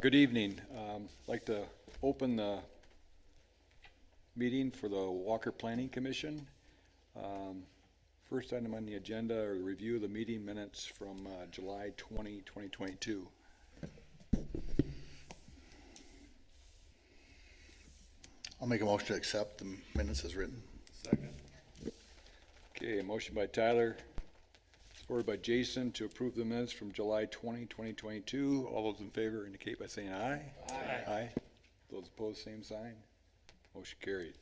Good evening. I'd like to open the meeting for the Walker Planning Commission. First item on the agenda are the review of the meeting minutes from July 20, 2022. I'll make a motion to accept the minutes as written. Second. Okay, a motion by Tyler, supported by Jason to approve the minutes from July 20, 2022. All those in favor indicate by saying aye. Aye. Aye. Those opposed, same sign. Motion carried.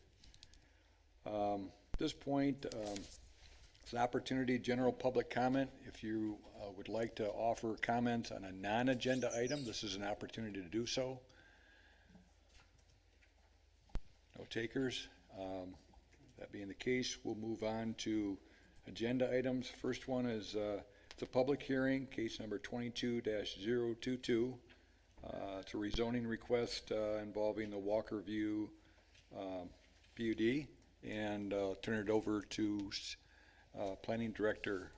At this point, it's an opportunity, general public comment. If you would like to offer comments on a non-agenda item, this is an opportunity to do so. No takers. That being the case, we'll move on to agenda items. First one is it's a public hearing, case number 22-022. It's a rezoning request involving the Walkerview PUD, and I'll turn it over to Planning Director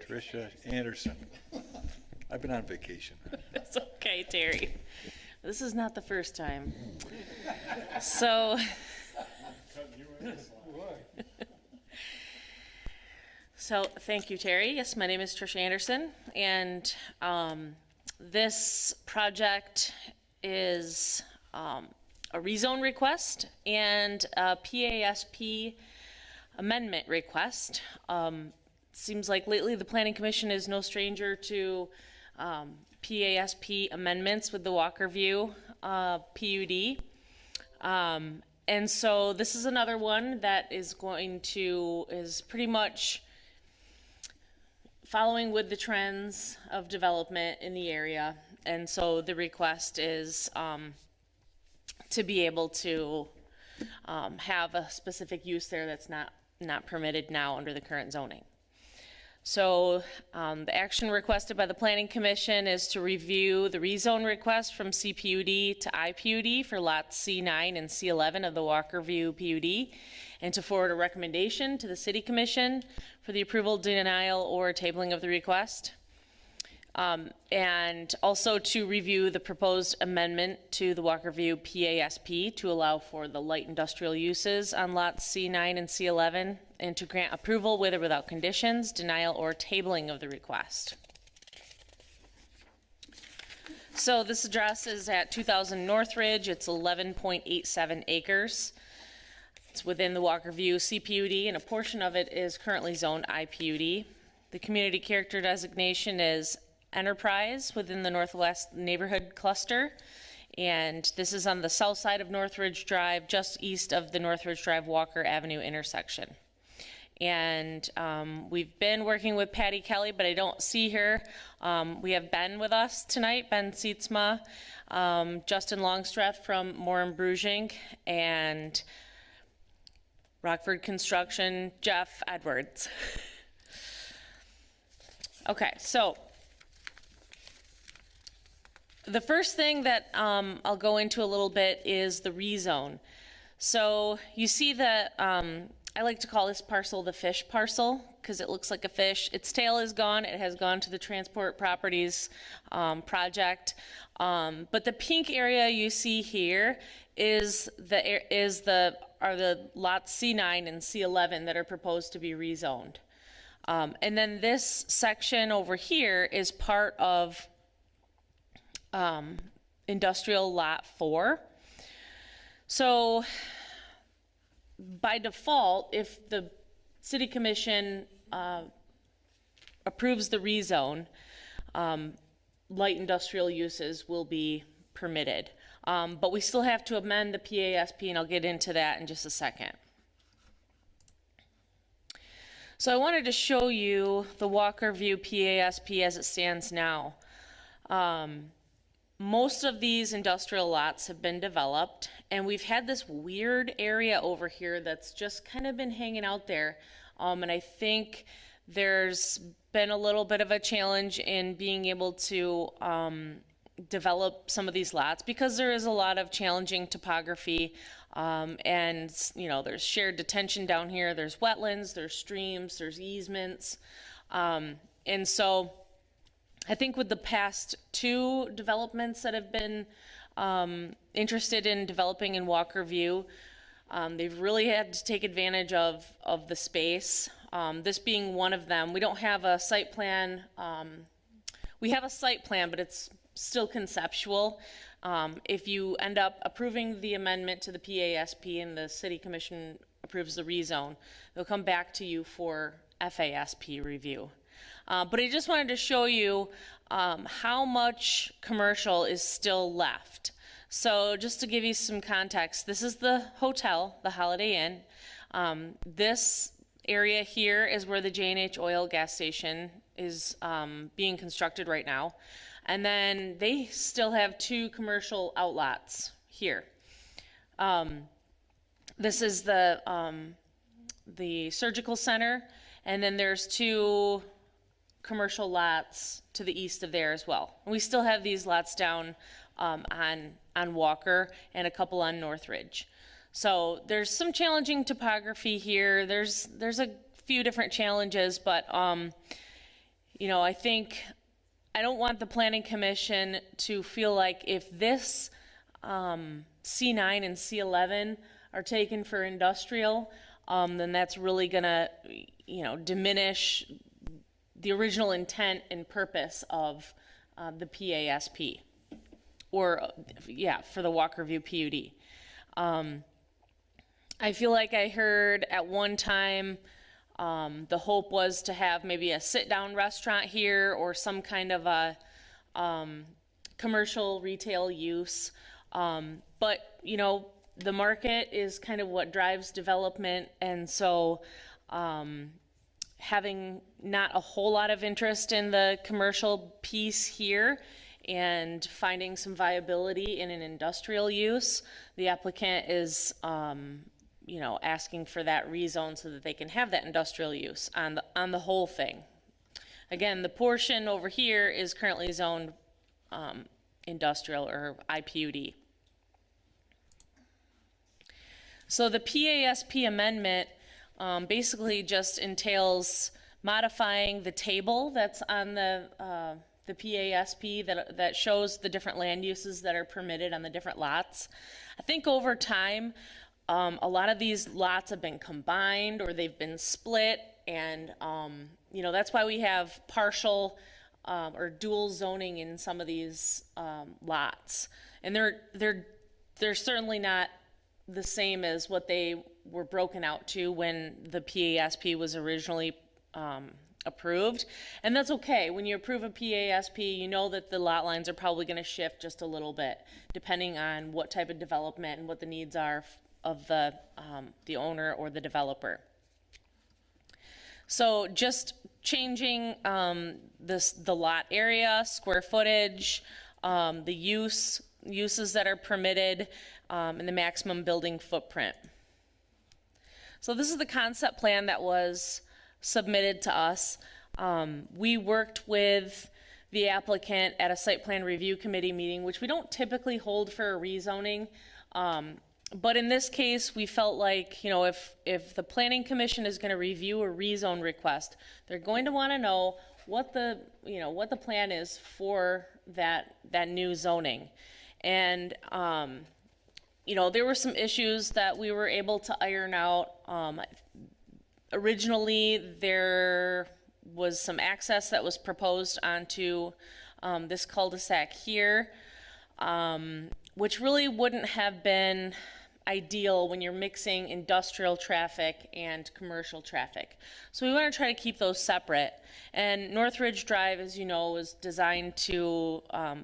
Tricia Anderson. I've been on vacation. That's okay, Terry. This is not the first time. So, thank you, Terry. Yes, my name is Tricia Anderson, and this project is a rezone request and a PASP amendment request. Seems like lately the Planning Commission is no stranger to PASP amendments with the Walkerview PUD. And so this is another one that is pretty much following with the trends of development in the area. And so the request is to be able to have a specific use there that's not permitted now under the current zoning. So the action requested by the Planning Commission is to review the rezone request from CPUD to IPUD for lots C9 and C11 of the Walkerview PUD, and to forward a recommendation to the City Commission for the approval, denial, or tabling of the request. And also to review the proposed amendment to the Walkerview PASP to allow for the light industrial uses on lots C9 and C11, and to grant approval with or without conditions, denial, or tabling of the request. So this address is at 2000 Northridge. It's 11.87 acres. It's within the Walkerview CPUD, and a portion of it is currently zoned IPUD. The community character designation is Enterprise within the Northwest Neighborhood Cluster, and this is on the south side of Northridge Drive, just east of the Northridge Drive Walker Avenue intersection. And we've been working with Patti Kelly, but I don't see her. We have Ben with us tonight, Ben Sietsma, Justin Longstreth from Bruggink, and Rockford Construction, Jeff Edwards. Okay, so the first thing that I'll go into a little bit is the rezone. So you see that I like to call this parcel the fish parcel because it looks like a fish. Its tail is gone. It has gone to the Transport Properties project. But the pink area you see here are the lots C9 and C11 that are proposed to be rezoned. And then this section over here is part of industrial lot 4. So by default, if the City Commission approves the rezone, light industrial uses will be permitted. But we still have to amend the PASP, and I'll get into that in just a second. So I wanted to show you the Walkerview PASP as it stands now. Most of these industrial lots have been developed, and we've had this weird area over here that's just kind of been hanging out there. And I think there's been a little bit of a challenge in being able to develop some of these lots because there is a lot of challenging topography. And, you know, there's shared detention down here, there's wetlands, there's streams, there's easements. And so I think with the past two developments that have been interested in developing in Walkerview, they've really had to take advantage of the space. This being one of them. We don't have a site plan. We have a site plan, but it's still conceptual. If you end up approving the amendment to the PASP and the City Commission approves the rezone, they'll come back to you for FASP review. But I just wanted to show you how much commercial is still left. So just to give you some context, this is the hotel, the Holiday Inn. This area here is where the J&H Oil gas station is being constructed right now. And then they still have two commercial outlots here. This is the surgical center, and then there's two commercial lots to the east of there as well. And we still have these lots down on Walker and a couple on Northridge. So there's some challenging topography here. There's a few different challenges, but you know, I think I don't want the Planning Commission to feel like if this C9 and C11 are taken for industrial, then that's really gonna, you know, diminish the original intent and purpose of the PASP, or yeah, for the Walkerview PUD. I feel like I heard at one time the hope was to have maybe a sit-down restaurant here or some kind of a commercial retail use. But, you know, the market is kind of what drives development, and so having not a whole lot of interest in the commercial piece here and finding some viability in an industrial use, the applicant is you know, asking for that rezone so that they can have that industrial use on the whole thing. Again, the portion over here is currently zoned industrial or IPUD. So the PASP amendment basically just entails modifying the table that's on the PASP that shows the different land uses that are permitted on the different lots. I think over time, a lot of these lots have been combined or they've been split, and you know, that's why we have partial or dual zoning in some of these lots, and they're certainly not the same as what they were broken out to when the PASP was originally approved. And that's okay. When you approve a PASP, you know that the lot lines are probably going to shift just a little bit depending on what type of development and what the needs are of the owner or the developer. So just changing the lot area, square footage, the uses that are permitted, and the maximum building footprint. So this is the concept plan that was submitted to us. We worked with the applicant at a site plan review committee meeting, which we don't typically hold for a rezoning. But in this case, we felt like, you know, if the Planning Commission is going to review a rezone request, they're going to want to know what the plan is for that new zoning. And you know, there were some issues that we were able to iron out. Originally, there was some access that was proposed onto this cul-de-sac here, which really wouldn't have been ideal when you're mixing industrial traffic and commercial traffic. So we want to try to keep those separate. And Northridge Drive, as you know, was designed to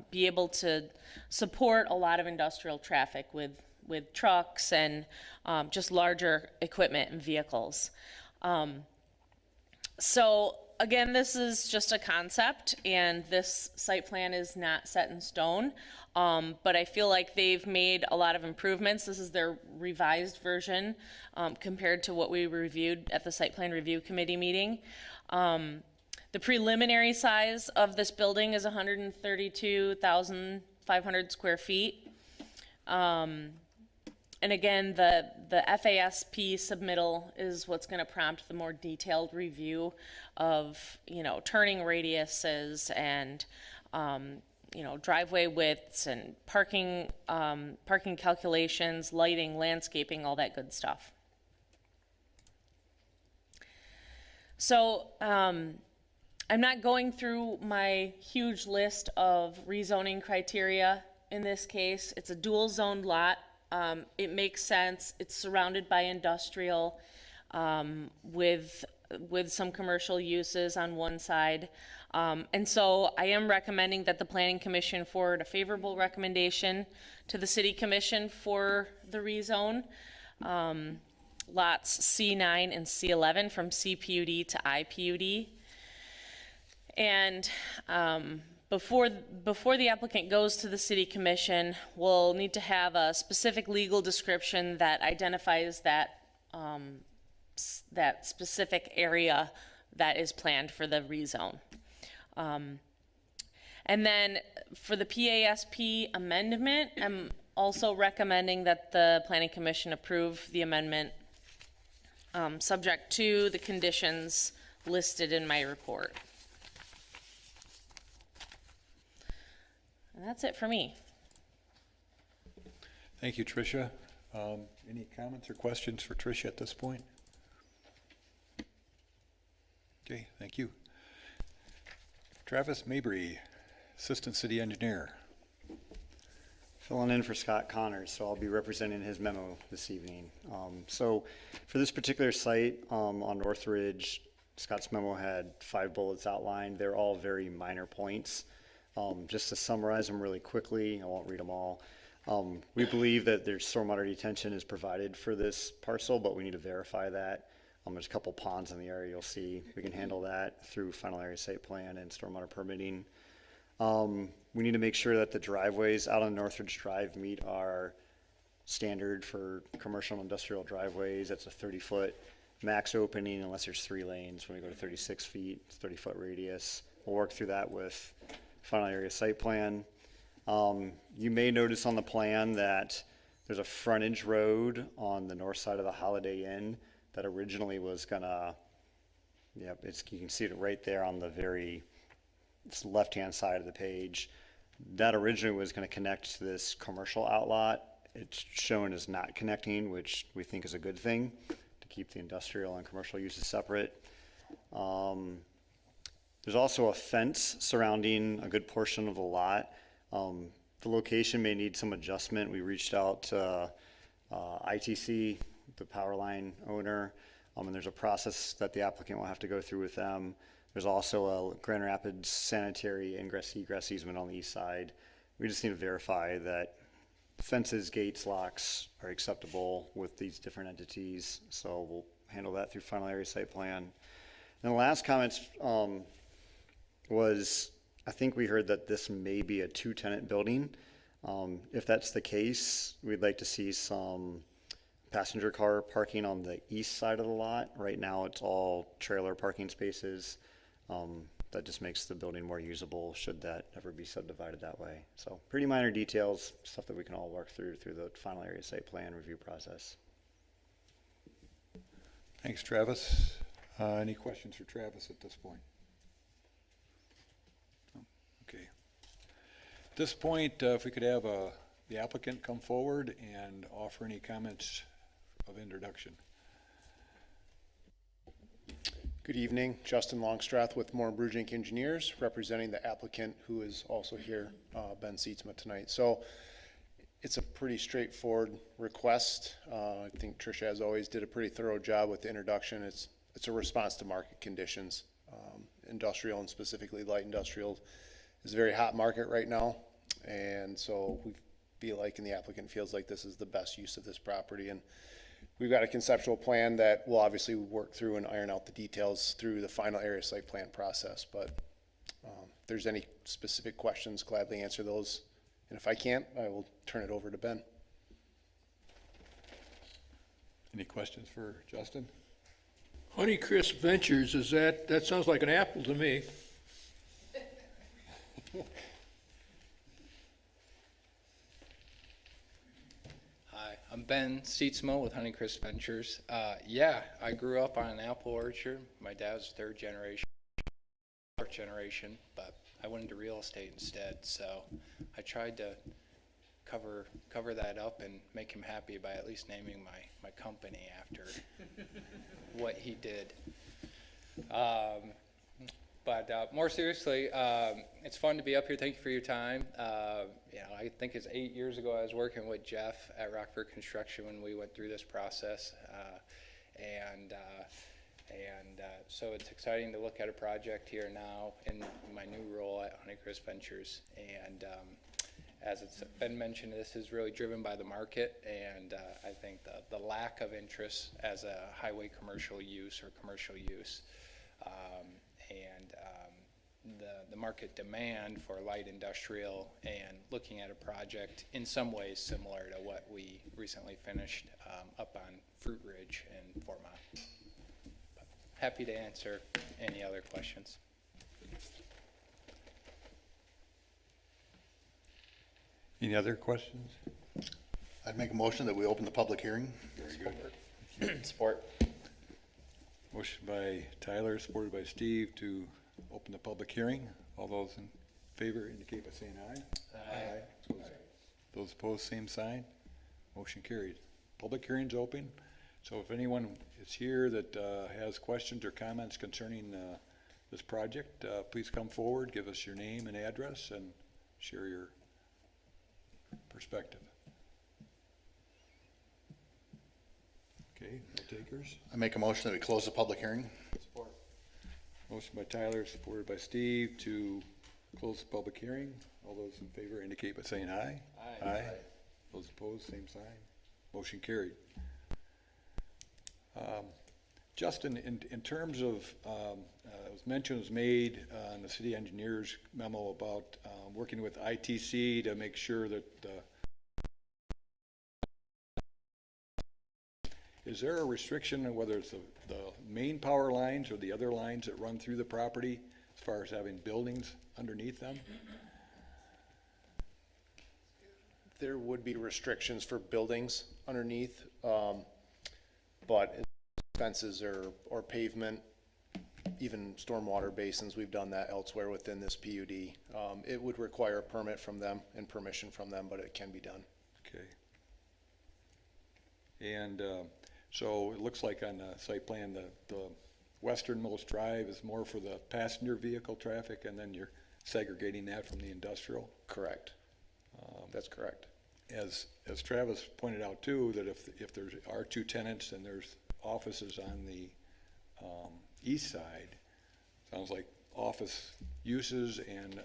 be able to support a lot of industrial traffic with trucks and just larger equipment and vehicles. So again, this is just a concept, and this site plan is not set in stone. But I feel like they've made a lot of improvements. This is their revised version compared to what we reviewed at the site plan review committee meeting. The preliminary size of this building is 132,500 square feet. again, the FASP submittal is what's going to prompt the more detailed review of, turning radiuses and, driveway widths and parking calculations, lighting, landscaping, all that good stuff. So, I'm not going through my huge list of rezoning criteria in this case. It's a dual zoned lot. It makes sense. It's surrounded by industrial, with some commercial uses on one side. And so I am recommending that the Planning Commission forward a favorable recommendation to the City Commission for the rezone. Lots C9 and C11 from CPUD to IPUD. And before the applicant goes to the City Commission, we'll need to have a specific legal description that identifies that specific area that is planned for the rezone. And then for the PASP amendment, I'm also recommending that the Planning Commission approve the amendment subject to the conditions listed in my report. And that's it for me. Thank you, Tricia. Any comments or questions for Tricia at this point? Okay, thank you. Travis Mabry, Assistant City Engineer. Filling in for Scott Connors, so I'll be representing his memo this evening. So for this particular site on Northridge, Scott's memo had 5 bullets outlined. They're all very minor points. Just to summarize them really quickly, I won't read them all. We believe that there's stormwater detention is provided for this parcel, but we need to verify that. There's a couple ponds in the area you'll see. We can handle that through final area site plan and stormwater permitting. We need to make sure that the driveways out on Northridge Drive meet our standard for commercial and industrial driveways. That's a 30-foot max opening unless there's 3 lanes. When we go to 36 feet, it's 30-foot radius. We'll work through that with final area site plan. You may notice on the plan that there's a frontage road on the north side of the Holiday Inn that originally was gonna, you can see it right there on the very left-hand side of the page. That originally was gonna connect to this commercial outlot. It's shown as not connecting, which we think is a good thing to keep the industrial and commercial uses separate. There's also a fence surrounding a good portion of the lot. The location may need some adjustment. We reached out to ITC, the power line owner, and there's a process that the applicant will have to go through with them. There's also a Grand Rapids sanitary ingress egress easement on the east side. We just need to verify that fences, gates, locks are acceptable with these different entities. So we'll handle that through final area site plan. And the last comments was, I think we heard that this may be a 2-tenant building. If that's the case, we'd like to see some passenger car parking on the east side of the lot. Right now it's all trailer parking spaces. That just makes the building more usable should that ever be subdivided that way. So pretty minor details, stuff that we can all work through the final area site plan review process. Thanks, Travis. Any questions for Travis at this point? Okay. At this point, if we could have the applicant come forward and offer any comments of introduction. Good evening, Justin Longstreth with Bruggink Engineers, representing the applicant who is also here, Ben Seatsma, tonight. So it's a pretty straightforward request. I think Tricia, as always, did a pretty thorough job with the introduction. It's a response to market conditions. Industrial and specifically light industrial is a very hot market right now. And so we feel like, and the applicant feels like this is the best use of this property. And we've got a conceptual plan that we'll obviously work through and iron out the details through the final area site plan process. But if there's any specific questions, gladly answer those. And if I can't, I will turn it over to Ben. Any questions for Justin? Honeycrisp Ventures, that sounds like an apple to me. Hi, I'm Ben Seatsmo with Honeycrisp Ventures. Yeah, I grew up on an apple orchard. My dad was third generation, fourth generation, but I went into real estate instead. So I tried to cover that up and make him happy by at least naming my company after what he did. But more seriously, it's fun to be up here. Thank you for your time. I think it's 8 years ago I was working with Jeff at Rockford Construction when we went through this process. So it's exciting to look at a project here now in my new role at Honeycrisp Ventures. And as it's been mentioned, this is really driven by the market, and I think the lack of interest as a highway commercial use or commercial use. The market demand for light industrial, and looking at a project in some ways similar to what we recently finished up on Fruit Ridge in Fort Mott. But happy to answer any other questions. Any other questions? I'd make a motion that we open the public hearing. Very good. Support. Motion by Tyler, supported by Steve, to open the public hearing. All those in favor indicate by saying aye. Aye. Those opposed, same sign. Motion carried. Public hearing's open. So if anyone is here that has questions or comments concerning this project, please come forward, give us your name and address, and share your perspective. Okay, no takers. I make a motion that we close the public hearing. Motion by Tyler, supported by Steve, to close the public hearing. All those in favor indicate by saying aye. Aye. Aye. Those opposed, same sign. Motion carried. Justin, in terms of, mention was made in the city engineer's memo about working with ITC to make sure that is there a restriction on whether it's the main power lines or the other lines that run through the property as far as having buildings underneath them? There would be restrictions for buildings underneath, but fences or pavement, even stormwater basins, we've done that elsewhere within this PUD. It would require a permit from them and permission from them, but it can be done. Okay. And so it looks like on the site plan, the westernmost drive is more for the passenger vehicle traffic, and then you're segregating that from the industrial? Correct. That's correct. As Travis pointed out too, that if there are two tenants and there's offices on the east side, sounds like office uses and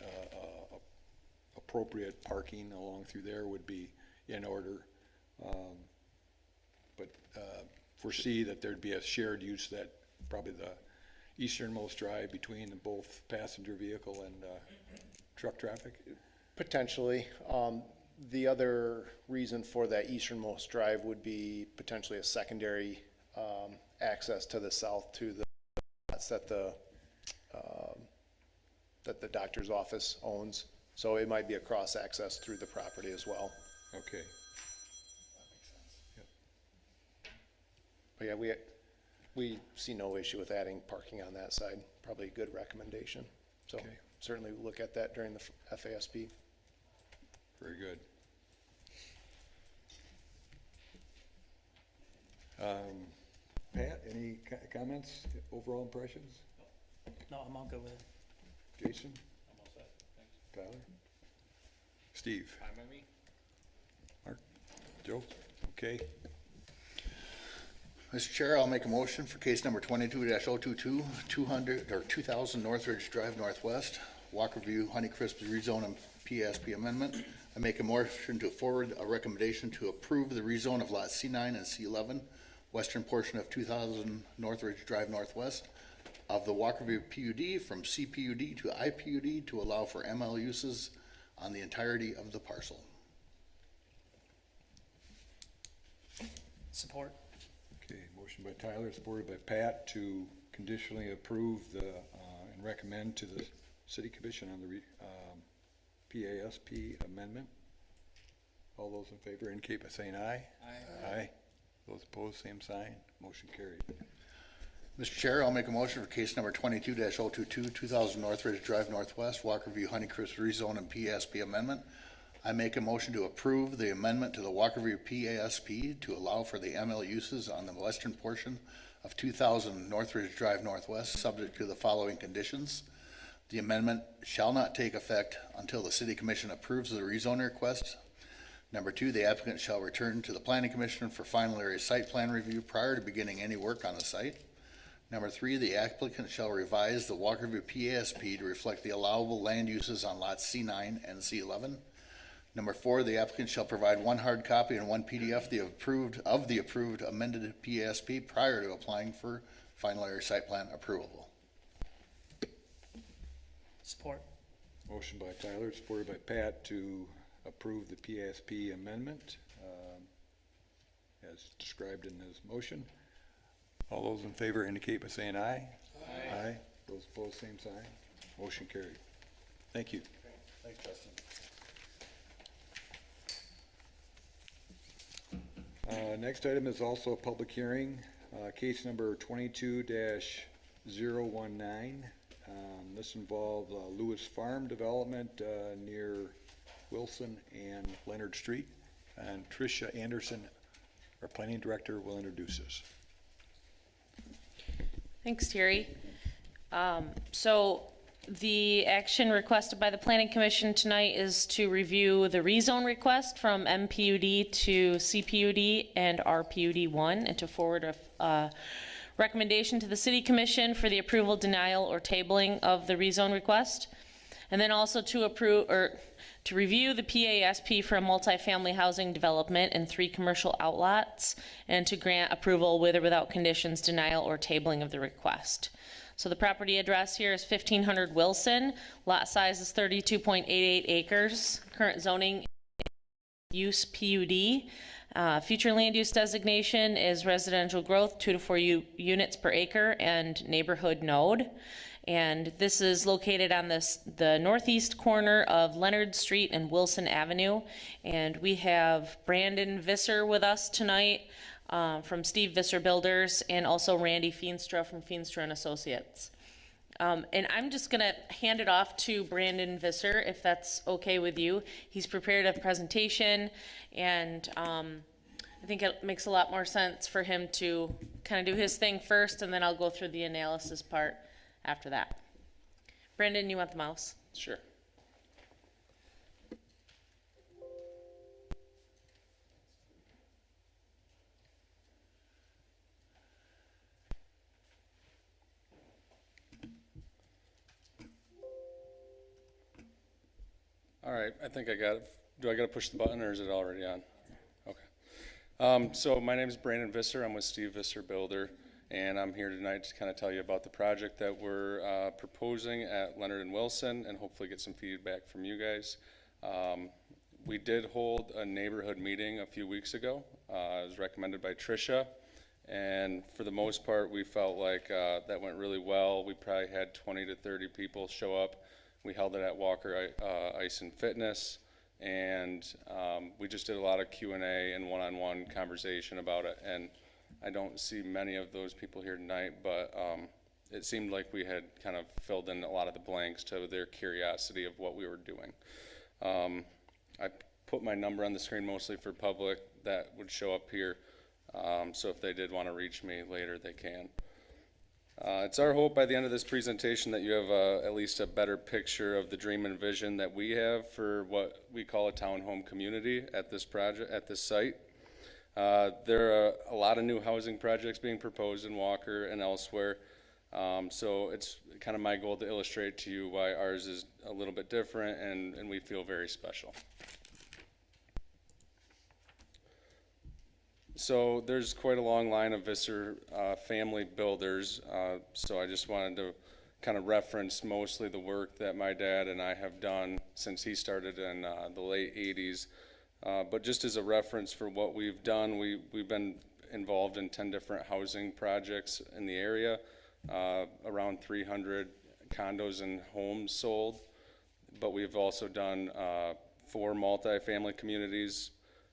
appropriate parking along through there would be in order. But foresee that there'd be a shared use, that probably the easternmost drive between both passenger vehicle and truck traffic? Potentially. The other reason for that easternmost drive would be potentially a secondary access to the south to the lots that the doctor's office owns. So it might be a cross access through the property as well. Okay. But yeah, we see no issue with adding parking on that side. Probably a good recommendation. So Okay. certainly we'll look at that during the FASP. Very good. Pat, any comments, overall impressions? No, I'm all good with it. Jason? I'm all set, thanks. Tyler? Steve? Fine by me. Mark? Joe? Okay. Mr. Chair, I'll make a motion for case number 22-022, 2000 Northridge Drive Northwest, Walkerview, Honeycrisp rezone and PASP amendment. I make a motion to forward a recommendation to approve the rezone of lot C9 and C11, western portion of 2000 Northridge Drive Northwest, of the Walkerview PUD from CPUD to IPUD to allow for ML uses on the entirety of the parcel. Support. Okay, motion by Tyler, supported by Pat, to conditionally approve and recommend to the city commission on the PASP amendment. All those in favor indicate by saying aye. Aye. Those opposed, same sign. Motion carried. Mr. Chair, I'll make a motion for case number 22-022, 2000 Northridge Drive Northwest, Walkerview, Honeycrisp Rezone and PASP amendment. I make a motion to approve the amendment to the Walkerview PASP to allow for the ML uses on the western portion of 2000 Northridge Drive Northwest, subject to the following conditions. The amendment shall not take effect until the City Commission approves the rezone request. Number 2, the applicant shall return to the Planning Commission for final area site plan review prior to beginning any work on the site. Number 3, the applicant shall revise the Walkerview PASP to reflect the allowable land uses on lots C9 and C11. Number 4, the applicant shall provide one hard copy and one PDF of the approved amended PASP prior to applying for final area site plan approval. Support. Motion by Tyler, supported by Pat to approve the PASP amendment as described in his motion. All those in favor indicate by saying aye. Aye. Those opposed, same sign. Motion carried. Thank you. Thanks, Justin. Next item is also a public hearing, case number 22-019. This involved Lewis Farm Development near Wilson and Leonard Street. And Tricia Anderson, our planning director, will introduce us. Thanks, Terry. So the action requested by the Planning Commission tonight is to review the rezone request from MPUD to CPUD and RPUD 1 and to forward a recommendation to the City Commission for the approval, denial, or tabling of the rezone request. And then also to approve or to review the PASP for a multifamily housing development and 3 commercial outlots, and to grant approval with or without conditions, denial, or tabling of the request. So the property address here is 1500 Wilson. Lot size is 32.88 acres. Current zoning use PUD. Future land use designation is residential growth, 2 to 4 units per acre, and neighborhood node. And this is located on the northeast corner of Leonard Street and Wilson Avenue. And we have Brandon Visser with us tonight from Steve Visser Builders, and also Randy Feenstra from Feenstra and Associates. And I'm just gonna hand it off to Brandon Visser, if that's okay with you. He's prepared a presentation, and I think it makes a lot more sense for him to kind of do his thing first, and then I'll go through the analysis part after that. Brandon, you want the mouse? Sure. All right, I think I got it. Do I got to push the button, or is it already on? Okay. So my name is Brandon Visser. I'm with Steve Visser Builder, and I'm here tonight to kind of tell you about the project that we're proposing at Leonard and Wilson, and hopefully get some feedback from you guys. We did hold a neighborhood meeting a few weeks ago. It was recommended by Tricia, and for the most part, we felt like that went really well. We probably had 20 to 30 people show up. We held it at Walker Ice and Fitness, and we just did a lot of Q&A and one-on-one conversation about it. And I don't see many of those people here tonight, but it seemed like we had kind of filled in a lot of the blanks to their curiosity of what we were doing. I put my number on the screen mostly for public that would show up here, so if they did want to reach me later, they can. It's our hope by the end of this presentation that you have at least a better picture of the dream and vision that we have for what we call a townhome community at this project, at this site. There are a lot of new housing projects being proposed in Walker and elsewhere, so it's kind of my goal to illustrate to you why ours is a little bit different, and we feel very special. So there's quite a long line of Visser family builders, so I just wanted to kind of reference mostly the work that my dad and I have done since he started in the late 80s. But just as a reference for what we've done, we've been involved in 10 different housing projects in the area, around 300 condos and homes sold. But we've also done 4 multifamily communities,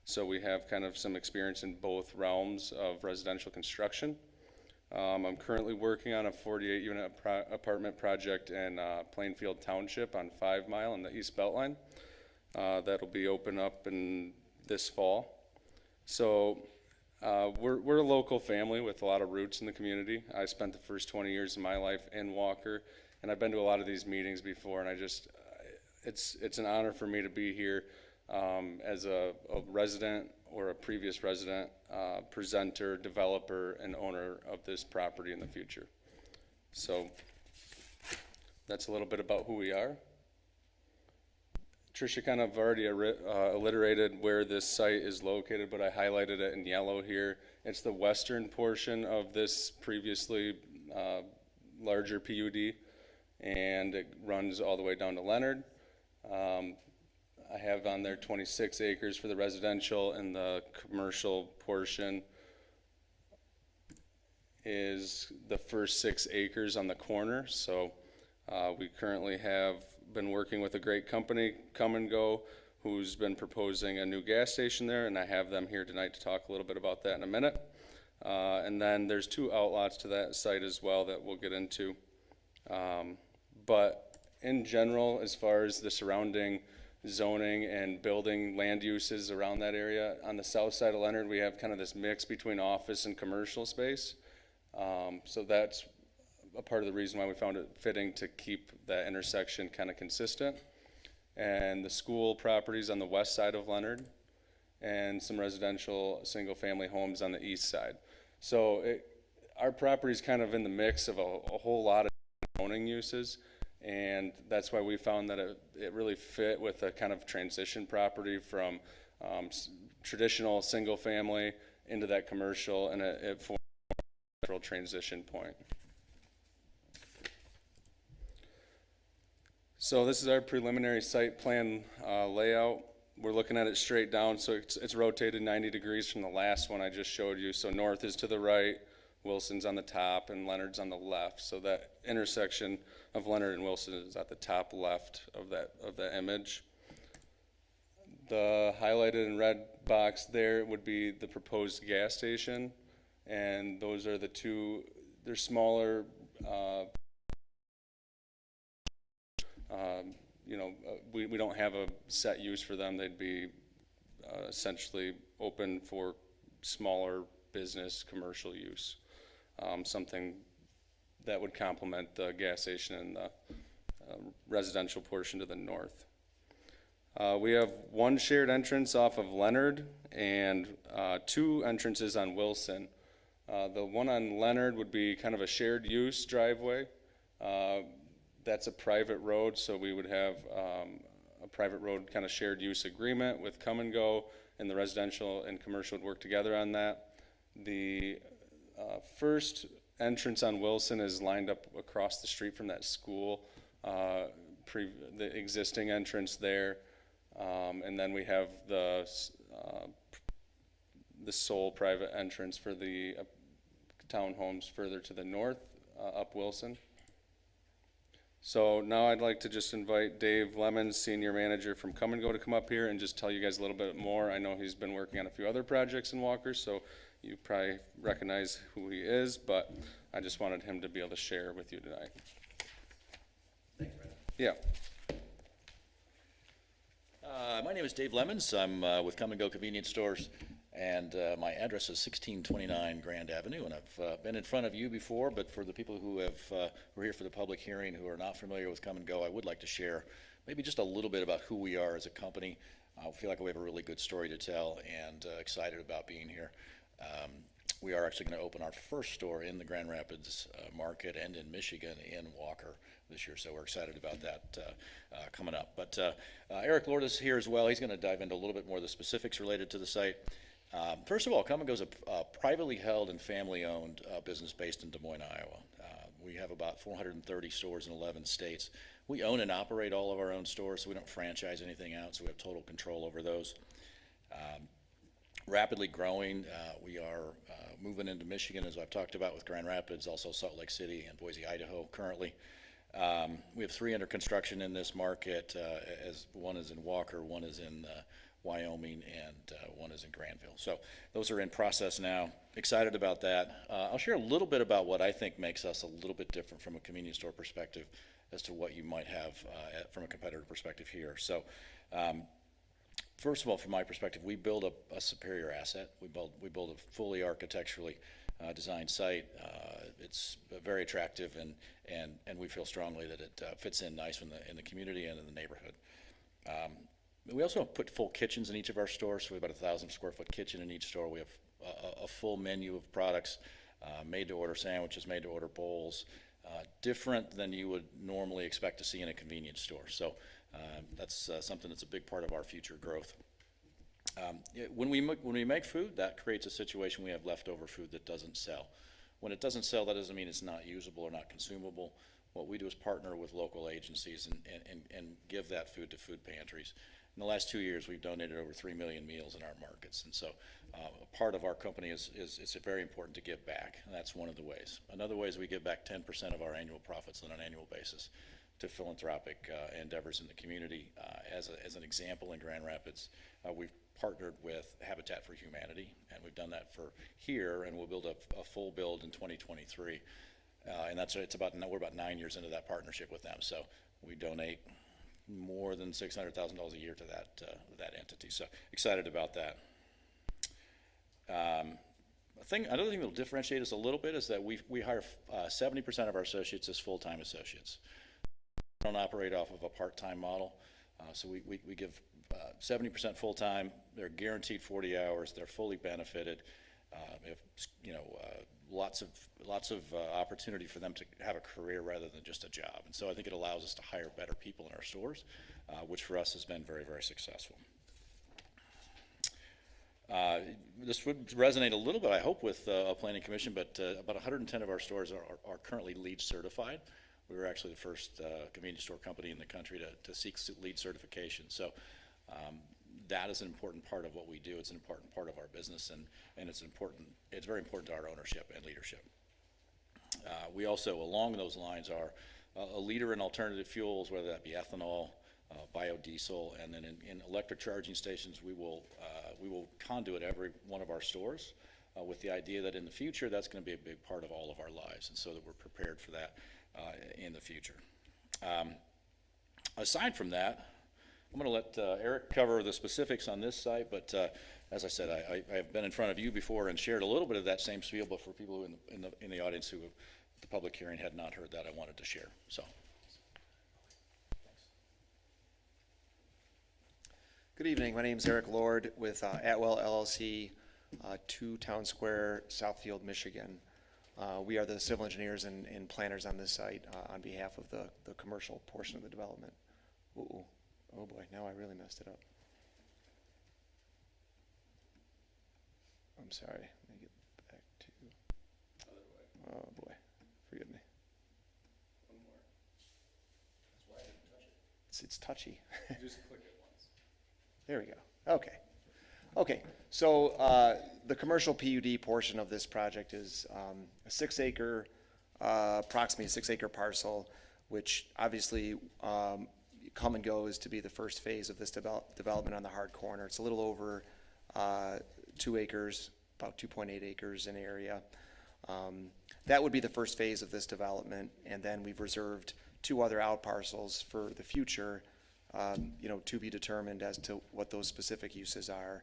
So we have kind of some experience in both realms of residential construction. I'm currently working on a 48-unit apartment project in Plainfield Township on 5 Mile in the East Beltline. That'll be open up in this fall. So we're a local family with a lot of roots in the community. I spent the first 20 years of my life in Walker, and I've been to a lot of these meetings before, and it's an honor for me to be here as a resident or a previous resident, presenter, developer, and owner of this property in the future. So that's a little bit about who we are. Tricia kind of already alliterated where this site is located, but I highlighted it in yellow here. It's the western portion of this previously larger PUD, and it runs all the way down to Leonard. I have on there 26 acres for the residential, and the commercial portion is the first 6 acres on the corner. So we currently have been working with a great company, Come and Go, who's been proposing a new gas station there, and I have them here tonight to talk a little bit about that in a minute. And then there's 2 outlots to that site as well that we'll get into. But in general, as far as the surrounding zoning and building land uses around that area, on the south side of Leonard, we have kind of this mix between office and commercial space. So that's a part of the reason why we found it fitting to keep that intersection kind of consistent. And the school properties on the west side of Leonard, and some residential single-family homes on the east side. So our property is kind of in the mix of a whole lot of zoning uses, and that's why we found that it really fit with a kind of transition property from traditional single-family into that commercial, and it formed a natural transition point. So this is our preliminary site plan layout. We're looking at it straight down, so it's rotated 90 degrees from the last one I just showed you. So north is to the right, Wilson's on the top, and Leonard's on the left. So that intersection of Leonard and Wilson is at the top left of that image. The highlighted in red box there would be the proposed gas station, and those are the 2. They're smaller. We don't have a set use for them. They'd be essentially open for smaller business commercial use, something that would complement the gas station and the residential portion to the north. We have 1 shared entrance off of Leonard and 2 entrances on Wilson. The one on Leonard would be kind of a shared use driveway. That's a private road, so we would have a private road kind of shared use agreement with Come and Go, and the residential and commercial would work together on that. The first entrance on Wilson is lined up across the street from that school, the existing entrance there, and then we have the sole private entrance for the townhomes further to the north, up Wilson. So now I'd like to just invite Dave Lemons, Senior Manager from Come and Go, to come up here and just tell you guys a little bit more. I know he's been working on a few other projects in Walker, so you probably recognize who he is, but I just wanted him to be able to share with you tonight. Thanks, Brandon. Yeah. My name is Dave Lemons. I'm with Come and Go Convenience Stores, and my address is 1629 Grand Avenue, and I've been in front of you before, but for the people who are here for the public hearing who are not familiar with Come and Go, I would like to share maybe just a little bit about who we are as a company. I feel like we have a really good story to tell, and excited about being here. We are actually going to open our first store in the Grand Rapids market and in Michigan in Walker this year, so we're excited about that coming up. But Eric Lord is here as well. He's going to dive into a little bit more of the specifics related to the site. First of all, Come and Go is a privately held and family-owned business based in Des Moines, Iowa. We have about 430 stores in 11 states. We own and operate all of our own stores, so we don't franchise anything out, so we have total control over those. Rapidly growing, we are moving into Michigan, as I've talked about, with Grand Rapids, also Salt Lake City and Boise, Idaho currently. We have 3 under construction in this market, as one is in Walker, one is in Wyoming, and one is in Granville. So those are in process now. Excited about that. I'll share a little bit about what I think makes us a little bit different from a convenience store perspective as to what you might have from a competitor perspective here. So first of all, from my perspective, we build a superior asset. We build a fully architecturally designed site. It's very attractive, and we feel strongly that it fits in nice in the community and in the neighborhood. We also put full kitchens in each of our stores, so we have about 1,000 square foot kitchen in each store. We have a full menu of products, made-to-order sandwiches, made-to-order bowls, different than you would normally expect to see in a convenience store. So that's something that's a big part of our future growth. When we make food, that creates a situation we have leftover food that doesn't sell. When it doesn't sell, that doesn't mean it's not usable or not consumable. What we do is partner with local agencies and give that food to food pantries. In the last 2 years, we've donated over 3 million meals in our markets, and so a part of our company is very important to give back, and that's one of the ways. Another way is we give back 10% of our annual profits on an annual basis to philanthropic endeavors in the community. As an example, in Grand Rapids, we've partnered with Habitat for Humanity, and we've done that for here, and we'll build a full build in 2023, and we're about 9 years into that partnership with them. So we donate more than $600,000 a year to that entity. So excited about that. Another thing that will differentiate us a little bit is that we hire 70% of our associates as full-time associates. We don't operate off of a part-time model, so we give 70% full-time. They're guaranteed 40 hours. They're fully benefited. We have, lots of opportunity for them to have a career rather than just a job. And so I think it allows us to hire better people in our stores, which for us has been very, very successful. This would resonate a little bit, I hope, with a planning commission, but about 110 of our stores are currently LEED certified. We were actually the first convenience store company in the country to seek LEED certification. So that is an important part of what we do. It's an important part of our business, and it's very important to our ownership and leadership. We also, along those lines, are a leader in alternative fuels, whether that be ethanol, biodiesel, and then in electric charging stations, we will conduit every one of our stores with the idea that in the future that's going to be a big part of all of our lives, and so that we're prepared for that in the future. Aside from that, I'm going to let Eric cover the specifics on this site, but as I said, I have been in front of you before and shared a little bit of that same spiel, but for people who in the audience who at the public hearing had not heard that, I wanted to share. So. Good evening. My name is Eric Lord with Atwell LLC, 2 Town Square, Southfield, Michigan. We are the civil engineers and planners on this site on behalf of the commercial portion of the development. Uh-oh. Oh boy, now I really messed it up. I'm sorry. Let me get back to. Oh boy, forgive me. One more. That's why I didn't touch it. It's touchy. Just click it once. There we go. Okay. Okay. So the commercial PUD portion of this project is a 6 acre, approximately a 6 acre parcel, which obviously come and go is to be the first phase of this development on the hard corner. It's a little over 2 acres, about 2.8 acres in area. That would be the first phase of this development, and then we've reserved 2 other out parcels for the future, to be determined as to what those specific uses are.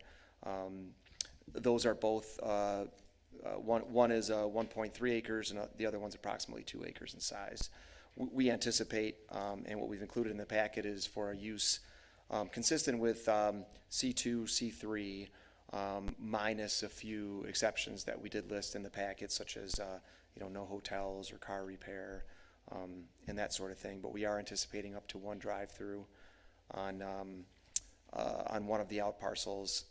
Those are both, one is 1.3 acres and the other one's approximately 2 acres in size. We anticipate, and what we've included in the packet is for a use consistent with C2, C3, minus a few exceptions that we did list in the packet, such as no hotels or car repair and that sort of thing. But we are anticipating up to 1 drive-through on one of the out parcels,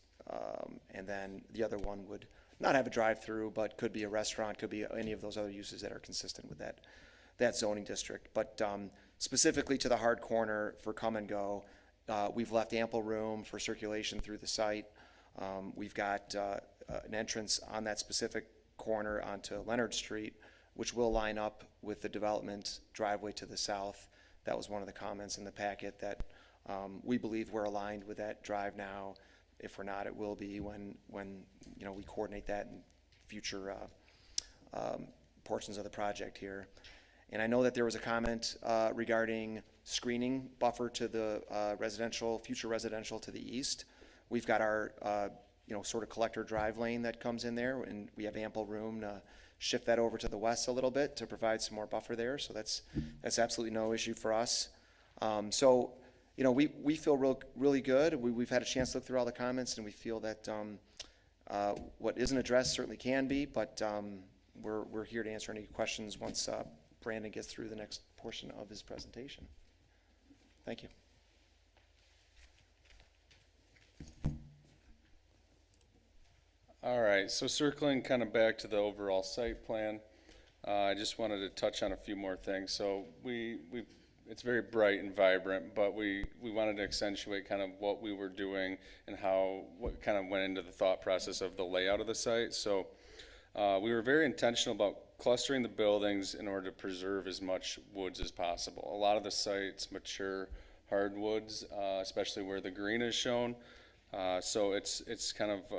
and then the other one would not have a drive-through, but could be a restaurant, could be any of those other uses that are consistent with that zoning district. But specifically to the hard corner for come and go, we've left ample room for circulation through the site. We've got an entrance on that specific corner onto Leonard Street, which will line up with the development driveway to the south. That was one of the comments in the packet, that we believe we're aligned with that drive now If we're not, it will be when you know, we coordinate that in future portions of the project here. And I know that there was a comment regarding screening buffer to the future residential to the east. We've got our, you know, sort of collector drive lane that comes in there, and we have ample room to shift that over to the west a little bit to provide some more buffer there. So that's absolutely no issue for us. So, you know, we feel really good. We've had a chance to look through all the comments, and we feel that what isn't addressed certainly can be, but we're here to answer any questions once Brandon gets through the next portion of his presentation. Thank you. All right, so circling kind of back to the overall site plan, I just wanted to touch on a few more things. So it's very bright and vibrant, but we wanted to accentuate kind of what we were doing and what kind of went into the thought process of the layout of the site. So we were very intentional about clustering the buildings in order to preserve as much woods as possible. A lot of the sites mature hardwoods, especially where the green is shown. So it's kind of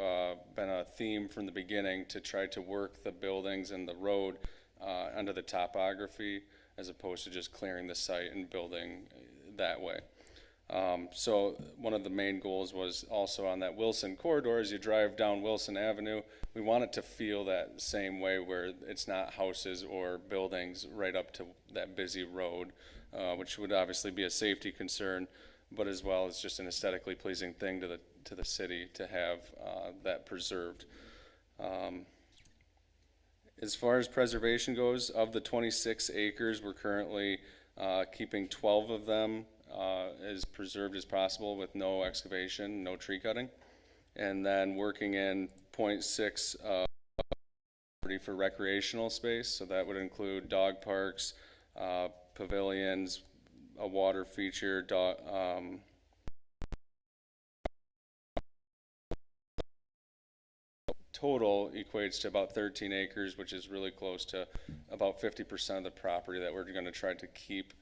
been a theme from the beginning to try to work the buildings and the road under the topography as opposed to just clearing the site and building that way. So one of the main goals was also on that Wilson corridor. As you drive down Wilson Avenue, we want it to feel that same way, where it's not houses or buildings right up to that busy road, which would obviously be a safety concern, but as well as just an aesthetically pleasing thing to the city to have that preserved. As far as preservation goes, of the 26 acres, we're currently keeping 12 of them as preserved as possible with no excavation, no tree cutting, and then working in 0.6 for recreational space. So that would include dog parks, pavilions, a water feature, total equates to about 13 acres, which is really close to about 50% of the property that we're going to try to keep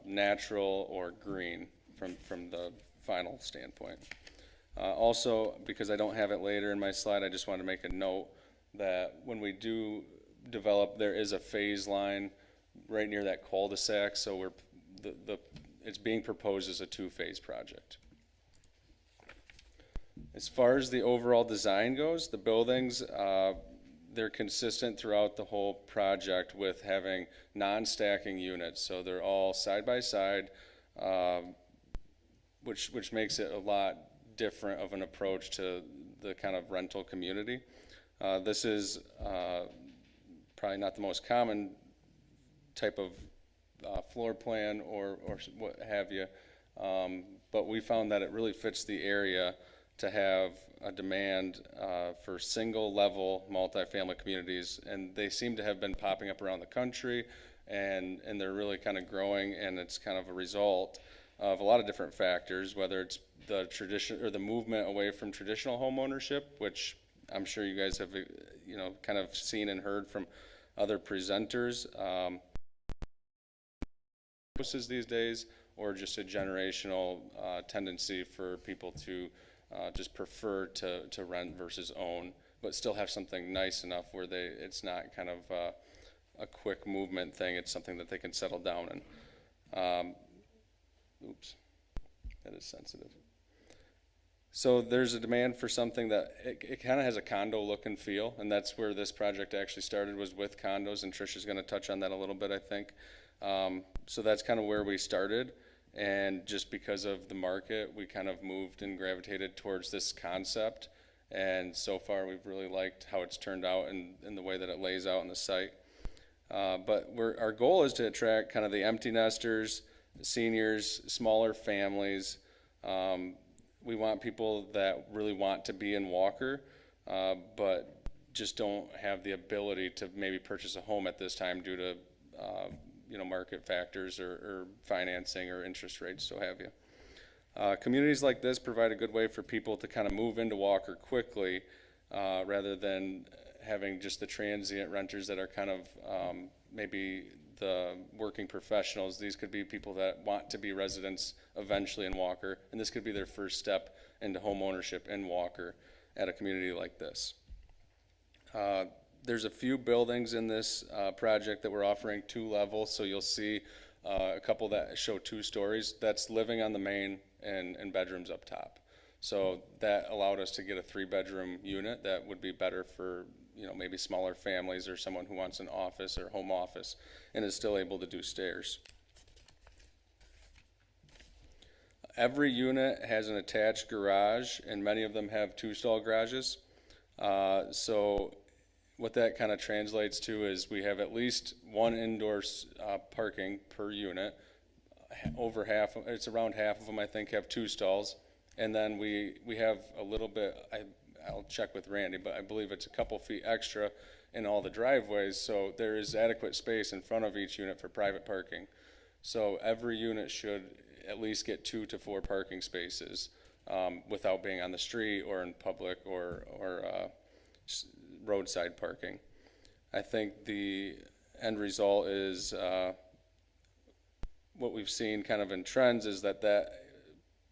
natural or green from the final standpoint. Also, because I don't have it later in my slide, I just want to make a note that when we do develop, there is a phase line right near that cul-de-sac, so it's being proposed as a two-phase project. As far as the overall design goes, the buildings, they're consistent throughout the whole project with having non-stacking units. So they're all side by side, which makes it a lot different of an approach to the kind of rental community. This is probably not the most common type of floor plan or what have you, but we found that it really fits the area to have a demand for single-level multifamily communities, and they seem to have been popping up around the country, and they're really kind of growing, and it's kind of a result of a lot of different factors, whether it's the tradition or the movement away from traditional home ownership, which I'm sure you guys have, you know, kind of seen and heard from other presenters, these days, or just a generational tendency for people to just prefer to rent versus own, but still have something nice enough where it's not kind of a quick movement thing. It's something that they can settle down in. Oops, that is sensitive. So there's a demand for something that it kind of has a condo look and feel, and that's where this project actually started, was with condos, and Trisha's going to touch on that a little bit, I think. So that's kind of where we started. And just because of the market, we kind of moved and gravitated towards this concept. And so far, we've really liked how it's turned out and the way that it lays out on the site. But our goal is to attract kind of the empty nesters, seniors, smaller families. We want people that really want to be in Walker, but just don't have the ability to maybe purchase a home at this time due to market factors or financing or interest rates, so have you. Communities like this provide a good way for people to kind of move into Walker quickly, rather than having just the transient renters that are kind of maybe the working professionals. These could be people that want to be residents eventually in Walker, and this could be their first step into home ownership in Walker at a community like this. There's a few buildings in this project that we're offering 2 levels, so you'll see a couple that show 2 stories. That's living on the main and bedrooms up top. So that allowed us to get a 3-bedroom unit that would be better for, you know, maybe smaller families or someone who wants an office or home office and is still able to do stairs. Every unit has an attached garage, and many of them have 2-stall garages. So what that kind of translates to is we have at least 1 indoor parking per unit. Over half, it's around half of them, I think, have 2 stalls. And then we have a little bit, I'll check with Randy, but I believe it's a couple feet extra in all the driveways. So there is adequate space in front of each unit for private parking. So every unit should at least get 2 to 4 parking spaces without being on the street or in public or roadside parking. I think the end result is what we've seen kind of in trends is that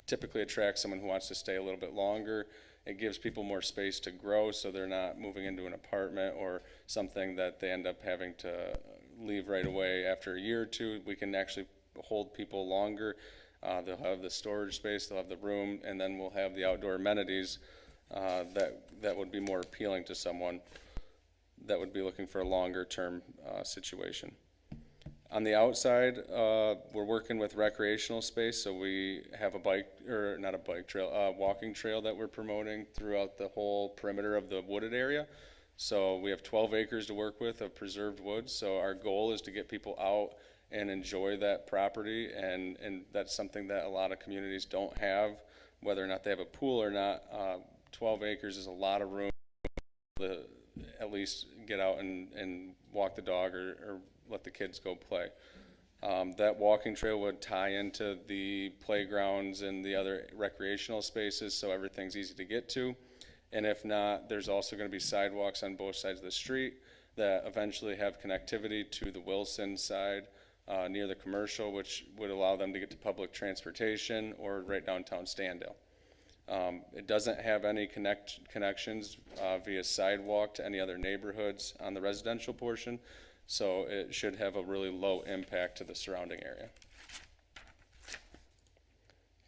typically attracts someone who wants to stay a little bit longer. It gives people more space to grow, so they're not moving into an apartment or something that they end up having to leave right away after a year or 2. We can actually hold people longer. They'll have the storage space, they'll have the room, and then we'll have the outdoor amenities that would be more appealing to someone that would be looking for a longer term situation. On the outside, we're working with recreational space, so we have a walking trail that we're promoting throughout the whole perimeter of the wooded area. So we have 12 acres to work with of preserved woods, so our goal is to get people out and enjoy that property, and that's something that a lot of communities don't have, whether or not they have a pool or not. 12 acres is a lot of room to at least get out and walk the dog or let the kids go play. That walking trail would tie into the playgrounds and the other recreational spaces, so everything's easy to get to. And if not, there's also going to be sidewalks on both sides of the street that eventually have connectivity to the Wilson side near the commercial, which would allow them to get to public transportation or right downtown Standale. It doesn't have any connections via sidewalk to any other neighborhoods on the residential portion, so it should have a really low impact to the surrounding area.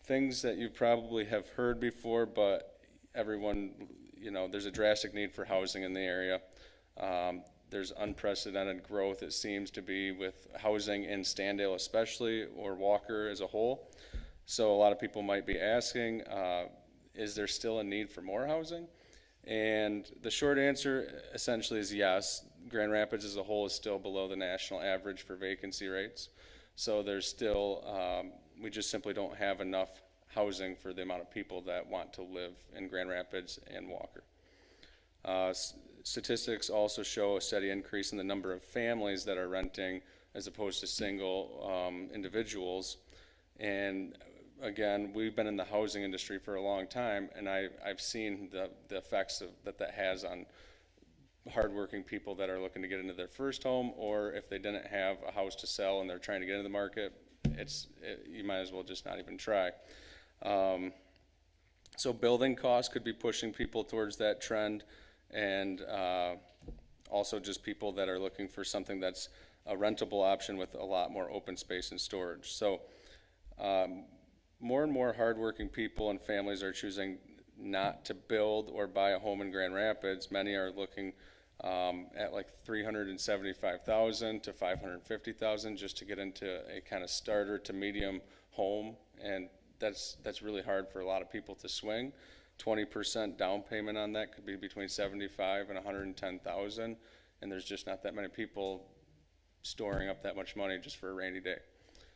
Things that you probably have heard before, but everyone, you know, there's a drastic need for housing in the area. There's unprecedented growth, it seems to be, with housing in Standale especially, or Walker as a whole. So a lot of people might be asking, is there still a need for more housing? And the short answer essentially is yes. Grand Rapids as a whole is still below the national average for vacancy rates. So there's still, we just simply don't have enough housing for the amount of people that want to live in Grand Rapids and Walker. Statistics also show a steady increase in the number of families that are renting as opposed to single individuals. And again, we've been in the housing industry for a long time, and I've seen the effects that has on hardworking people that are looking to get into their first home, or if they didn't have a house to sell and they're trying to get into the market, you might as well just not even try. So building costs could be pushing people towards that trend, and also just people that are looking for something that's a rentable option with a lot more open space and storage. So more and more hardworking people and families are choosing not to build or buy a home in Grand Rapids. Many are looking at like $375,000 to $550,000 just to get into a kind of starter to medium home, and that's really hard for a lot of people to swing. 20% down payment on that could be between $75,000 and $110,000, and there's just not that many people storing up that much money just for a rainy day.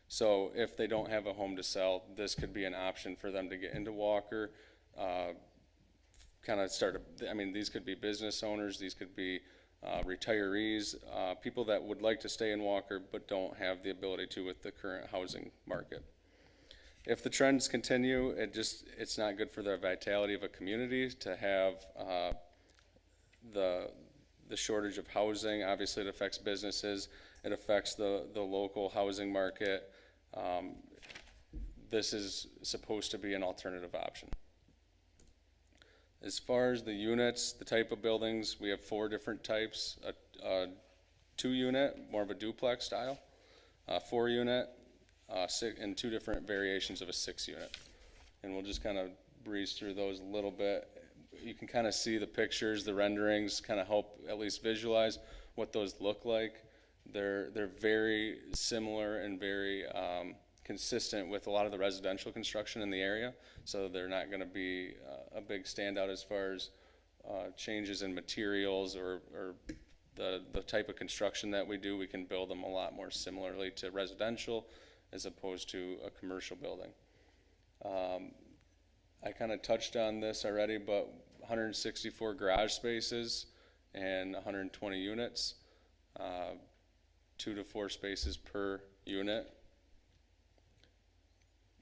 So if they don't have a home to sell, this could be an option for them to get into Walker, kind of these could be business owners, these could be retirees, people that would like to stay in Walker but don't have the ability to with the current housing market. If the trends continue, it's not good for the vitality of a community to have the shortage of housing. Obviously, it affects businesses. It affects the local housing market. This is supposed to be an alternative option. As far as the units, the type of buildings, we have 4 different types. A 2-unit, more of a duplex style, a 4-unit, and 2 different variations of a 6-unit. And we'll just kind of breeze through those a little bit. You can kind of see the pictures, the renderings, kind of help at least visualize what those look like. They're very similar and very consistent with a lot of the residential construction in the area, so they're not going to be a big standout as far as changes in materials or the type of construction that we do. We can build them a lot more similarly to residential as opposed to a commercial building. I kind of touched on this already, but 164 garage spaces and 120 units, 2 to 4 spaces per unit.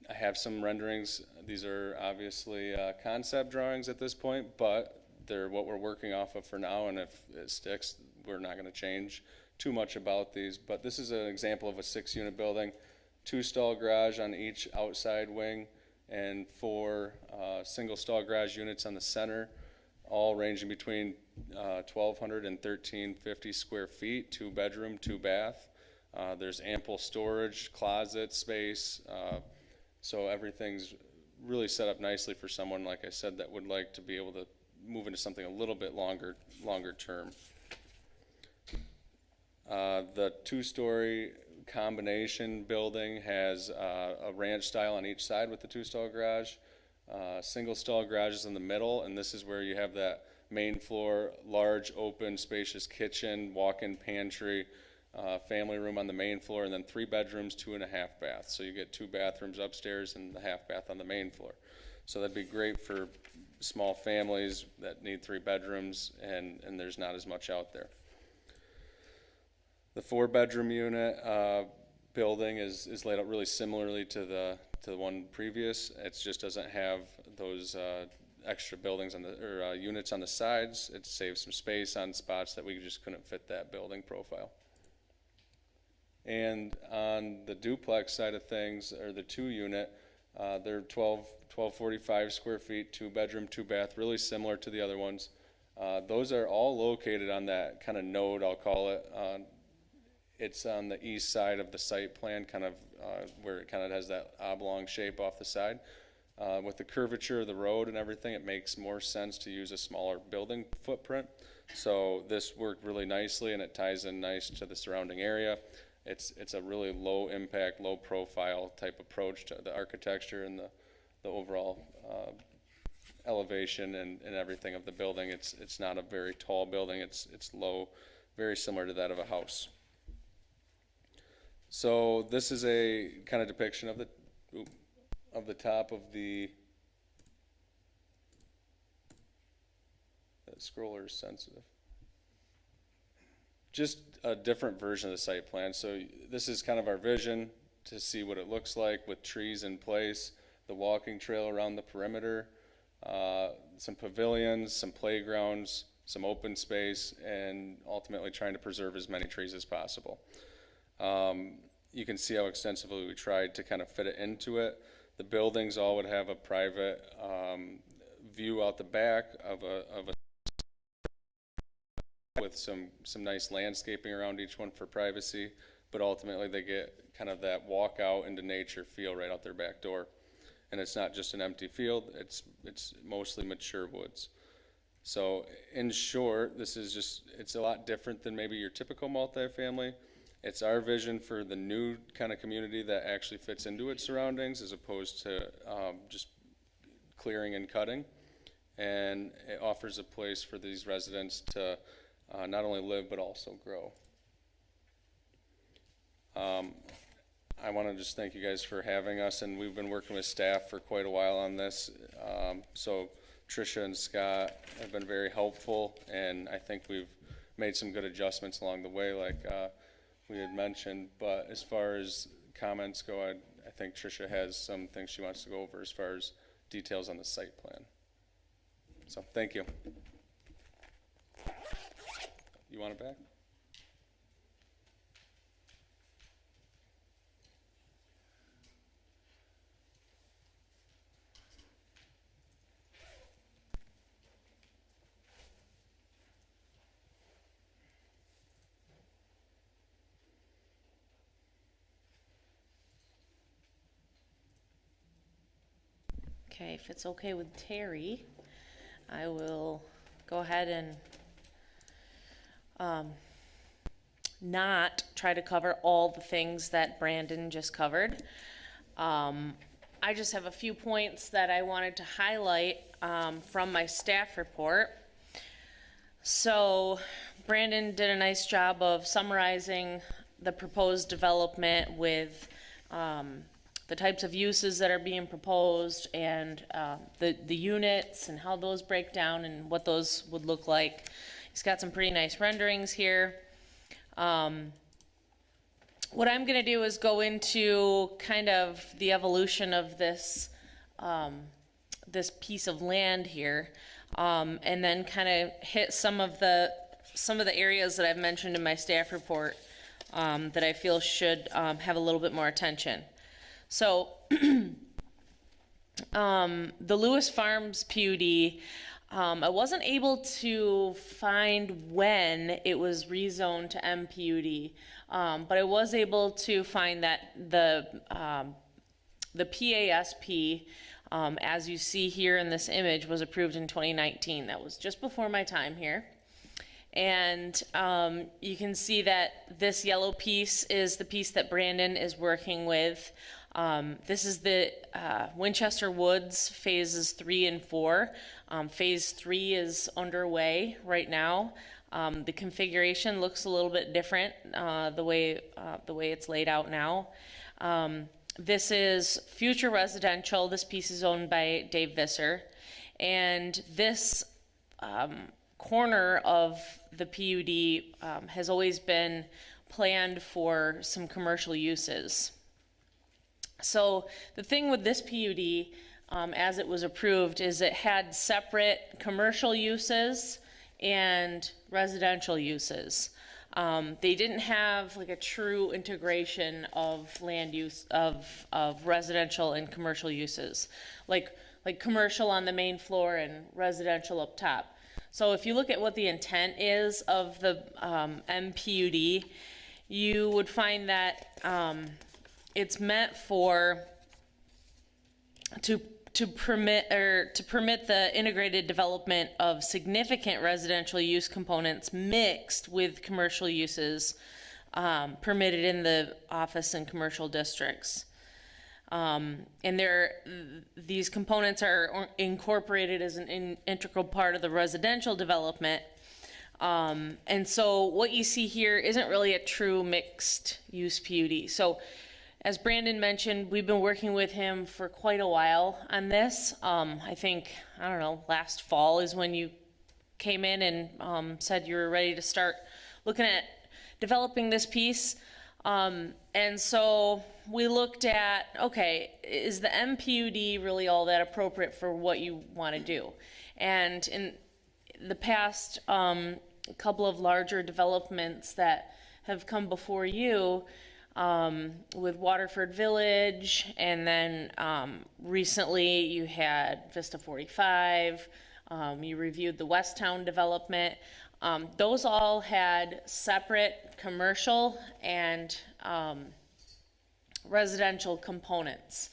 I have some renderings. These are obviously concept drawings at this point, but they're what we're working off of for now, and if it sticks, we're not going to change too much about these. But this is an example of a 6-unit building, 2 stall garage on each outside wing, and 4 single stall garage units on the center, all ranging between 1,200 and 1,350 square feet, 2 bedroom, 2 bath. There's ample storage, closet space, so everything's really set up nicely for someone, like I said, that would like to be able to move into something a little bit longer term. The 2-story combination building has a ranch style on each side with the 2-stall garage. Single stall garages in the middle, and this is where you have that main floor, large, open, spacious kitchen, walk-in pantry, family room on the main floor, and then 3 bedrooms, 2.5 baths. So you get 2 bathrooms upstairs and the half bath on the main floor. So that'd be great for small families that need 3 bedrooms, and there's not as much out there. The 4-bedroom unit building is laid out really similarly to the one previous. It just doesn't have those extra buildings on the units on the sides. It saves some space on spots that we just couldn't fit that building profile. And on the duplex side of things, or the 2-unit, they're 1,245 square feet, 2 bedroom, 2 bath, really similar to the other ones. Those are all located on that kind of node, I'll call it. It's on the east side of the site plan, kind of where it kind of has that oblong shape off the side. With the curvature of the road and everything, it makes more sense to use a smaller building footprint. So this worked really nicely, and it ties in nice to the surrounding area. It's a really low impact, low profile type approach to the architecture and the overall elevation and everything of the building. It's not a very tall building. It's low, very similar to that of a house. So this is a kind of depiction of the top of the scroller is sensitive. Just a different version of the site plan. So this is kind of our vision to see what it looks like with trees in place, the walking trail around the perimeter, some pavilions, some playgrounds, some open space, and ultimately trying to preserve as many trees as possible. You can see how extensively we tried to kind of fit it into it. The buildings all would have a private view out the back of a with some nice landscaping around each one for privacy, but ultimately they get kind of that walk out into nature feel right out their back door. And it's not just an empty field, it's mostly mature woods. So in short, it's a lot different than maybe your typical multifamily. It's our vision for the new kind of community that actually fits into its surroundings as opposed to just clearing and cutting. And it offers a place for these residents to not only live but also grow. I want to just thank you guys for having us, and we've been working with staff for quite a while on this. So Tricia and Scott have been very helpful, and I think we've made some good adjustments along the way, like we had mentioned. But as far as comments go, I think Tricia has some things she wants to go over as far as details on the site plan. So thank you. You want it back? Okay, if it's okay with Terry, I will go ahead and not try to cover all the things that Brandon just covered. I just have a few points that I wanted to highlight from my staff report. So Brandon did a nice job of summarizing the proposed development with the types of uses that are being proposed and the units and how those break down and what those would look like. He's got some pretty nice renderings here. What I'm going to do is go into kind of the evolution of this this piece of land here, and then kind of hit some of the areas that I've mentioned in my staff report that I feel should have a little bit more attention. So the Lewis Farms PUD, I wasn't able to find when it was rezoned to MPUD, but I was able to find that the PASP, as you see here in this image, was approved in 2019. That was just before my time here. And you can see that this yellow piece is the piece that Brandon is working with. This is the Winchester Woods phases 3 and 4. Phase 3 is underway right now. The configuration looks a little bit different the way it's laid out now. This is future residential. This piece is owned by Dave Visser, and this corner of the PUD has always been planned for some commercial uses. So the thing with this PUD, as it was approved, is it had separate commercial uses and residential uses. They didn't have like a true integration of land use of residential and commercial uses, like commercial on the main floor and residential up top. So if you look at what the intent is of the MPUD, you would find that it's meant to permit the integrated development of significant residential use components mixed with commercial uses permitted in the office and commercial districts. And these components are incorporated as an integral part of the residential development. And so what you see here isn't really a true mixed use PUD. So as Brandon mentioned, we've been working with him for quite a while on this. I think, I don't know, last fall is when you came in and said you were ready to start looking at developing this piece. And so we looked at, okay, is the MPUD really all that appropriate for what you want to do? And in the past couple of larger developments that have come before you, with Waterford Village, and then recently you had Vista 45, you reviewed the Westtown development. Those all had separate commercial and residential components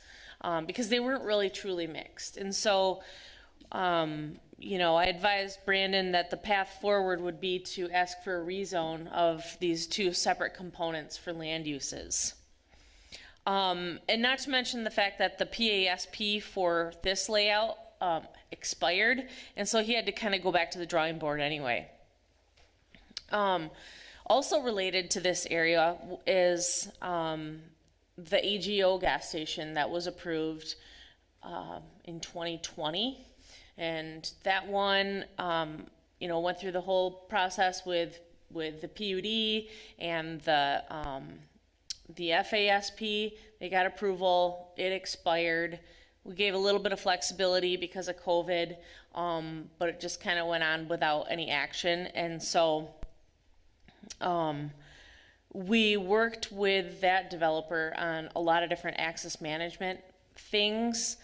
because they weren't really truly mixed. And so, you know, I advised Brandon that the path forward would be to ask for a rezone of these two separate components for land uses. And not to mention the fact that the PASP for this layout expired, and so he had to kind of go back to the drawing board anyway. Also related to this area is the AGO gas station that was approved in 2020. And that one, you know, went through the whole process with the PUD and the FASP. They got approval. It expired. We gave a little bit of flexibility because of COVID, but it just kind of went on without any action. And so we worked with that developer on a lot of different access management things.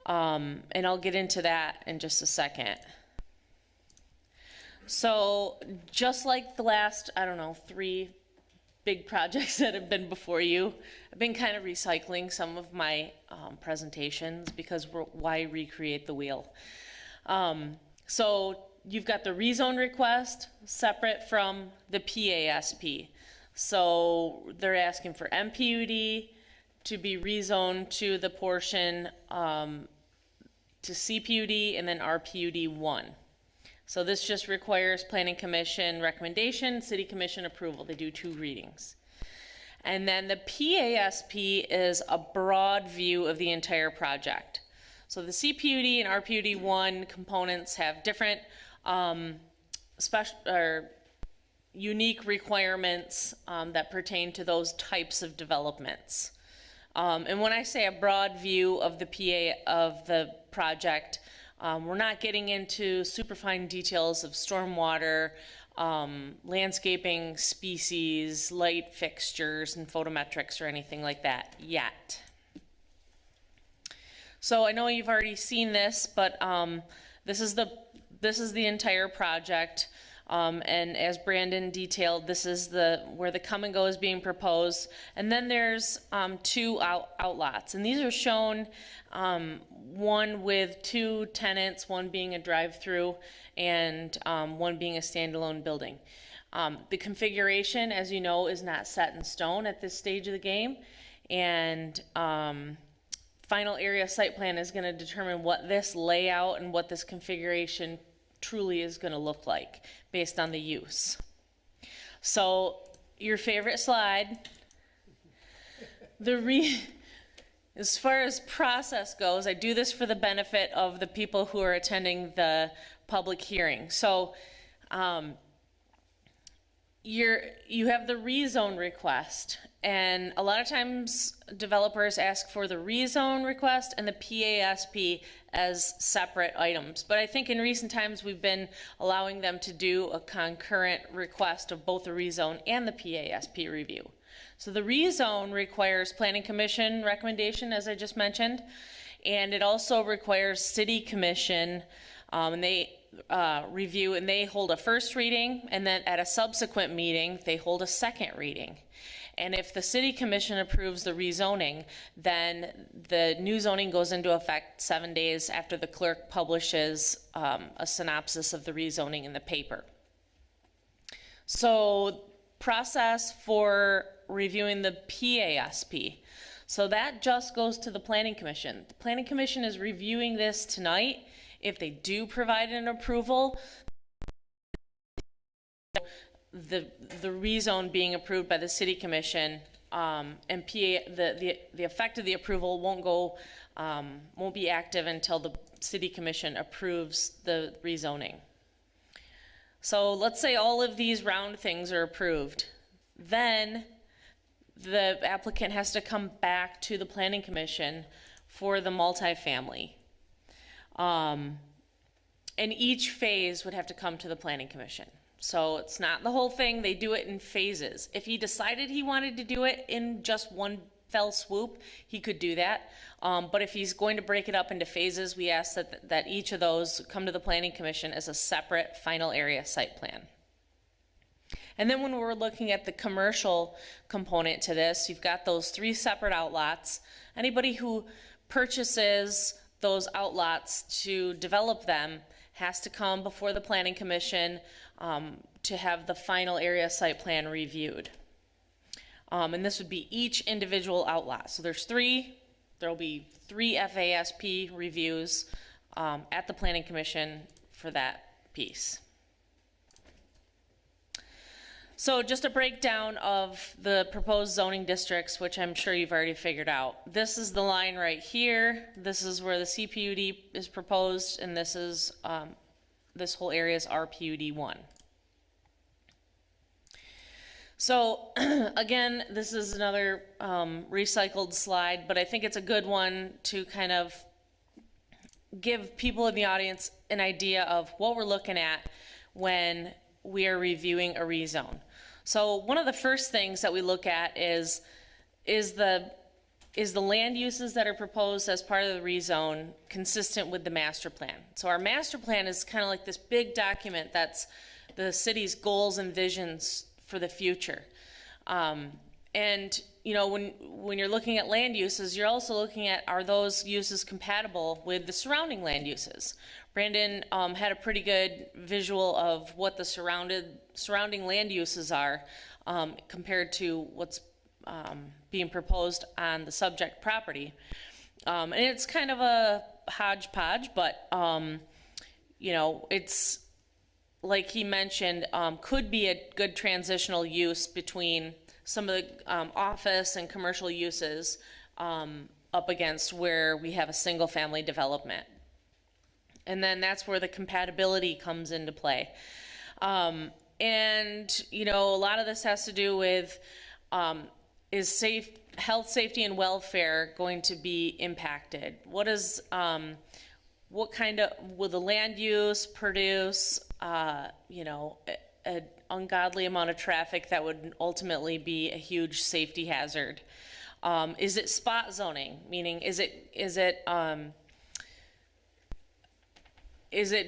And I'll get into that in just a second. So just like the last, I don't know, big projects that have been before you. I've been kind of recycling some of my presentations because why recreate the wheel? So you've got the rezone request separate from the PASP. So they're asking for MPUD to be rezoned to the portion to CPUD and then RPUD 1. So this just requires Planning Commission recommendation, City Commission approval. They do 2 readings. And then the PASP is a broad view of the entire project. So the CPUD and RPUD 1 components have different special or unique requirements that pertain to those types of developments. And when I say a broad view of the project, we're not getting into superfine details of stormwater, landscaping, species, light fixtures, and photometrics or anything like that yet. So I know you've already seen this, but this is the entire project. And as Brandon detailed, this is where the come and go is being proposed. And then there's 2 outlots, and these are shown, one with 2 tenants, one being a drive-through and one being a standalone building. The configuration, as you know, is not set in stone at this stage of the game, and final area site plan is going to determine what this layout and what this configuration truly is going to look like based on the use. So your favorite slide, as far as process goes, I do this for the benefit of the people who are attending the public hearing. So you have the rezone request, and a lot of times developers ask for the rezone request and the PASP as separate items. But I think in recent times we've been allowing them to do a concurrent request of both the rezone and the PASP review. So the rezone requires Planning Commission recommendation, as I just mentioned, and it also requires City Commission, and they review, and they hold a first reading, and then at a subsequent meeting they hold a second reading. And if the City Commission approves the rezoning, then the new zoning goes into effect 7 days after the clerk publishes a synopsis of the rezoning in the paper. So process for reviewing the PASP. So that just goes to the Planning Commission. The Planning Commission is reviewing this tonight. If they do provide an approval, the rezone being approved by the City Commission, and the effect of the approval won't be active until the City Commission approves the rezoning. So let's say all of these round things are approved. Then the applicant has to come back to the Planning Commission for the multifamily. And each phase would have to come to the Planning Commission. So it's not the whole thing, they do it in phases. If he decided he wanted to do it in just one fell swoop, he could do that. But if he's going to break it up into phases, we ask that each of those come to the Planning Commission as a separate final area site plan. And then when we're looking at the commercial component to this, you've got those 3 separate outlots. Anybody who purchases those outlots to develop them has to come before the Planning Commission to have the final area site plan reviewed. And this would be each individual outlot. So there's 3, there'll be 3 FASP reviews at the Planning Commission for that piece. So just a breakdown of the proposed zoning districts, which I'm sure you've already figured out. This is the line right here. This is where the CPUD is proposed, and this is this whole area is RPUD 1. So again, this is another recycled slide, but I think it's a good one to kind of give people in the audience an idea of what we're looking at when we are reviewing a rezone. So one of the first things that we look at is the land uses that are proposed as part of the rezone consistent with the master plan. So our master plan is kind of like this big document that's the city's goals and visions for the future. And, you know, when you're looking at land uses, you're also looking at, are those uses compatible with the surrounding land uses? Brandon had a pretty good visual of what the surrounding land uses are compared to what's being proposed on the subject property. And it's kind of a hodgepodge, but, you know, it's, like he mentioned, could be a good transitional use between some of the office and commercial uses up against where we have a single family development. And then that's where the compatibility comes into play. And, you know, a lot of this has to do with, is health, safety, and welfare going to be impacted? What kind of, will the land use produce, you know, an ungodly amount of traffic that would ultimately be a huge safety hazard? Is it spot zoning? Meaning, is it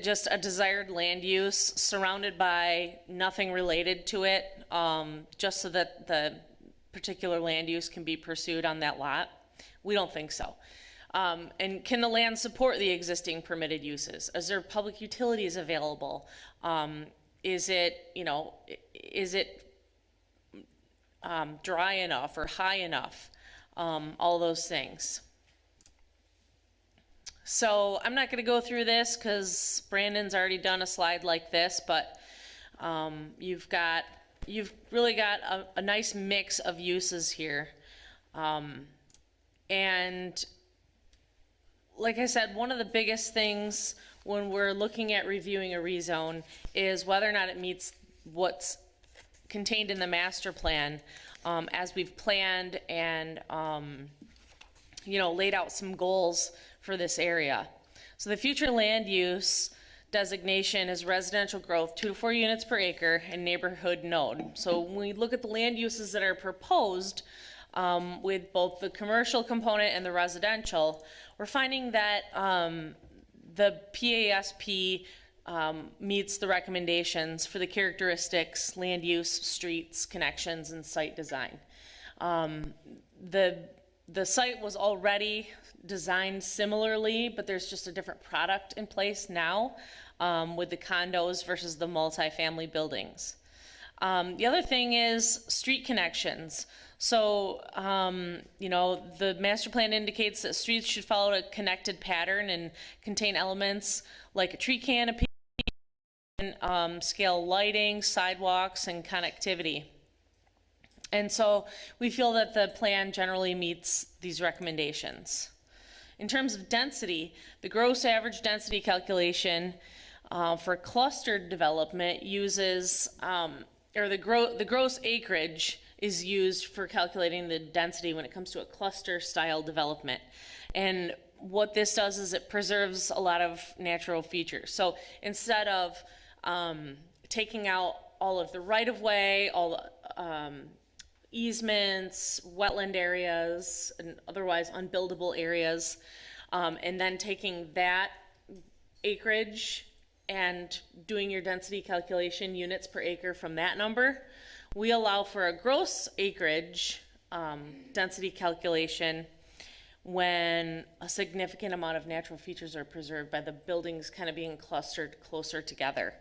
just a desired land use surrounded by nothing related to it, just so that the particular land use can be pursued on that lot? We don't think so. And can the land support the existing permitted uses? Is there public utilities available? Is it, you know, is it dry enough or high enough? All those things. So I'm not going to go through this because Brandon's already done a slide like this, but you've really got a nice mix of uses here. And like I said, one of the biggest things when we're looking at reviewing a rezone is whether or not it meets what's contained in the master plan as we've planned and you know, laid out some goals for this area. So the future land use designation is residential growth 2 to 4 units per acre and neighborhood node. So when we look at the land uses that are proposed with both the commercial component and the residential, we're finding that the PASP meets the recommendations for the characteristics, land use, streets, connections, and site design. The site was already designed similarly, but there's just a different product in place now with the condos versus the multifamily buildings. The other thing is street connections. So, you know, the master plan indicates that streets should follow a connected pattern and contain elements like a tree canopy, scale lighting, sidewalks, and connectivity. And so we feel that the plan generally meets these recommendations. In terms of density, the gross average density calculation for clustered development uses, or the gross acreage is used for calculating the density when it comes to a cluster style development. And what this does is it preserves a lot of natural features. So instead of taking out all of the right-of-way, all the easements, wetland areas, and otherwise unbuildable areas, and then taking that acreage and doing your density calculation units per acre from that number, we allow for a gross acreage density calculation when a significant amount of natural features are preserved by the buildings kind of being clustered closer together.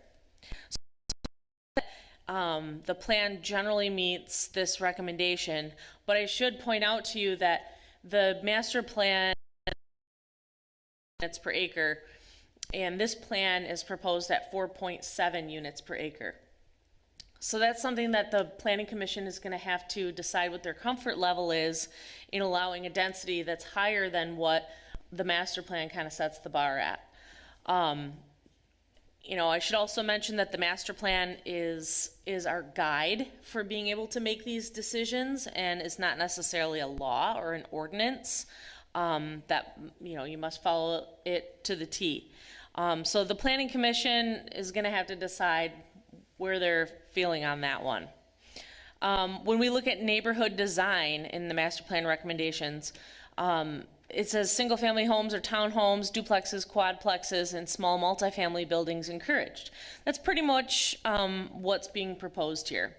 The plan generally meets this recommendation, but I should point out to you that the master plan units per acre, and this plan is proposed at 4.7 units per acre. So that's something that the Planning Commission is going to have to decide what their comfort level is in allowing a density that's higher than what the master plan kind of sets the bar at. You know, I should also mention that the master plan is our guide for being able to make these decisions and is not necessarily a law or an ordinance that, you know, you must follow it to the T. So the Planning Commission is going to have to decide where they're feeling on that one. When we look at neighborhood design in the master plan recommendations, it says single-family homes or townhomes, duplexes, quadplexes, and small multifamily buildings encouraged. That's pretty much what's being proposed here.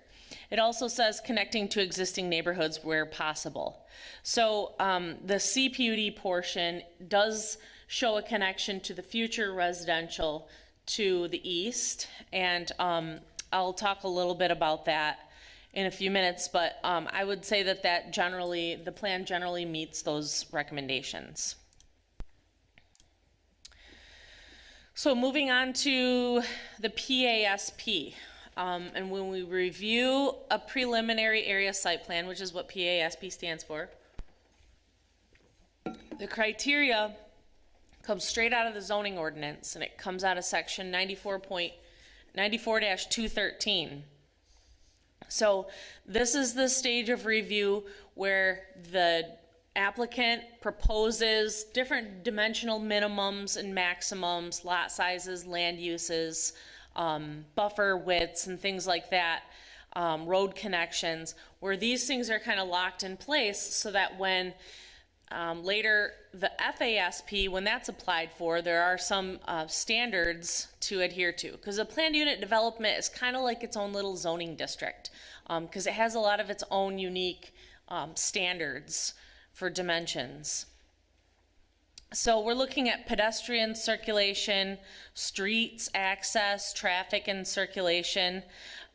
It also says connecting to existing neighborhoods where possible. So the CPUD portion does show a connection to the future residential to the east, and I'll talk a little bit about that in a few minutes, but I would say that the plan generally meets those recommendations. So moving on to the PASP. And when we review a preliminary area site plan, which is what PASP stands for, the criteria comes straight out of the zoning ordinance, and it comes out of section 94-213. So this is the stage of review where the applicant proposes different dimensional minimums and maximums, lot sizes, land uses, buffer widths and things like that, road connections, where these things are kind of locked in place so that when later the FASP, when that's applied for, there are some standards to adhere to. Because a planned unit development is kind of like its own little zoning district, because it has a lot of its own unique standards for dimensions. So we're looking at pedestrian circulation, streets, access, traffic and circulation,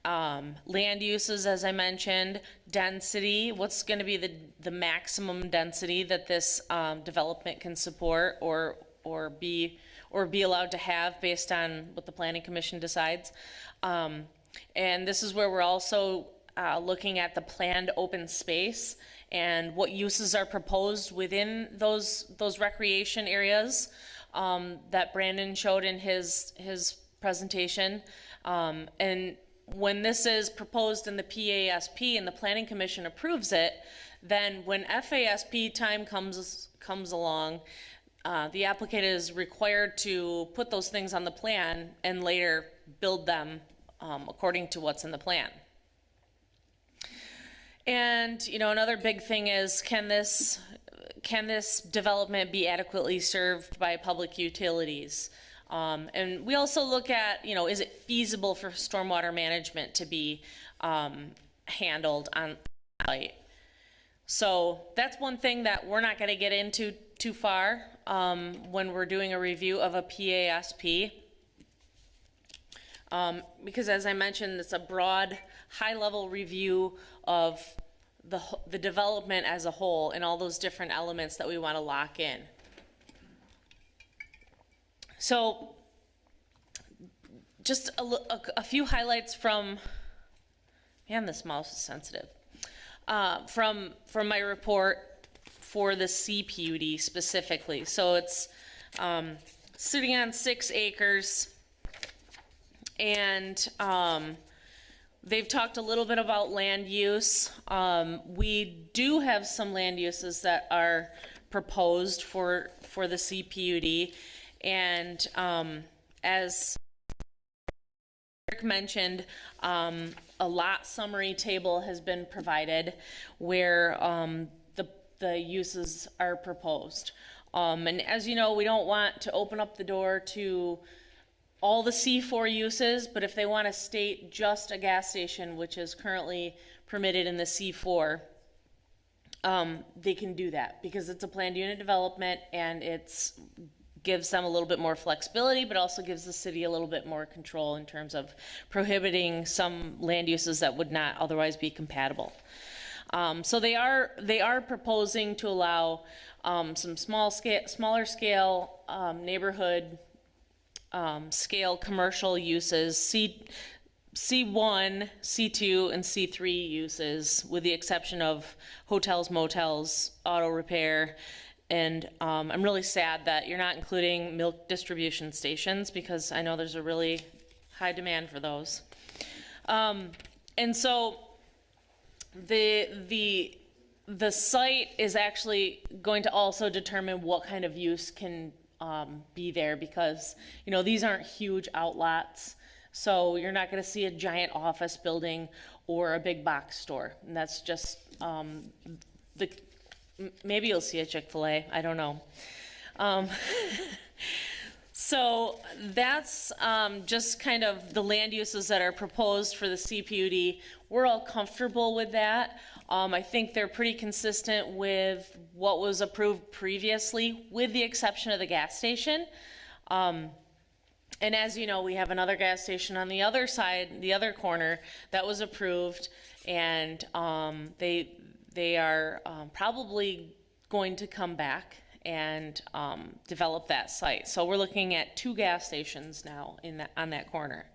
land uses, as I mentioned, density, what's going to be the maximum density that this development can support or be allowed to have based on what the Planning Commission decides. And this is where we're also looking at the planned open space and what uses are proposed within those recreation areas that Brandon showed in his presentation. And when this is proposed in the PASP and the Planning Commission approves it, then when FASP time comes along, the applicant is required to put those things on the plan and later build them according to what's in the plan. And, you know, another big thing is, can this development be adequately served by public utilities? And we also look at, you know, is it feasible for stormwater management to be handled on site? So that's one thing that we're not going to get into too far when we're doing a review of a PASP. Because as I mentioned, it's a broad, high-level review of the development as a whole and all those different elements that we want to lock in. So just a few highlights from, man, this mouse is sensitive, from my report for the CPUD specifically. So it's sitting on 6 acres, and they've talked a little bit about land use. We do have some land uses that are proposed for the CPUD, and as Eric mentioned, a lot summary table has been provided where the uses are proposed. And as you know, we don't want to open up the door to all the C4 uses, but if they want to state just a gas station, which is currently permitted in the C4, they can do that because it's a planned unit development and it gives them a little bit more flexibility, but also gives the city a little bit more control in terms of prohibiting some land uses that would not otherwise be compatible. So they are proposing to allow some smaller scale neighborhood scale commercial uses, C1, C2, and C3 uses, with the exception of hotels, motels, auto repair, and I'm really sad that you're not including milk distribution stations because I know there's a really high demand for those. And so the site is actually going to also determine what kind of use can be there because, you know, these aren't huge outlots, so you're not going to see a giant office building or a big box store. And that's just maybe you'll see a Chick-fil-A, I don't know. So that's just kind of the land uses that are proposed for the CPUD. We're all comfortable with that. I think they're pretty consistent with what was approved previously, with the exception of the gas station. And as you know, we have another gas station on the other side, the other corner, that was approved, and they are probably going to come back and develop that site. So we're looking at 2 gas stations now on that corner.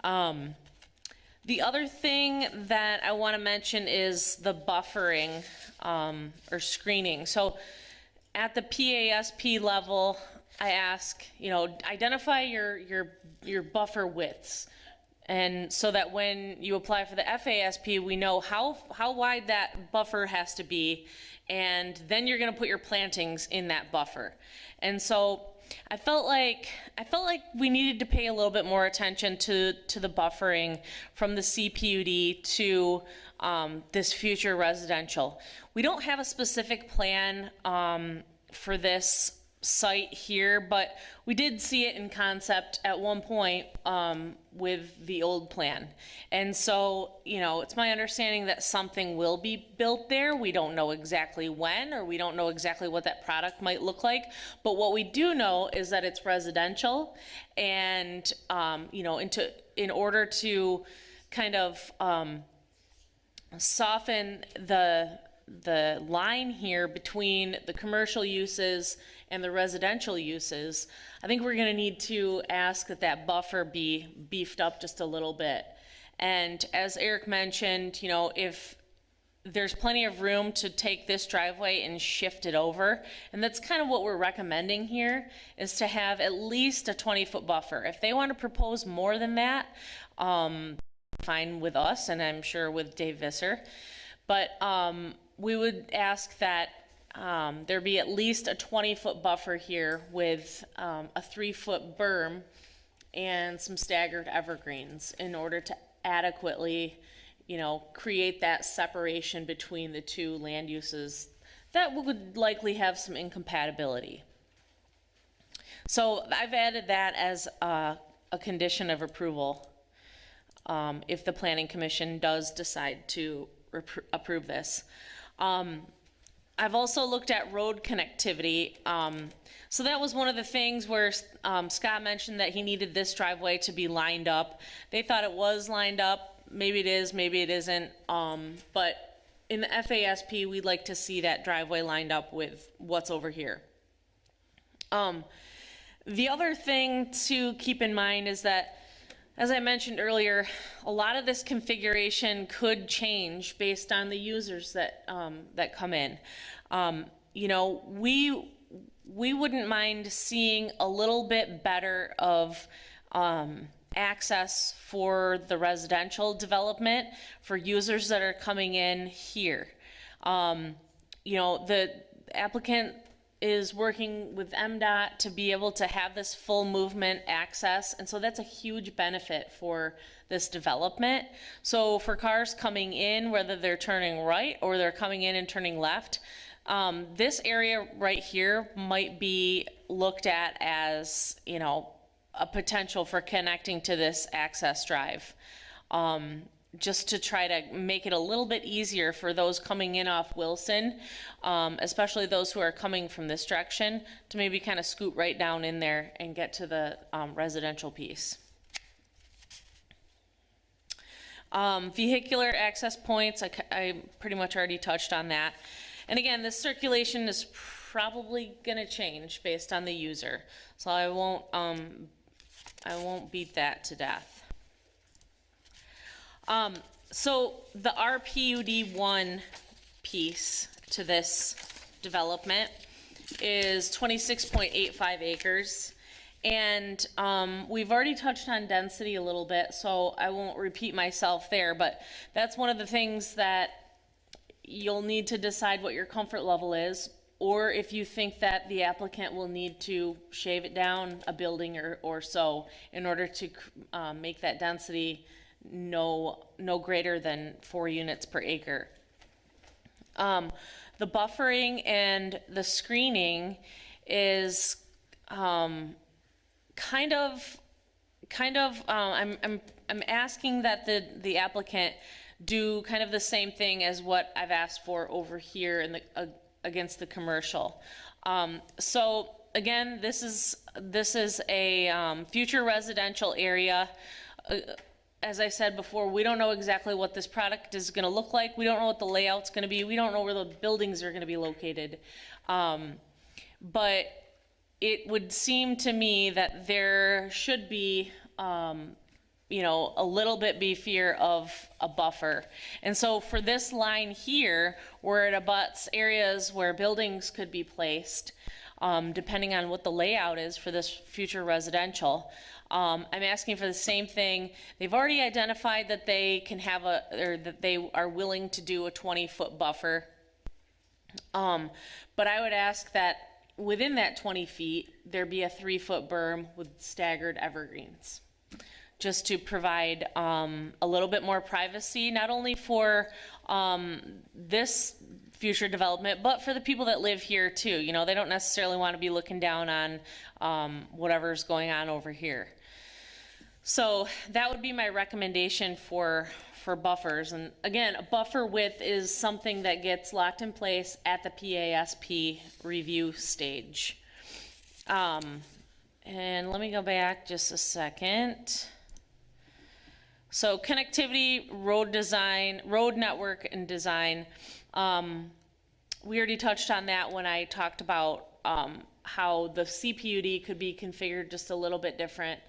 The other thing that I want to mention is the buffering or screening. So at the PASP level, I ask, identify your buffer widths. And so that when you apply for the FASP, we know how wide that buffer has to be, and then you're going to put your plantings in that buffer. And so I felt like we needed to pay a little bit more attention to the buffering from the CPUD to this future residential. We don't have a specific plan for this site here, but we did see it in concept at one point with the old plan. And so, it's my understanding that something will be built there. We don't know exactly when, or we don't know exactly what that product might look like. But what we do know is that it's residential, and in order to kind of soften the line here between the commercial uses and the residential uses, I think we're going to need to ask that buffer be beefed up just a little bit. And as Eric mentioned, if there's plenty of room to take this driveway and shift it over, and that's kind of what we're recommending here, is to have at least a 20-foot buffer. If they want to propose more than that, fine with us, and I'm sure with Dave Visser. But we would ask that there be at least a 20-foot buffer here with a 3-foot berm and some staggered evergreens in order to adequately, create that separation between the 2 land uses that would likely have some incompatibility. So I've added that as a condition of approval if the Planning Commission does decide to approve this. I've also looked at road connectivity. So that was one of the things where Scott mentioned that he needed this driveway to be lined up. They thought it was lined up. Maybe it is, maybe it isn't. But in the FASP, we'd like to see that driveway lined up with what's over here. The other thing to keep in mind is that, as I mentioned earlier, a lot of this configuration could change based on the users that come in. We wouldn't mind seeing a little bit better of access for the residential development for users that are coming in here. The applicant is working with MDOT to be able to have this full movement access, and so that's a huge benefit for this development. So for cars coming in, whether they're turning right or they're coming in and turning left, this area right here might be looked at as, a potential for connecting to this access drive. Just to try to make it a little bit easier for those coming in off Wilson, especially those who are coming from this direction, to maybe kind of scoot right down in there and get to the residential piece. Vehicular access points, I pretty much already touched on that. And again, this circulation is probably going to change based on the user, so I won't beat that to death. So the RPUD 1 piece to this development is 26.85 acres. And we've already touched on density a little bit, so I won't repeat myself there, but that's one of the things that you'll need to decide what your comfort level is, or if you think that the applicant will need to shave it down a building or so in order to make that density no greater than 4 units per acre. The buffering and the screening is I'm asking that the applicant do kind of the same thing as what I've asked for over here in the, against the commercial. So again, this is a future residential area. As I said before, we don't know exactly what this product is gonna look like. We don't know what the layout's gonna be. We don't know where the buildings are gonna be located. But it would seem to me that there should be, you know, a little bit beefier of a buffer. And so for this line here, where it abuts areas where buildings could be placed, depending on what the layout is for this future residential, I'm asking for the same thing. They've already identified that they can have or that they are willing to do a 20-foot buffer. But I would ask that within that 20 feet, there be a 3-foot berm with staggered evergreens, just to provide a little bit more privacy, not only for this future development, but for the people that live here too. You know, they don't necessarily want to be looking down on whatever's going on over here. So that would be my recommendation for buffers. And again, a buffer width is something that gets locked in place at the PASP review stage. And let me go back just a second. So connectivity, road design, road network and design. We already touched on that when I talked about how the CPUD could be configured just a little bit different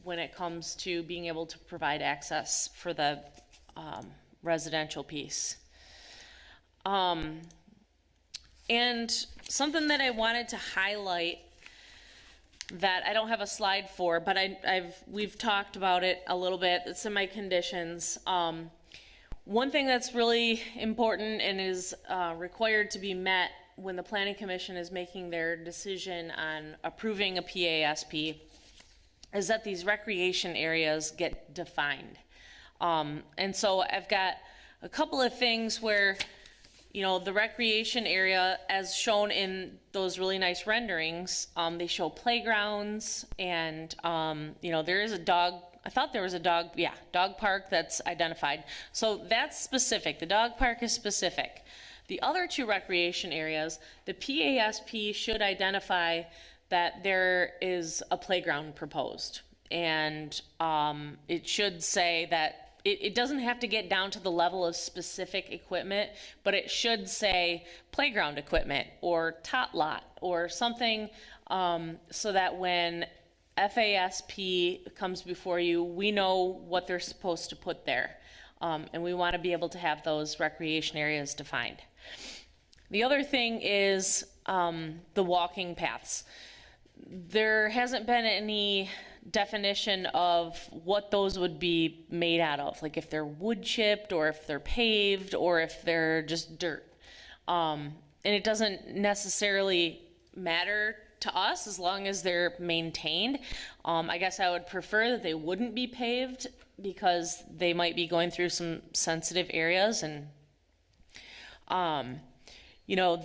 when it comes to being able to provide access for the residential piece. And something that I wanted to highlight that I don't have a slide for, but we've talked about it a little bit. It's in my conditions. One thing that's really important and is required to be met when the Planning Commission is making their decision on approving a PASP is that these recreation areas get defined. And so I've got a couple of things where, you know, the recreation area, as shown in those really nice renderings, they show playgrounds and, you know, there is a dog, I thought there was a dog park that's identified. So that's specific, the dog park is specific. The other two recreation areas, the PASP should identify that there is a playground proposed. And it should say that it doesn't have to get down to the level of specific equipment, but it should say playground equipment or tot lot or something so that when FASP comes before you, we know what they're supposed to put there. And we want to be able to have those recreation areas defined. The other thing is the walking paths. There hasn't been any definition of what those would be made out of, like if they're wood chipped or if they're paved or if they're just dirt. And it doesn't necessarily matter to us as long as they're maintained. I guess I would prefer that they wouldn't be paved because they might be going through some sensitive areas. And you know,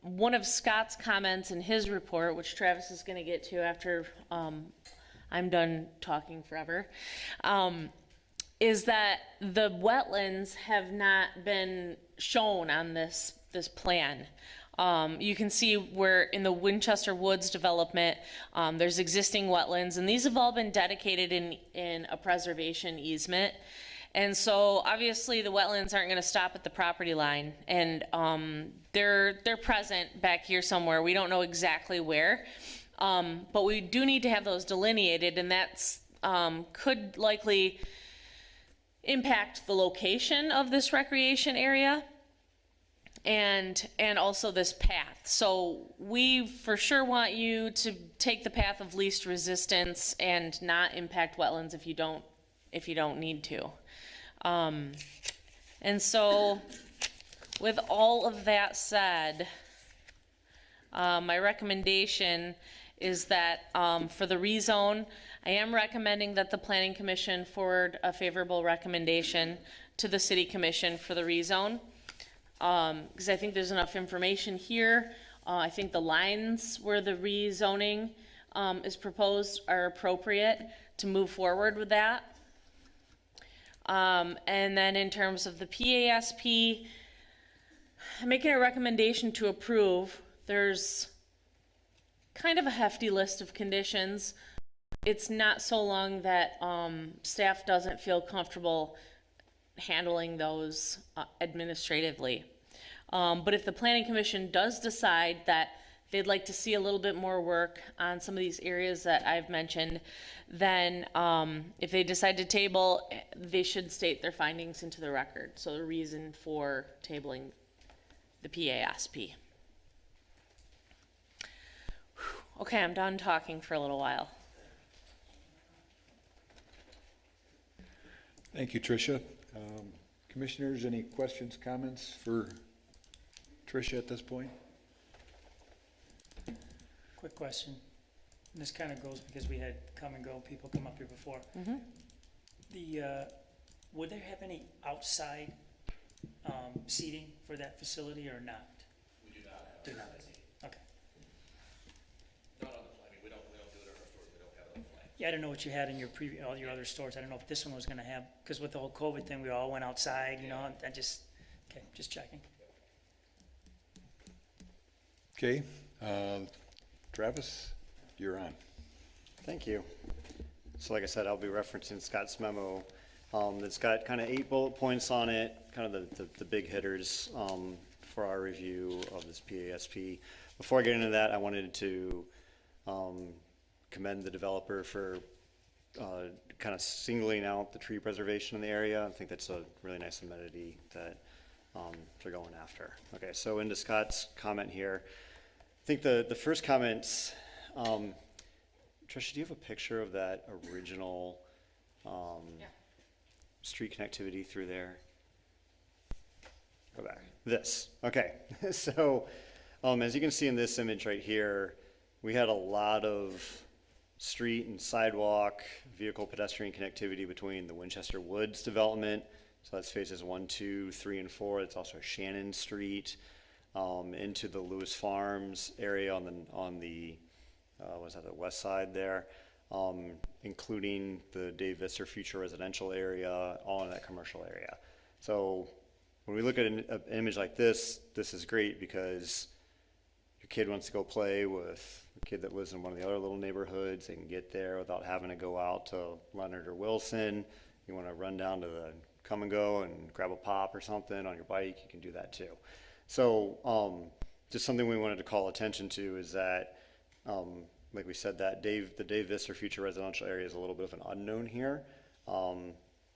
one of Scott's comments in his report, which Travis is going to get to after I'm done talking forever, is that the wetlands have not been shown on this plan. You can see where in the Winchester Woods development, there's existing wetlands, and these have all been dedicated in a preservation easement. And so obviously the wetlands aren't going to stop at the property line, and they're present back here somewhere. We don't know exactly where, but we do need to have those delineated, and that's could likely impact the location of this recreation area and also this path. So we for sure want you to take the path of least resistance and not impact wetlands if you don't need to. And so with all of that said, my recommendation is that for the rezone, I am recommending that the Planning Commission forward a favorable recommendation to the City Commission for the rezone, because I think there's enough information here. I think the lines where the rezoning is proposed are appropriate to move forward with that. And then in terms of the PASP, I'm making a recommendation to approve. There's kind of a hefty list of conditions. It's not so long that staff doesn't feel comfortable handling those administratively. But if the planning commission does decide that they'd like to see a little bit more work on some of these areas that I've mentioned, then if they decide to table, they should state their findings into the record. So the reason for tabling the PASP. Okay, I'm done talking for a little while. Thank you, Tricia. Commissioners, any questions, comments for Tricia at this point? Quick question. And this kind of goes because we had come and go, people come up here before. Would there have any outside seating for that facility or not? We do not have. Do not. Okay. Not on the plan. I mean, we don't do it at our stores. We don't have it on the plan. Yeah, I don't know what you had in your all your other stores. I don't know if this one was gonna have, because with the whole COVID thing, we all went outside, you know, I just, okay, just checking. Okay, Travis, you're on. Thank you. So like I said, I'll be referencing Scott's memo. That's got kind of 8 bullet points on it, kind of the big hitters for our review of this PASP. Before I get into that, I wanted to commend the developer for kind of singling out the tree preservation in the area. I think that's a really nice amenity that they're going after. Okay, so into Scott's comment here. I think the first comments, Tricia, do you have a picture of that original street connectivity through there? Go back. This. Okay. So as you can see in this image right here, we had a lot of street and sidewalk, vehicle pedestrian connectivity between the Winchester Woods development. So that's phases 1, 2, 3, and 4. It's also Shannon Street, into the Lewis Farms area on the the west side there, including the Dave Visser future residential area, all in that commercial area. So when we look at an image like this, this is great because your kid wants to go play with a kid that lives in one of the other little neighborhoods. They can get there without having to go out to Leonard or Wilson. You want to run down to the Come and Go and grab a pop or something on your bike, you can do that too. So just something we wanted to call attention to is that, like we said, that the Dave Visser future residential area is a little bit of an unknown here.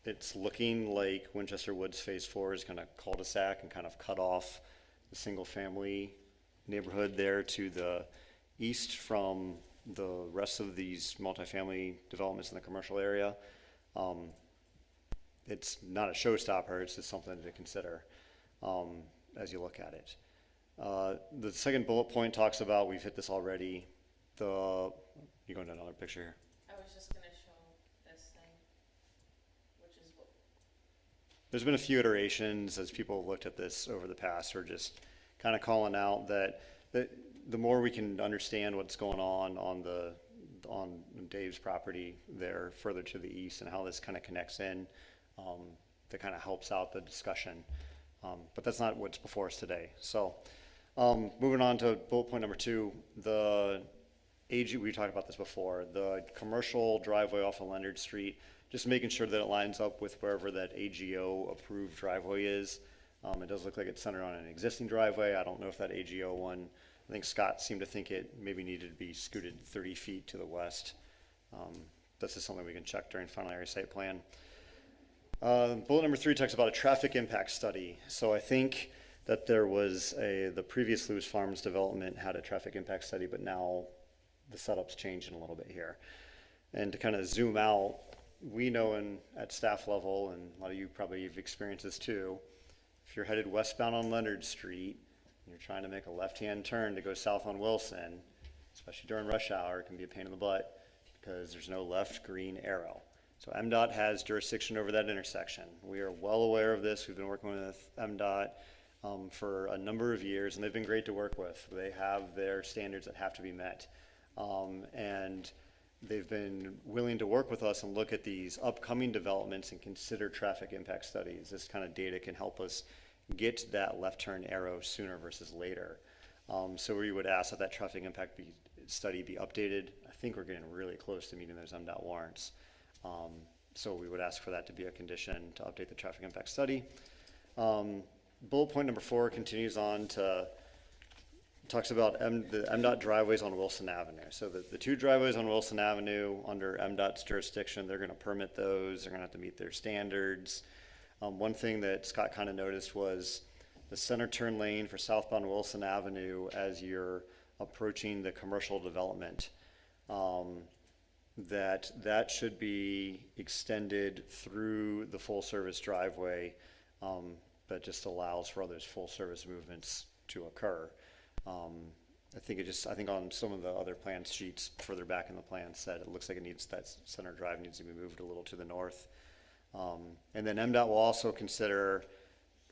It's looking like Winchester Woods Phase 4 is going to cul-de-sac and kind of cut off the single-family neighborhood there to the east from the rest of these multifamily developments in the commercial area. It's not a showstopper, it's just something to consider as you look at it. The second bullet point talks about, we've hit this already, you going to another picture here? I was just going to show this thing, which is what. There's been a few iterations as people have looked at this over the past, or just kind of calling out that the more we can understand what's going on Dave's property there further to the east and how this kind of connects in, that kind of helps out the discussion. But that's not what's before us today. So moving on to bullet point number 2, the AG, we talked about this before, the commercial driveway off of Leonard Street, just making sure that it lines up with wherever that AGO approved driveway is. It does look like it's centered on an existing driveway. I don't know if that AGO one, I think Scott seemed to think it maybe needed to be scooted 30 feet to the west. This is something we can check during final area site plan. Bullet number 3 talks about a traffic impact study. So I think that there was the previous Lewis Farms development had a traffic impact study, but now the setup's changing a little bit here. And to kind of zoom out, we know at staff level, and a lot of you probably have experienced this too, if you're headed westbound on Leonard Street, and you're trying to make a left-hand turn to go south on Wilson, especially during rush hour, it can be a pain in the butt because there's no left green arrow. So MDOT has jurisdiction over that intersection. We are well aware of this. We've been working with MDOT for a number of years, and they've been great to work with. They have their standards that have to be met. And they've been willing to work with us and look at these upcoming developments and consider traffic impact studies. This kind of data can help us get that left turn arrow sooner versus later. So we would ask that that traffic impact study be updated. I think we're getting really close to meeting those MDOT warrants. So we would ask for that to be a condition to update the traffic impact study. Bullet point number 4 continues on to, talks about the MDOT driveways on Wilson Avenue. So the 2 driveways on Wilson Avenue under MDOT's jurisdiction, they're gonna permit those, they're gonna have to meet their standards. One thing that Scott kind of noticed was the center turn lane for southbound Wilson Avenue as you're approaching the commercial development. That should be extended through the full service driveway, that just allows for others full service movements to occur. I think on some of the other plan sheets further back in the plan said it looks like it needs, that center drive needs to be moved a little to the north. And then MDOT will also consider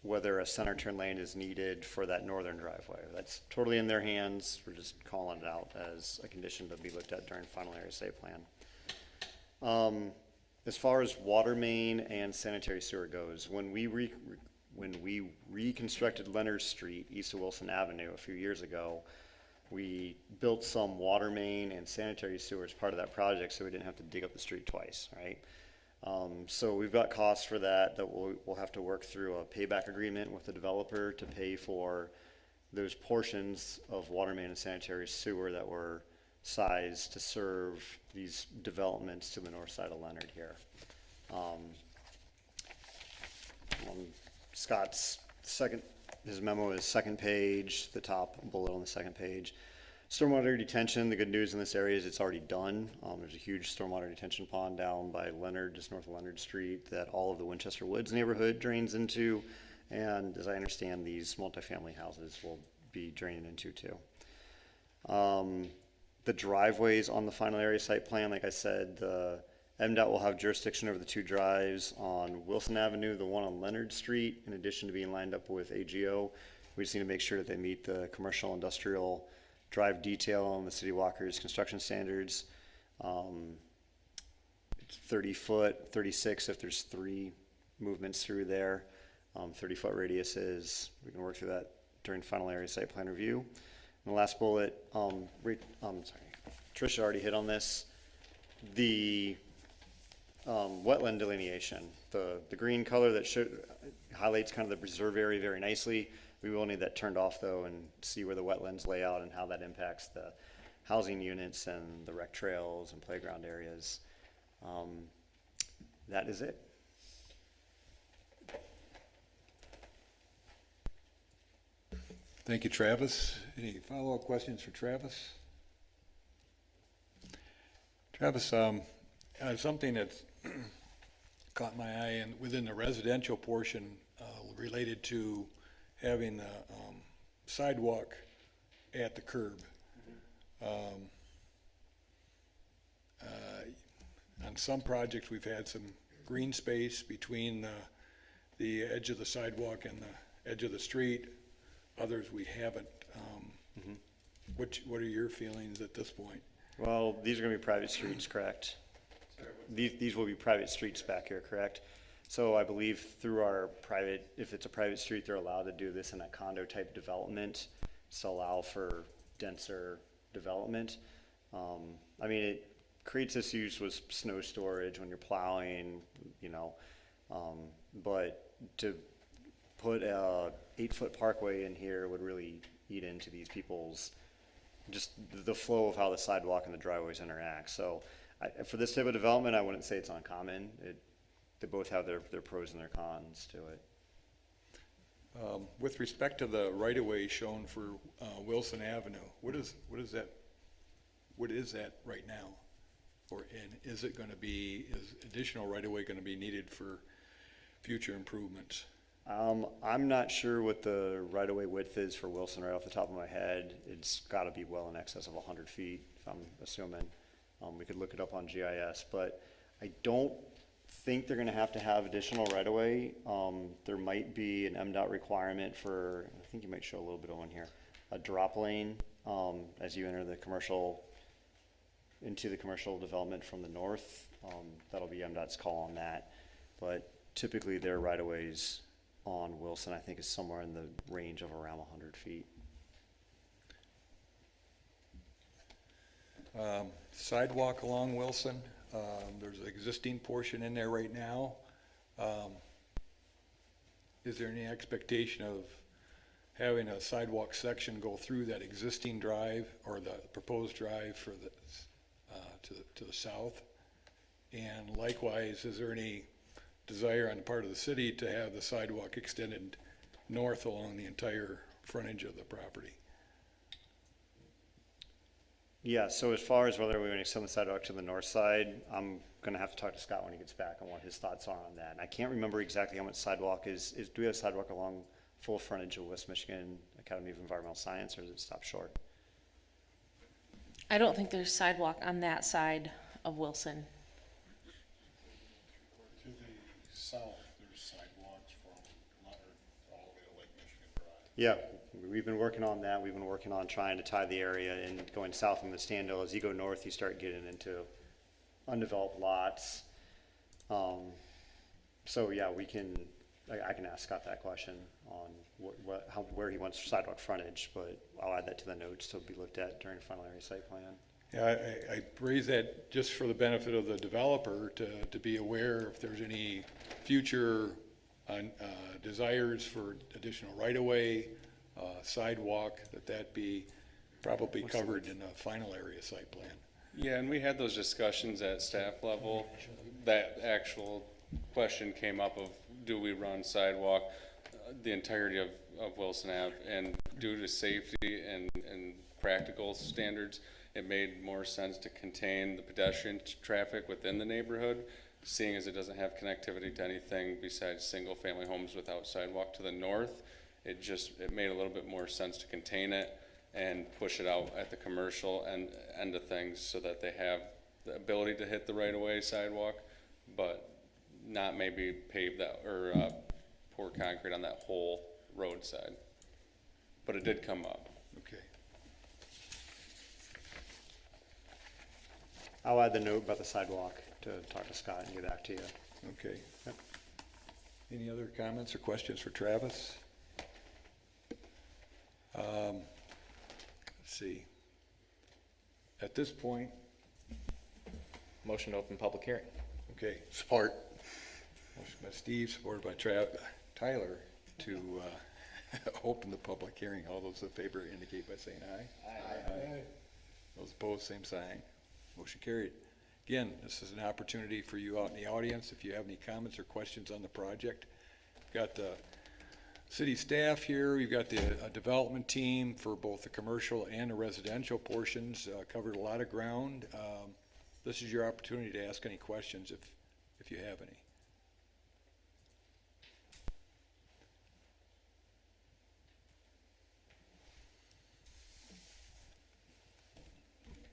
whether a center turn lane is needed for that northern driveway. That's totally in their hands. We're just calling it out as a condition to be looked at during final area site plan. As far as water main and sanitary sewer goes, when we reconstructed Leonard Street east of Wilson Avenue a few years ago, we built some water main and sanitary sewer as part of that project, so we didn't have to dig up the street twice, right? So we've got costs for that we'll have to work through a payback agreement with the developer to pay for those portions of water main and sanitary sewer that were sized to serve these developments to the north side of Leonard here. Scott's his memo is second page, the top bullet on the second page. Stormwater detention, the good news in this area is it's already done. There's a huge stormwater detention pond down by Leonard, just north of Leonard Street, that all of the Winchester Woods neighborhood drains into. And as I understand, these multifamily houses will be draining into too. The driveways on the final area site plan, like I said, the MDOT will have jurisdiction over the 2 drives on Wilson Avenue, the one on Leonard Street, in addition to being lined up with AGO. We just need to make sure that they meet the commercial industrial drive detail and the city walkers construction standards. It's 30 foot, 36 if there's 3 movements through there. 30-foot radiuses. We can work through that during final area site plan review. And the last bullet, Tricia already hit on this. The wetland delineation, the green color that highlights kind of the reserve area very nicely. We will need that turned off though and see where the wetlands lay out and how that impacts the housing units and the rec trails and playground areas. That is it. Thank you, Travis. Any follow-up questions for Travis? Travis, something that's caught my eye and within the residential portion related to having the sidewalk at the curb. On some projects, we've had some green space between the edge of the sidewalk and the edge of the street. Others we haven't. What are your feelings at this point? Well, these are going to be private streets, correct? These will be private streets back here, correct? So I believe through our private, if it's a private street, they're allowed to do this in a condo type development to allow for denser development. I mean, it creates issues with snow storage when you're plowing, but to put a 8-foot parkway in here would really eat into these people's, just the flow of how the sidewalk and the driveways interact. So for this type of development, I wouldn't say it's uncommon. They both have their pros and their cons to it. With respect to the right-of-way shown for Wilson Avenue, what is that right now? And is additional right-of-way going to be needed for future improvements? I'm not sure what the right-of-way width is for Wilson right off the top of my head. It's got to be well in excess of 100 feet, if I'm assuming. We could look it up on GIS, but I don't think they're going to have additional right-of-way. There might be an MDOT requirement for, I think you might show a little bit of one here, a drop lane as you enter the commercial into the commercial development from the north. That'll be MDOT's call on that. But typically their right-of-ways on Wilson, I think, is somewhere in the range of around 100 feet. Sidewalk along Wilson, there's an existing portion in there right now. Is there any expectation of having a sidewalk section go through that existing drive or the proposed drive for the, to the south? And likewise, is there any desire on the part of the city to have the sidewalk extended north along the entire frontage of the property? Yeah, so as far as whether we want to extend the sidewalk to the north side, I'm going to have to talk to Scott when he gets back on what his thoughts are on that. And I can't remember exactly how much sidewalk is do we have sidewalk along full frontage of West Michigan Academy of Environmental Science, or does it stop short? I don't think there's sidewalk on that side of Wilson. To the south, there's sidewalks from Leonard all the way to Lake Michigan Drive. Yeah, we've been working on that. We've been working on trying to tie the area and going south from the Standill. As you go north, you start getting into undeveloped lots. So yeah, I can ask Scott that question on where he wants sidewalk frontage, but I'll add that to the notes to be looked at during final area site plan. Yeah, I raise that just for the benefit of the developer to be aware if there's any future desires for additional right-of-way, sidewalk, that be probably covered in the final area site plan. Yeah, and we had those discussions at staff level. That actual question came up of, do we run sidewalk the entirety of Wilson Ave? And due to safety and practical standards, it made more sense to contain the pedestrian traffic within the neighborhood, seeing as it doesn't have connectivity to anything besides single-family homes without sidewalk to the north. It made a little bit more sense to contain it and push it out at the commercial end of things so that they have the ability to hit the right-of-way sidewalk, but not maybe pave that or pour concrete on that whole roadside. But it did come up. Okay. I'll add the note about the sidewalk to talk to Scott and get back to you. Okay. Yep. Any other comments or questions for Travis? Let's see. At this point, Motion to open public hearing. okay, Support. motion by Steve, supported by Tyler to open the public hearing. All those in favor indicate by saying aye. Aye. Those opposed, same sign. Motion carried. Again, this is an opportunity for you out in the audience. If you have any comments or questions on the project, we've got the city staff here. We've got the development team for both the commercial and the residential portions. Covered a lot of ground. This is your opportunity to ask any questions if you have any.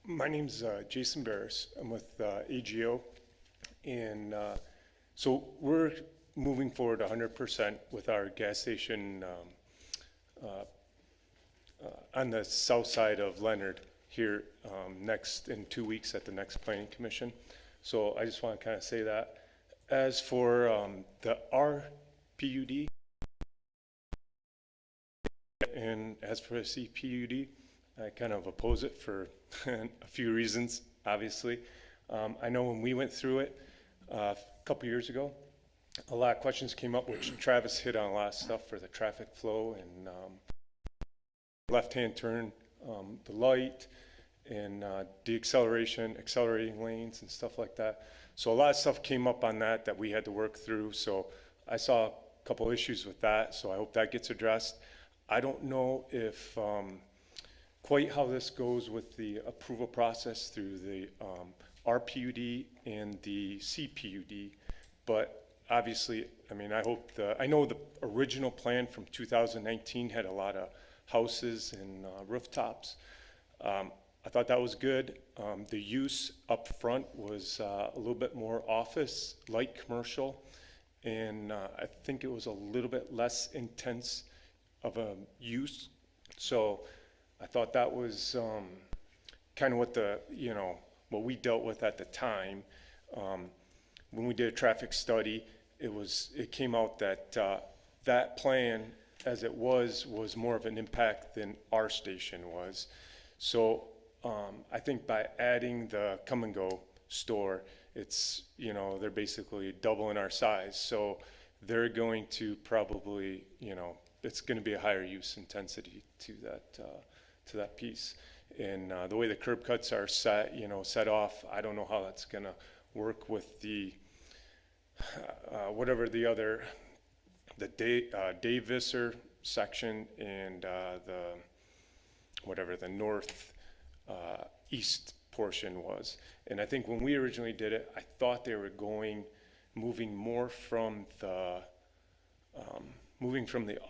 My name's Jason Barris. I'm with AGO, and so we're moving forward 100% with our gas station on the south side of Leonard here in 2 weeks at the next planning commission. So I just want to kind of say that. As for the RPUD and as for the CPUD, I kind of oppose it for a few reasons, obviously. I know when we went through it a couple years ago, a lot of questions came up, which Travis hit on a lot of stuff for the traffic flow and left-hand turn, the light, and accelerating lanes and stuff like that. So a lot of stuff came up on that we had to work through. So I saw a couple issues with that, so I hope that gets addressed. I don't know if quite how this goes with the approval process through the RPUD and the CPUD, but obviously, I mean, I know the original plan from 2019 had a lot of houses and rooftops. I thought that was good. The use up front was a little bit more office, light commercial, and I think it was a little bit less intense of a use. So I thought that was kind of what what we dealt with at the time. When we did a traffic study, it came out that that plan as it was more of an impact than our station was. So I think by adding the Come and Go store, it's, you know, they're basically doubling our size. So they're going to probably, you know, it's going to be a higher use intensity to that piece. And the way the curb cuts are set off, I don't know how that's going to work with the whatever the other, the Dave Visser section and the north east portion was. And I think when we originally did it, I thought they were moving more from the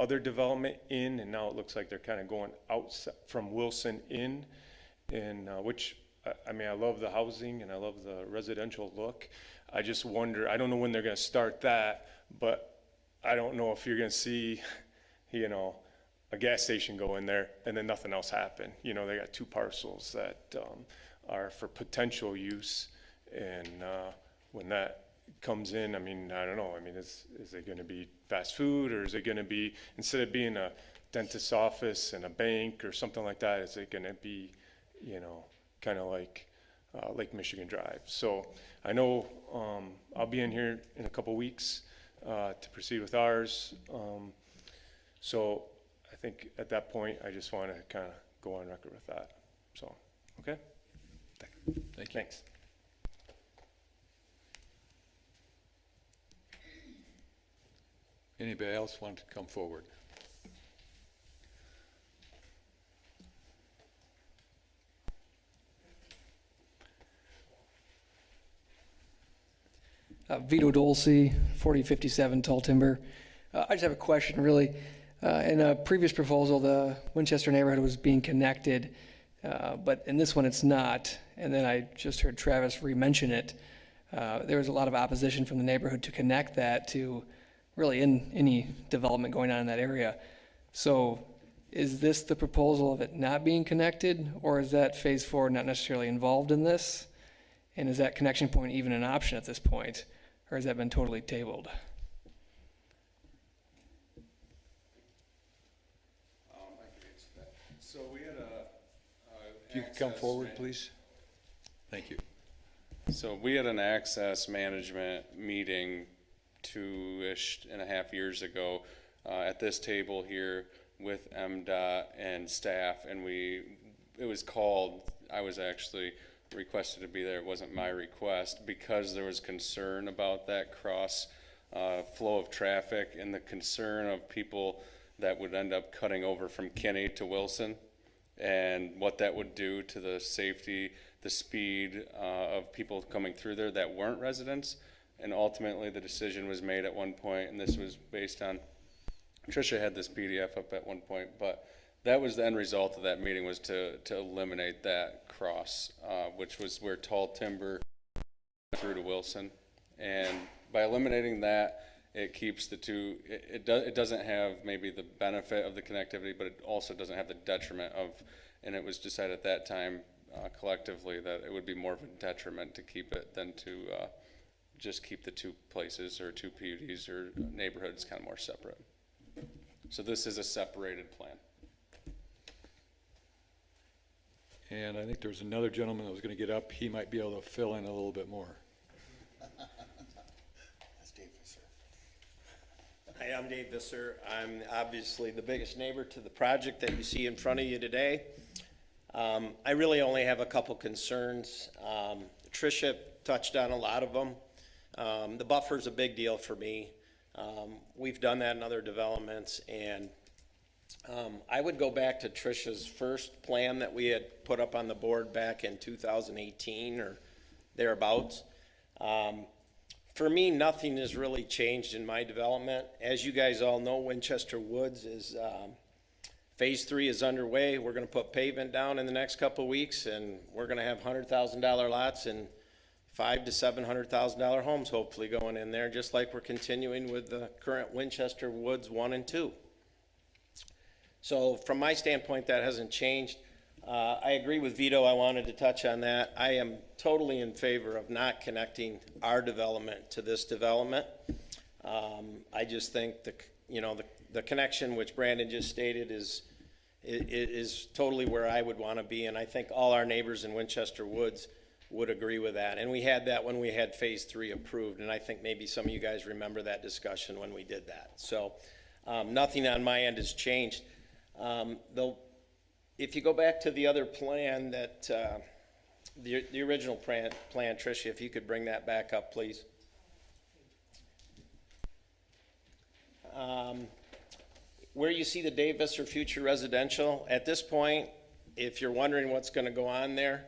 other development in, and now it looks like they're kind of going out from Wilson in, and which, I mean, I love the housing and I love the residential look. I just wonder, I don't know when they're going to start that, but I don't know if you're going to see, you know, a gas station go in there and then nothing else happen. You know, they got 2 parcels that are for potential use, and when that comes in, I mean, I don't know. I mean, is it going to be fast food, or is it going to be, instead of being a dentist's office and a bank or something like that, is it going to be, you know, kind of like Lake Michigan Drive? So I know I'll be in here in a couple weeks to proceed with ours. So I think at that point, I just want to kind of go on record with that. So, okay? Thank you. Thanks. Anybody else want to come forward? Vito Dolce, 4057 Tall Timber. I just have a question, really. In a previous proposal, the Winchester neighborhood was being connected, but in this one it's not. And then I just heard Travis re-mention it. There was a lot of opposition from the neighborhood to connect that to really any development going on in that area. So is this the proposal of it not being connected, or is that phase 4 not necessarily involved in this? And is that connection point even an option at this point, or has that been totally tabled? So we had If you could come forward, please. Thank you. So we had an access management meeting 2.5 years ago at this table here with MDOT and staff, and it was called, I was actually requested to be there. It wasn't my request, because there was concern about that cross flow of traffic and the concern of people that would end up cutting over from Kinney to Wilson, and what that would do to the safety, the speed of people coming through there that weren't residents. And ultimately the decision was made at one point, and this was based on, Tricia had this PDF up at one point, but that was the end result of that meeting, was to eliminate that cross, which was where Tall Timber through to Wilson. And by eliminating that, it keeps the two, it doesn't have maybe the benefit of the connectivity, but it also doesn't have the detriment of, and it was decided at that time collectively that it would be more of a detriment to keep it than to just keep the 2 places or 2 PUDs or neighborhoods kind of more separate. So this is a separated plan. And I think there's another gentleman that was going to get up. He might be able to fill in a little bit more. That's Dave Visser. Hi, I'm Dave Visser. I'm obviously the biggest neighbor to the project that you see in front of you today. I really only have a couple concerns. Tricia touched on a lot of them. The buffer's a big deal for me. We've done that in other developments, and I would go back to Tricia's first plan that we had put up on the board back in 2018 or thereabouts. For me, nothing has really changed in my development. As you guys all know, Winchester Woods is, phase 3 is underway. We're gonna put pavement down in the next couple of weeks, and we're gonna have $100,000 lots and $500,000 to $700,000 homes hopefully going in there, just like we're continuing with the current Winchester Woods 1 and 2. So from my standpoint, that hasn't changed. I agree with Vito. I wanted to touch on that. I am totally in favor of not connecting our development to this development. I just think the connection which Brandon just stated is totally where I would want to be, and I think all our neighbors in Winchester Woods would agree with that. And we had that when we had Phase 3 approved, and I think maybe some of you guys remember that discussion when we did that. So nothing on my end has changed. Though, if you go back to the other plan that, the original plan, Tricia, if you could bring that back up, please. Where you see the Dave Visser Future Residential, at this point, if you're wondering what's going to go on there,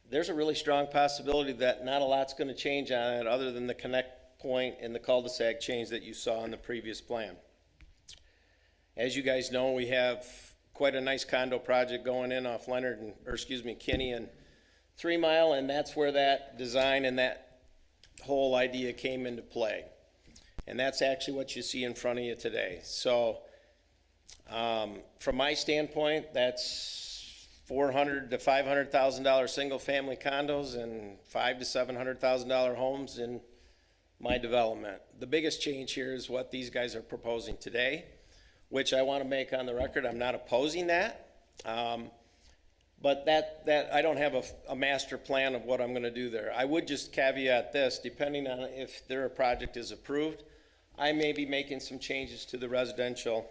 there's a really strong possibility that not a lot's going to change on it other than the connect point and the cul-de-sac change that you saw in the previous plan. As you guys know, we have quite a nice condo project going in off Kinney and 3 Mile, and that's where that design and that whole idea came into play. And that's actually what you see in front of you today. So from my standpoint, that's $400,000 to $500,000 single-family condos and $500,000 to $700,000 homes in my development. The biggest change here is what these guys are proposing today, which I want to make on the record. I'm not opposing that, but that I don't have a master plan of what I'm going to do there. I would just caveat this: depending on if their project is approved, I may be making some changes to the residential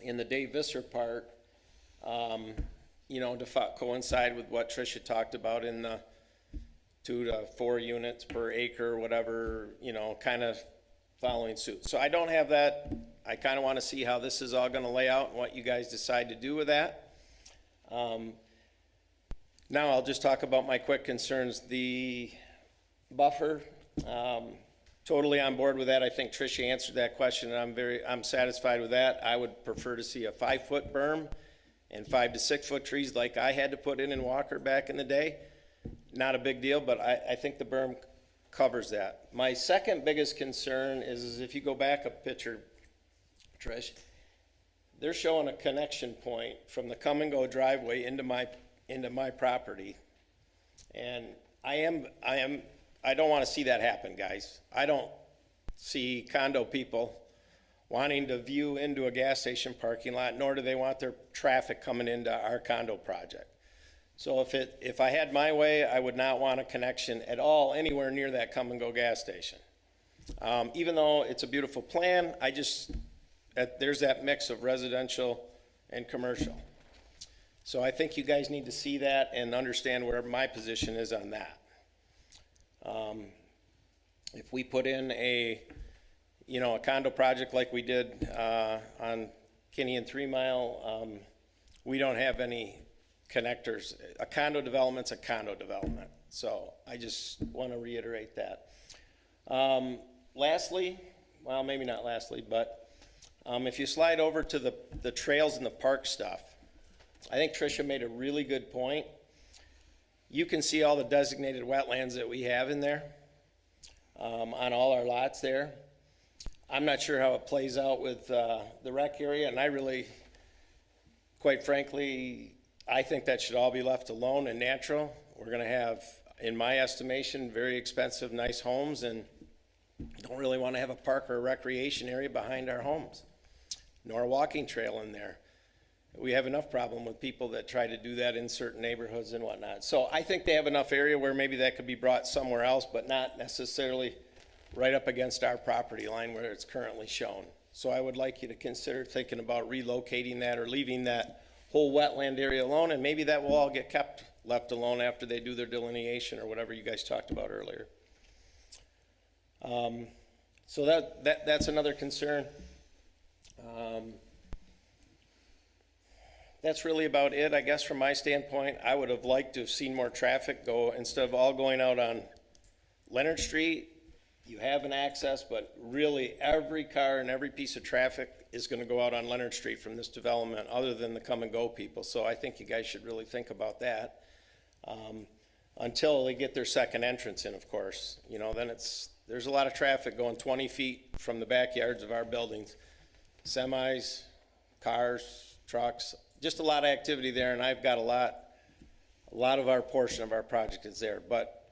in the Dave Visser part, to coincide with what Tricia talked about in the 2 to 4 units per acre, whatever, kind of following suit. So I don't have that. I kind of want to see how this is all going to lay out and what you guys decide to do with that. Now I'll just talk about my quick concerns. The buffer, totally on board with that. I think Tricia answered that question, and I'm satisfied with that. I would prefer to see a 5-foot berm and 5 to 6 foot trees like I had to put in Walker back in the day. Not a big deal, but I think the berm covers that. My second biggest concern is if you go back a picture, Trish, they're showing a connection point from the come and go driveway into my property. And I don't want to see that happen, guys. I don't see condo people wanting to view into a gas station parking lot, nor do they want their traffic coming into our condo project. So if I had my way, I would not want a connection at all anywhere near that come and go gas station. Even though it's a beautiful plan, there's that mix of residential and commercial. So I think you guys need to see that and understand where my position is on that. If we put in a condo project like we did on Kinney and 3 Mile, we don't have any connectors. A condo development's a condo development. So I just want to reiterate that. Lastly, well, maybe not lastly, but if you slide over to the trails and the park stuff, I think Tricia made a really good point. You can see all the designated wetlands that we have in there on all our lots there. I'm not sure how it plays out with the rec area, and I really, quite frankly, I think that should all be left alone and natural. We're going to have, in my estimation, very expensive, nice homes, and don't really want to have a park or a recreation area behind our homes, nor a walking trail in there. We have enough problem with people that try to do that in certain neighborhoods and whatnot. So I think they have enough area where maybe that could be brought somewhere else, but not necessarily right up against our property line where it's currently shown. So I would like you to consider thinking about relocating that or leaving that whole wetland area alone, and maybe that will all get left alone after they do their delineation or whatever you guys talked about earlier. So that's another concern. That's really about it, I guess, from my standpoint. I would have liked to have seen more traffic go, instead of all going out on Leonard Street. You have an access, but really every car and every piece of traffic is going to go out on Leonard Street from this development, other than the come and go people. So I think you guys should really think about that. Until they get their second entrance in, of course. Then there's a lot of traffic going 20 feet from the backyards of our buildings. Semis, cars, trucks, just a lot of activity there, and I've got a lot of our portion of our project is there. But,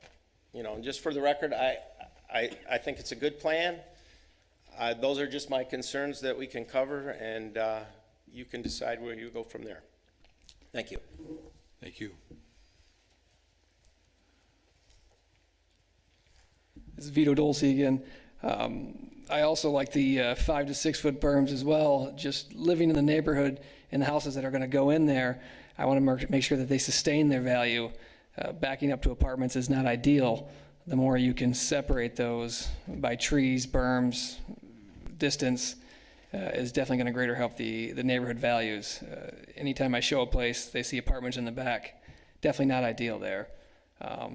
you know, just for the record, I think it's a good plan. Those are just my concerns that we can cover, and you can decide where you go from there. Thank you. Thank you. This is Vito Dulce again. I also like the 5 to 6 foot berms as well. Just living in the neighborhood and the houses that are going to go in there, I want to make sure that they sustain their value. Backing up to apartments is not ideal. The more you can separate those by trees, berms, distance, is definitely going to greater help the neighborhood values. Anytime I show a place, they see apartments in the back. Definitely not ideal there.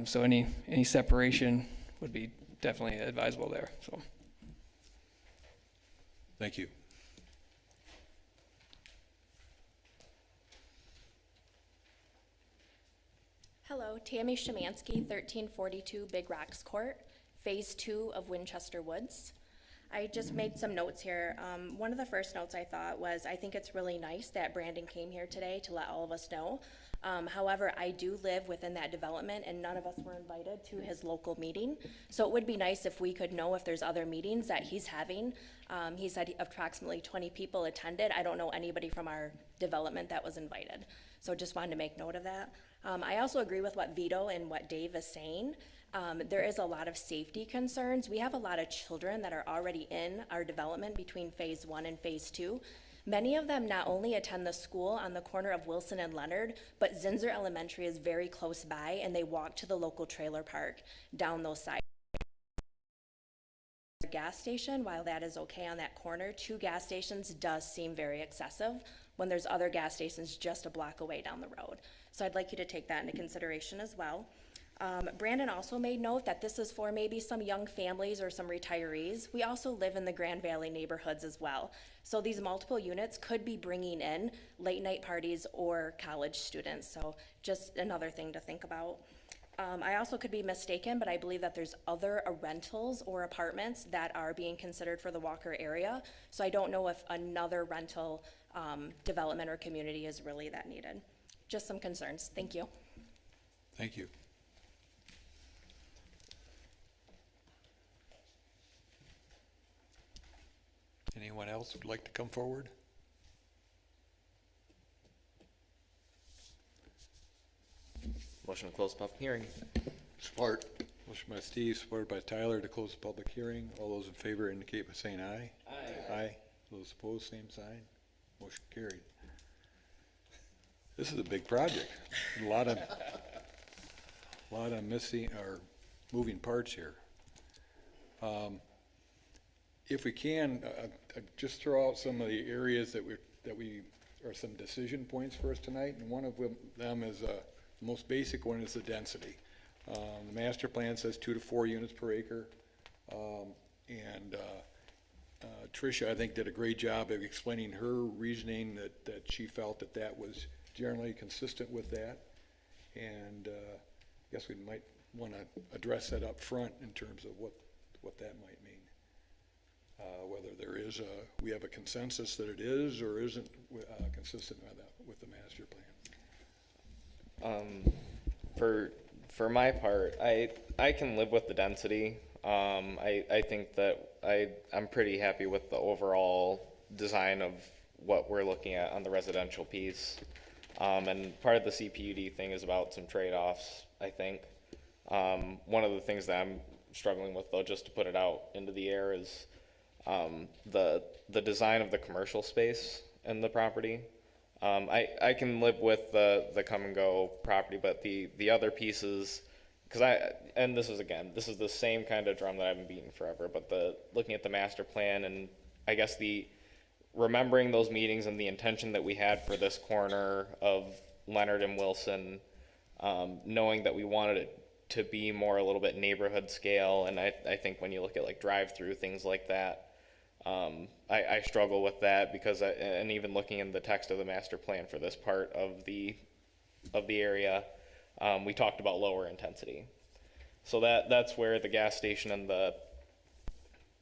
So any separation would be definitely advisable there. So, Thank you. Hello, Tammy Shemansky, 1342 Big Rocks Court, Phase 2 of Winchester Woods. I just made some notes here. One of the first notes I thought was, I think it's really nice that Brandon came here today to let all of us know. However, I do live within that development and none of us were invited to his local meeting. So it would be nice if we could know if there's other meetings that he's having. He said approximately 20 people attended. I don't know anybody from our development that was invited. So just wanted to make note of that. I also agree with what Vito and what Dave is saying. There is a lot of safety concerns. We have a lot of children that are already in our development between Phase 1 and Phase 2. Many of them not only attend the school on the corner of Wilson and Leonard, but Zinser Elementary is very close by and they walk to the local trailer park down those sides. Gas station, while that is okay on that corner, 2 gas stations does seem very excessive when there's other gas stations just a block away down the road. So I'd like you to take that into consideration as well. Brandon also made note that this is for maybe some young families or some retirees. We also live in the Grand Valley neighborhoods as well. So these multiple units could be bringing in late night parties or college students. So just another thing to think about. I also could be mistaken, but I believe that there's other rentals or apartments that are being considered for the Walker area. So I don't know if another rental development or community is really that needed. Just some concerns. Thank you. Thank you. Anyone else would like to come forward? Motion to close public hearing. Support. Motion by Steve, supported by Tyler to close the public hearing. All those in favor indicate by saying aye. Aye. Aye. Those opposed, same sign. Motion carried. This is a big project. A lot of missing or moving parts here. If we can, just throw out some of the areas that we are some decision points for us tonight, and one of them is the most basic one is the density. The master plan says 2 to 4 units per acre, and Tricia, I think, did a great job of explaining her reasoning that she felt that was generally consistent with that, and I guess we might want to address that up front in terms of what that might mean. Whether there is we have a consensus that it is or isn't consistent with the master plan. For my part, I can live with the density. I think that I'm pretty happy with the overall design of what we're looking at on the residential piece. And part of the CPUD thing is about some trade-offs, I think. One of the things that I'm struggling with, though, just to put it out into the air, is the design of the commercial space in the property. I can live with the come and go property, but the other pieces, and this is the same kind of drum that I've been beating forever, but looking at the master plan and I guess remembering those meetings and the intention that we had for this corner of Leonard and Wilson, knowing that we wanted it to be more a little bit neighborhood scale, and I think when you look at like drive-through, things like that, I struggle with that because and even looking in the text of the master plan for this part of the area, we talked about lower intensity. So that's where the gas station and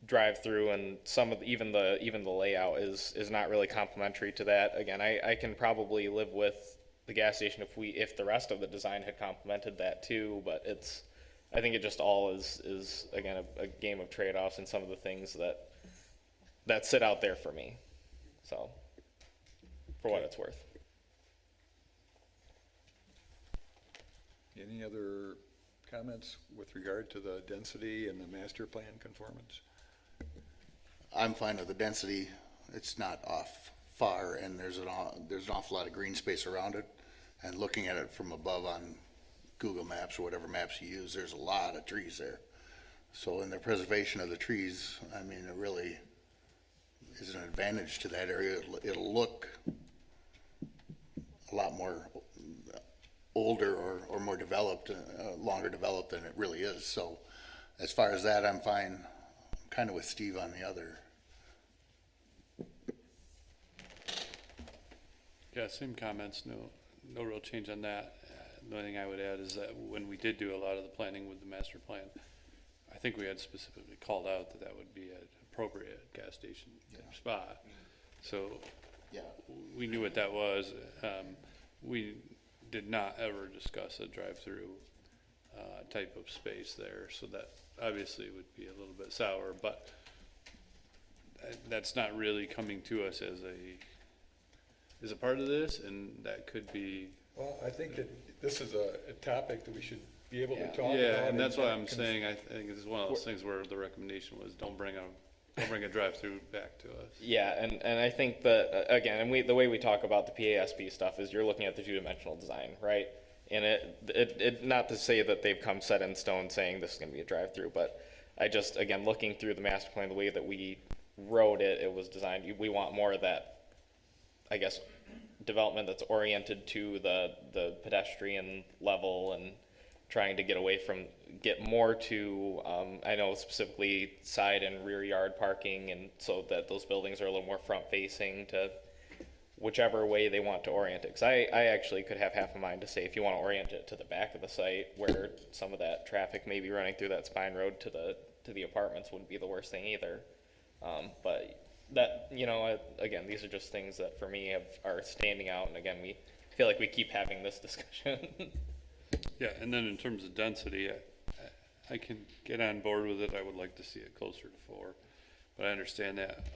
drive through, and some of even the layout is not really complementary to that. Again, I can probably live with the gas station if the rest of the design had complemented that too, but I think it just all is again a game of trade-offs and some of the things that sit out there for me. So, for what it's worth. Any other comments with regard to the density and the master plan conformance? I'm fine with the density. It's not off far, and there's an awful lot of green space around it. And looking at it from above on Google Maps or whatever maps you use, there's a lot of trees there. So in the preservation of the trees, I mean, it really is an advantage to that area. It'll look a lot more older or more developed, longer developed than it really is. So as far as that, I'm fine. I'm kind of with Steve on the other. Yeah, same comments, no real change on that. The only thing I would add is that when we did do a lot of the planning with the master plan, I think we had specifically called out that would be an appropriate gas station spot. So we knew what that was. We did not ever discuss a drive-through type of space there, so that obviously would be a little bit sour, but that's not really coming to us as a part of this, and that could be. Well, I think that this is a topic that we should be able to talk about. Yeah, and that's why I'm saying I think it's one of those things where the recommendation was don't bring a drive-through back to us. Yeah, and I think that, again, and the way we talk about the PASP stuff is you're looking at the two-dimensional design, right? And it not to say that they've come set in stone saying this is going to be a drive-through, but I just, again, looking through the master plan, the way that we wrote it, it was designed, we want more of that, I guess, development that's oriented to the pedestrian level and trying to get more to, I know specifically side and rear yard parking, and so that those buildings are a little more front facing to whichever way they want to orient it. Because I actually could have half a mind to say if you want to orient it to the back of the site where some of that traffic may be running through that spine road to the apartments wouldn't be the worst thing either. But that, again, these are just things that for me are standing out, and again, we feel like we keep having this discussion. Yeah, and then in terms of density, I can get on board with it. I would like to see it closer to 4, but I understand that.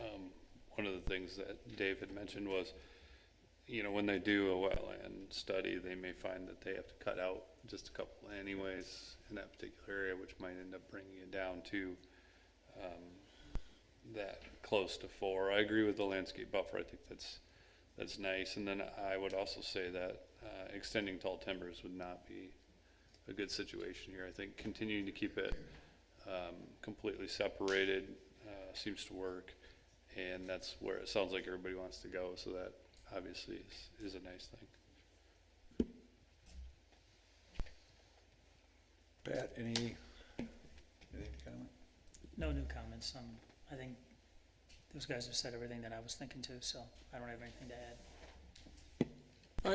One of the things that Dave had mentioned was, when they do a wetland study, they may find that they have to cut out just a couple anyways in that particular area, which might end up bringing it down to that close to 4. I agree with the landscape buffer. I think that's nice. And then I would also say that extending tall timbers would not be a good situation here. I think continuing to keep it completely separated seems to work, and that's where it sounds like everybody wants to go, so that obviously is a nice thing. Pat, any comment? No new comments. I think those guys have said everything that I was thinking too, so I don't have anything to add.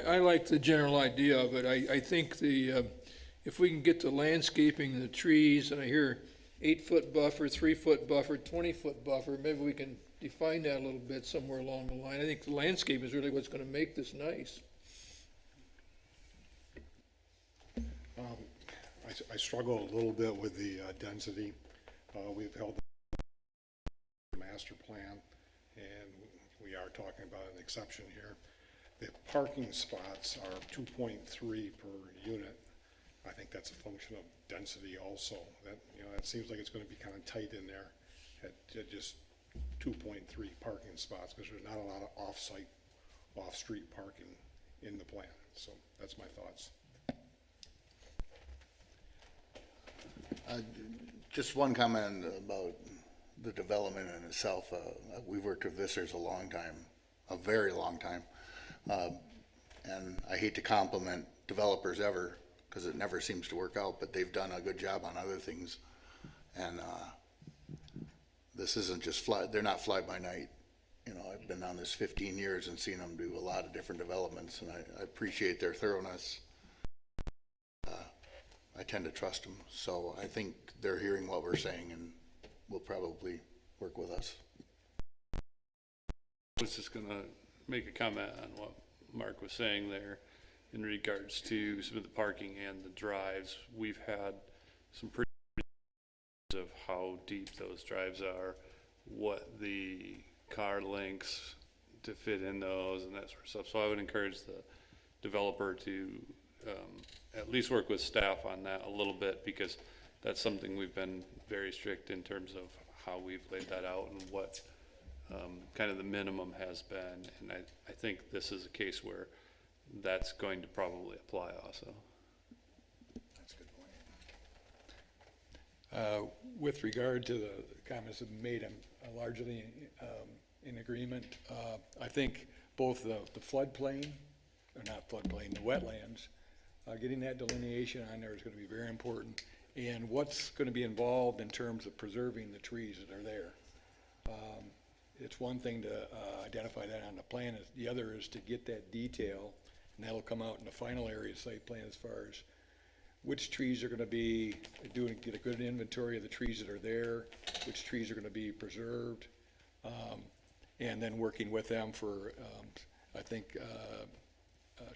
I like the general idea of it. I think if we can get the landscaping, the trees, and I hear 8-foot buffer, 3-foot buffer, 20-foot buffer, maybe we can define that a little bit somewhere along the line. I think the landscape is really what's going to make this nice. I struggle a little bit with the density. We've held the master plan, and we are talking about an exception here. The parking spots are 2.3 per unit. I think that's a function of density also. That seems like it's going to be kind of tight in there at just 2.3 parking spots, because there's not a lot of off-site, off-street parking in the plan. So that's my thoughts. Just one comment about the development in itself. We've worked with Vissers a long time, a very long time. And I hate to compliment developers ever, because it never seems to work out, but they've done a good job on other things. And this isn't just they're not fly by night. I've been on this 15 years and seen them do a lot of different developments, and I appreciate their thoroughness. I tend to trust them, so I think they're hearing what we're saying, and we'll probably work with us. I was just gonna make a comment on what Mark was saying there in regards to some of the parking and the drives. We've had some pretty of how deep those drives are, what the car lengths to fit in those and that sort of stuff. So I would encourage the developer to at least work with staff on that a little bit, because that's something we've been very strict in terms of how we've laid that out and what kind of the minimum has been. And I think this is a case where that's going to probably apply also. That's a good point. With regard to the comments that have been made, I'm largely in agreement. I think both the floodplain, or not floodplain, the wetlands, getting that delineation on there is going to be very important. And what's going to be involved in terms of preserving the trees that are there. It's one thing to identify that on the plan, the other is to get that detail, and that'll come out in the final area site plan as far as which trees are going to be, get a good inventory of the trees that are there, which trees are going to be preserved, and then working with them for, I think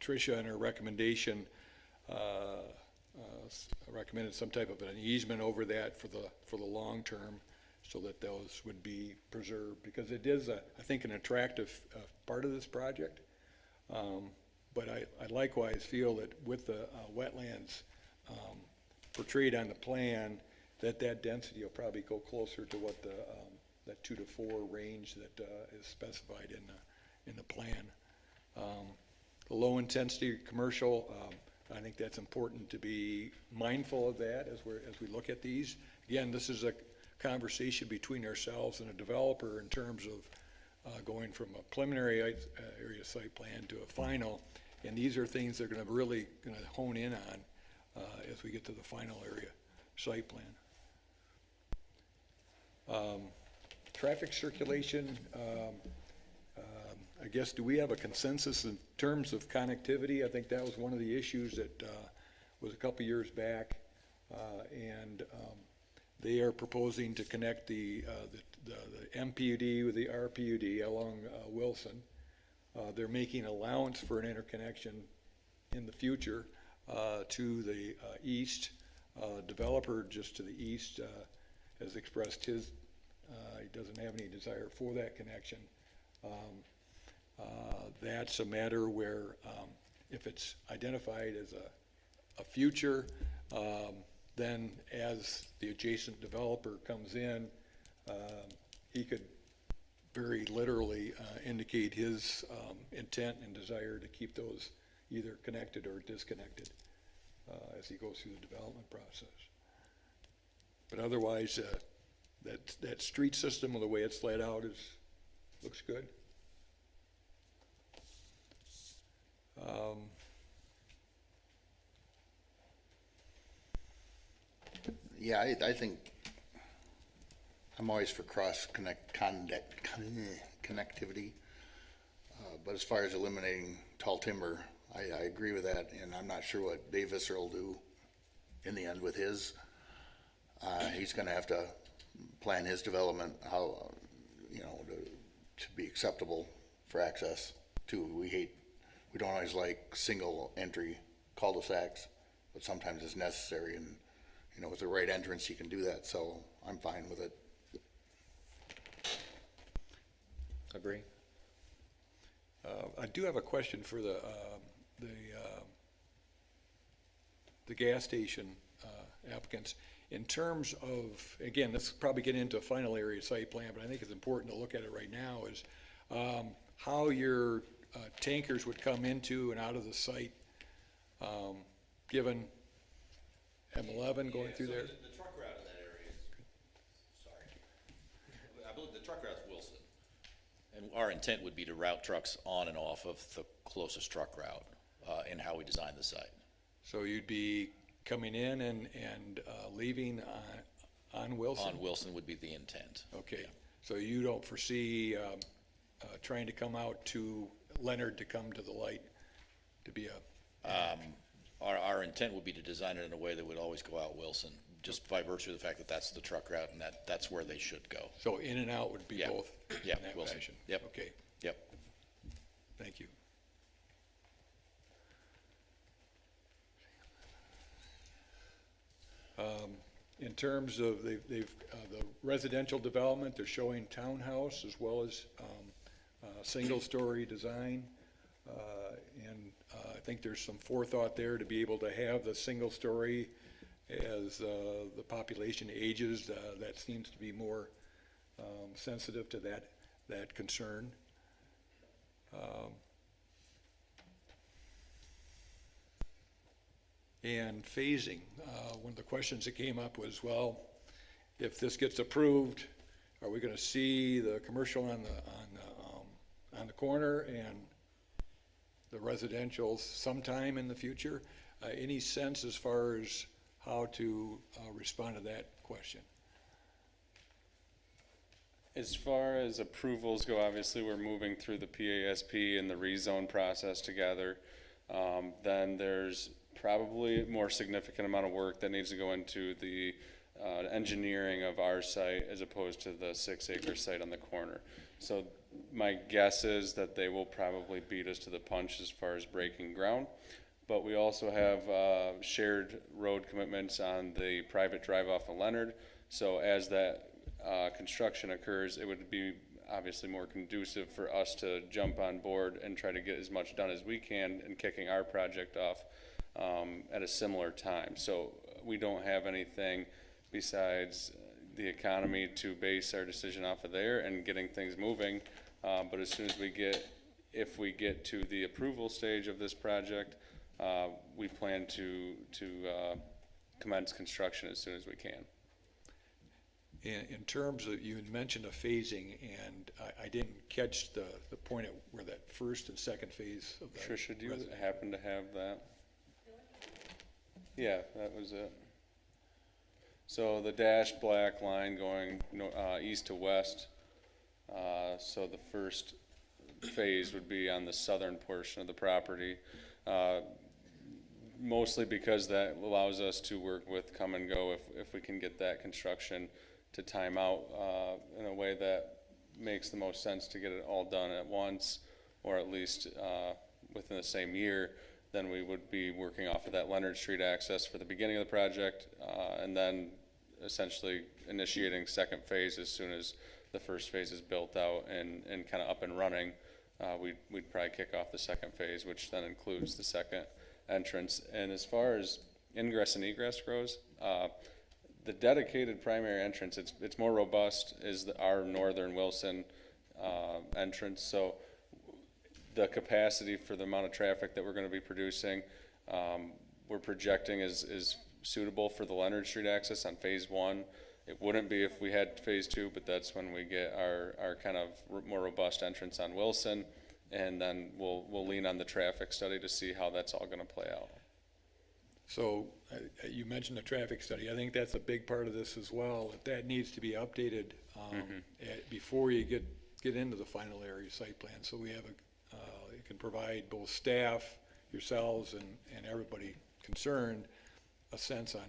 Tricia in her recommendation recommended some type of an easement over that for the long term, so that those would be preserved, because it is, I think, an attractive part of this project. But I likewise feel that with the wetlands portrayed on the plan, that density will probably go closer to what that 2 to 4 range that is specified in the plan. The low intensity commercial, I think that's important to be mindful of that as we look at these. Again, this is a conversation between ourselves and a developer in terms of going from a preliminary area site plan to a final, and these are things they're going to really hone in on as we get to the final area site plan. Traffic circulation, I guess, do we have a consensus in terms of connectivity? I think that was one of the issues that was a couple years back, and they are proposing to connect the MPUD with the RPUD along Wilson. They're making allowance for an interconnection in the future to the east. Developer just to the east has expressed he doesn't have any desire for that connection. That's a matter where if it's identified as a future, then as the adjacent developer comes in, he could very literally indicate his intent and desire to keep those either connected or disconnected as he goes through the development process. But otherwise, that street system, the way it's laid out, looks good. Yeah, I think I'm always for connectivity, but as far as eliminating tall timber, I agree with that, and I'm not sure what Dave Visser will do in the end with his. He's going to have to plan his development how, to be acceptable for access too. We don't always like single entry cul-de-sacs, but sometimes it's necessary, and with the right entrance you can do that, so I'm fine with it. Agree. I do have a question for the gas station applicants. In terms of, again, let's probably get into a final area site plan, but I think it's important to look at it right now, is how your tankers would come into and out of the site, given M11 going through there. The truck route in that area I believe the truck route is Wilson. And our intent would be to route trucks on and off of the closest truck route in how we design the site. So you'd be coming in and leaving on Wilson? On Wilson would be the intent. Okay. Yeah. So you don't foresee trying to come out to Leonard to come to the light to be a... Our intent would be to design it in a way that would always go out Wilson, just by virtue of the fact that that's the truck route and that's where they should go. So in and out would be Yeah. both Yeah, in that Wilson. fashion? Yep. Okay, Yep. thank you. In terms of, the residential development, they're showing townhouse as well as single-story design. And I think there's some forethought there to be able to have the single-story as the population ages. That seems to be more sensitive to that concern. And phasing, one of the questions that came up was, well, if this gets approved, are we gonna see the commercial on the corner and the residential sometime in the future? Any sense as far as how to respond to that question? As far as approvals go, obviously, we're moving through the PASP and the rezone process together. Then there's probably a more significant amount of work that needs to go into the engineering of our site as opposed to the 6-acre site on the corner. So my guess is that they will probably beat us to the punch as far as breaking ground. But we also have shared road commitments on the private drive off of Leonard. So as that construction occurs, it would be obviously more conducive for us to jump on board and try to get as much done as we can in kicking our project off at a similar time. So we don't have anything besides the economy to base our decision off of there and getting things moving. But as soon as if we get to the approval stage of this project, we plan to commence construction as soon as we can. In terms of, you had mentioned a phasing, and I didn't catch the point at where that first and second phase of that. Tricia, do you happen to have that? Yeah, that was it. So the dashed black line going east to west. So the first phase would be on the southern portion of the property. Mostly because that allows us to work with Come and Go if we can get that construction to time out in a way that makes the most sense to get it all done at once, or at least within the same year. Then we would be working off of that Leonard Street access for the beginning of the project, and then essentially initiating second phase as soon as the first phase is built out and kind of up and running. We'd probably kick off the second phase, which then includes the second entrance. And as far as ingress and egress goes, the dedicated primary entrance, it's more robust, is our northern Wilson entrance. So the capacity for the amount of traffic that we're going to be producing, we're projecting is suitable for the Leonard Street access on phase 1. It wouldn't be if we had phase 2, but that's when we get our kind of more robust entrance on Wilson, and then we'll lean on the traffic study to see how that's all going to play out. So you mentioned the traffic study. I think that's a big part of this as well. That needs to be updated before you get into the final area site plan. So we have you can provide both staff, yourselves, and everybody concerned a sense on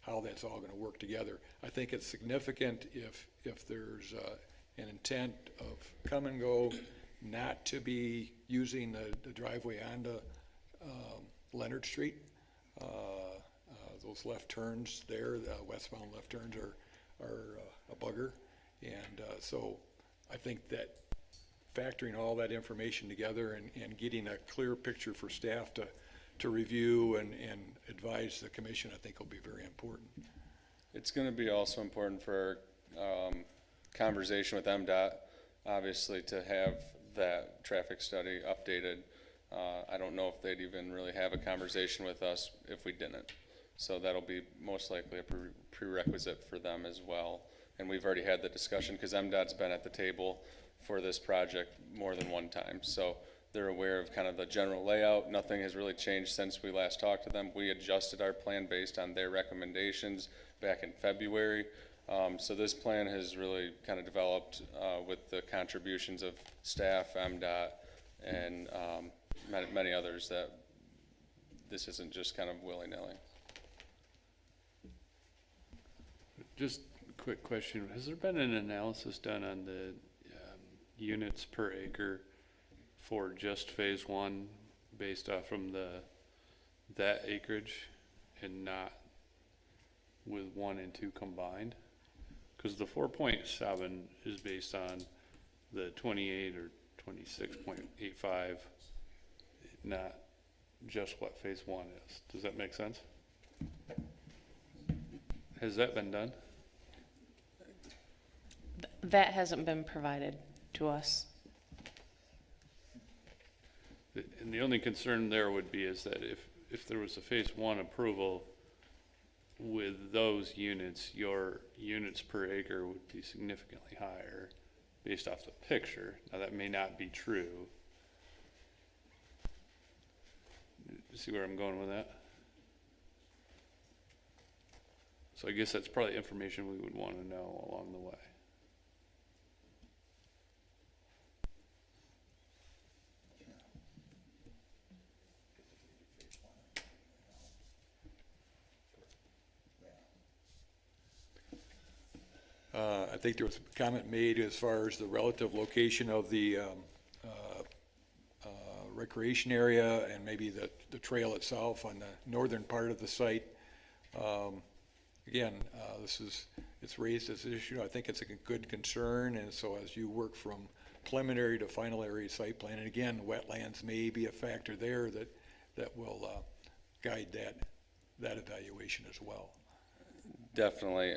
how that's all going to work together. I think it's significant if there's an intent of Come and Go not to be using the driveway onto Leonard Street. Those left turns there, the westbound left turns are a bugger. And so I think that factoring all that information together and getting a clear picture for staff to review and advise the commission, I think will be very important. It's going to be also important for our conversation with MDOT, obviously, to have that traffic study updated. I don't know if they'd even really have a conversation with us if we didn't. So that'll be most likely a prerequisite for them as well. And we've already had the discussion because MDOT's been at the table for this project more than one time. So they're aware of kind of the general layout. Nothing has really changed since we last talked to them. We adjusted our plan based on their recommendations back in February. So this plan has really kind of developed with the contributions of staff, MDOT, and many others, that this isn't just kind of willy-nilly. Just a quick question. Has there been an analysis done on the units per acre for just phase one based off from that acreage and not with 1 and 2 combined? Because the 4.7 is based on the 28 or 26.85, not just what phase one is. Does that make sense? Has that been done? That hasn't been provided to us. And the only concern there would be is that if there was a phase one approval with those units, your units per acre would be significantly higher based off the picture. Now that may not be true. See where I'm going with that? So I guess that's probably information we would want to know along the way. I think there was a comment made as far as the relative location of the recreation area and maybe the trail itself on the northern part of the site. Again, it's raised as an issue. I think it's a good concern, and so as you work from preliminary to final area site plan, and again, wetlands may be a factor there that will guide that evaluation as well. Definitely.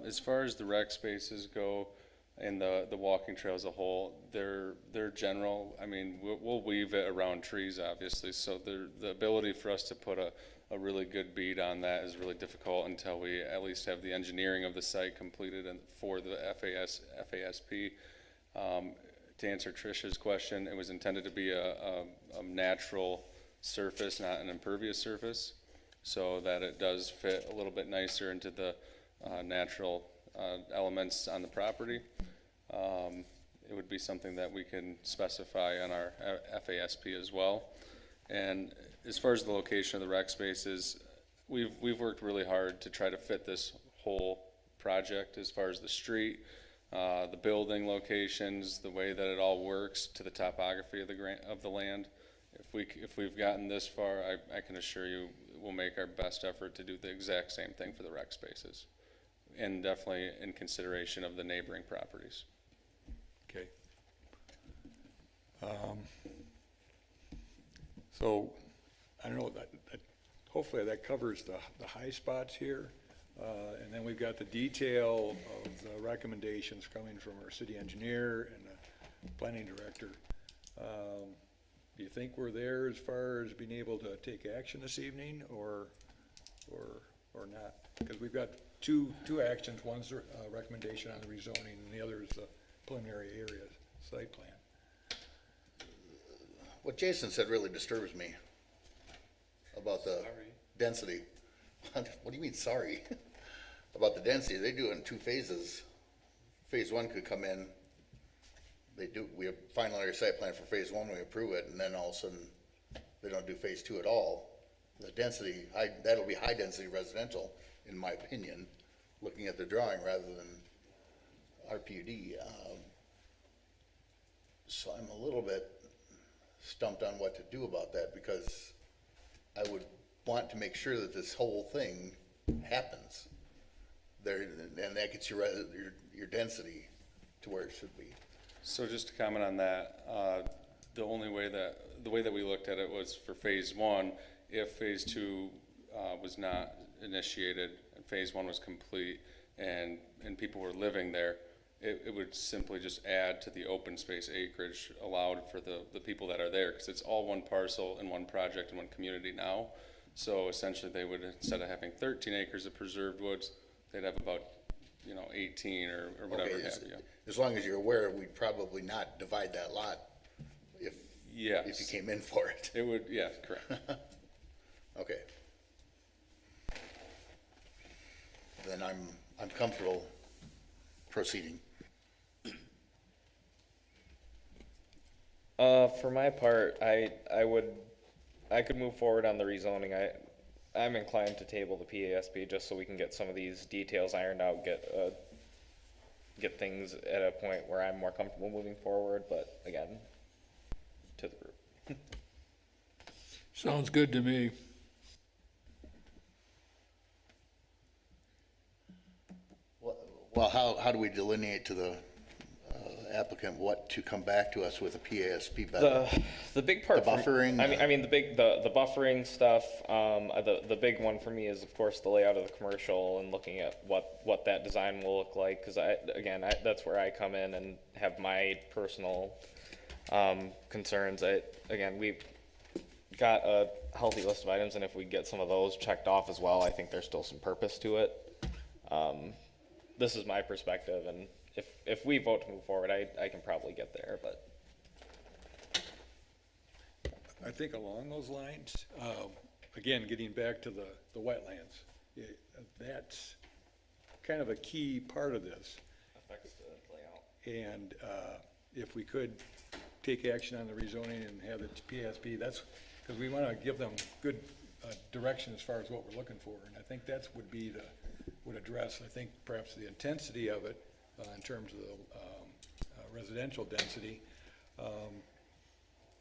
As far as the rec spaces go and the walking trail as a whole, they're general. I mean, we'll weave it around trees, obviously, so the ability for us to put a really good bead on that is really difficult until we at least have the engineering of the site completed and for the FASP. To answer Trish's question, it was intended to be a natural surface, not an impervious surface, so that it does fit a little bit nicer into the natural elements on the property. It would be something that we can specify on our FASP as well. And as far as the location of the rec spaces, we've worked really hard to try to fit this whole project as far as the street, the building locations, the way that it all works to the topography of the land. If we've gotten this far, I can assure you we'll make our best effort to do the exact same thing for the rec spaces, and definitely in consideration of the neighboring properties. Okay. So I don't know, hopefully that covers the high spots here. And then we've got the detail of the recommendations coming from our city engineer and the planning director. Do you think we're there as far as being able to take action this evening or not? Because we've got two actions. One's a recommendation on the rezoning and the other is the preliminary area site plan. What Jason said really disturbs me about the density. What do you mean, sorry? About the density, they do it in 2 phases. Phase 1 could come in, we have final area site plan for phase 1, we approve it, and then all of a sudden, they don't do phase 2 at all. The density, that'll be high density residential, in my opinion, looking at the drawing rather than RPUD. So I'm a little bit stumped on what to do about that, because I would want to make sure that this whole thing happens there, and that gets your density to where it should be. So just to comment on that, the way that we looked at it was for phase 1, if phase 2 was not initiated and phase 1 was complete and people were living there, it would simply just add to the open space acreage allowed for the people that are there, because it's all one parcel and one project and one community now. So essentially they would, instead of having 13 acres of preserved woods, they'd have about 18 or whatever. Okay, as long as you're aware, we'd probably not divide that lot if you came in for it. It would, yeah, correct. Okay. Then I'm comfortable proceeding. For my part, I could move forward on the rezoning. I'm inclined to table the PASP just so we can get some of these details ironed out, get things at a point where I'm more comfortable moving forward, but again, to the group. Sounds good to me. Well, how do we delineate to the applicant what to come back to us with a PASP better? The big part, The buffering? I mean, the buffering stuff, the big one for me is, of course, the layout of the commercial and looking at what that design will look like, because that's where I come in and have my personal concerns. Again, we've got a healthy list of items, and if we get some of those checked off as well, I think there's still some purpose to it. This is my perspective, and if we vote to move forward, I can probably get there, but. I think along those lines, again, getting back to the wetlands, that's kind of a key part of this. Affects the layout. And if we could take action on the rezoning and have the PSP, that's, because we want to give them good direction as far as what we're looking for. And I think that's would address, I think, perhaps the intensity of it in terms of the residential density.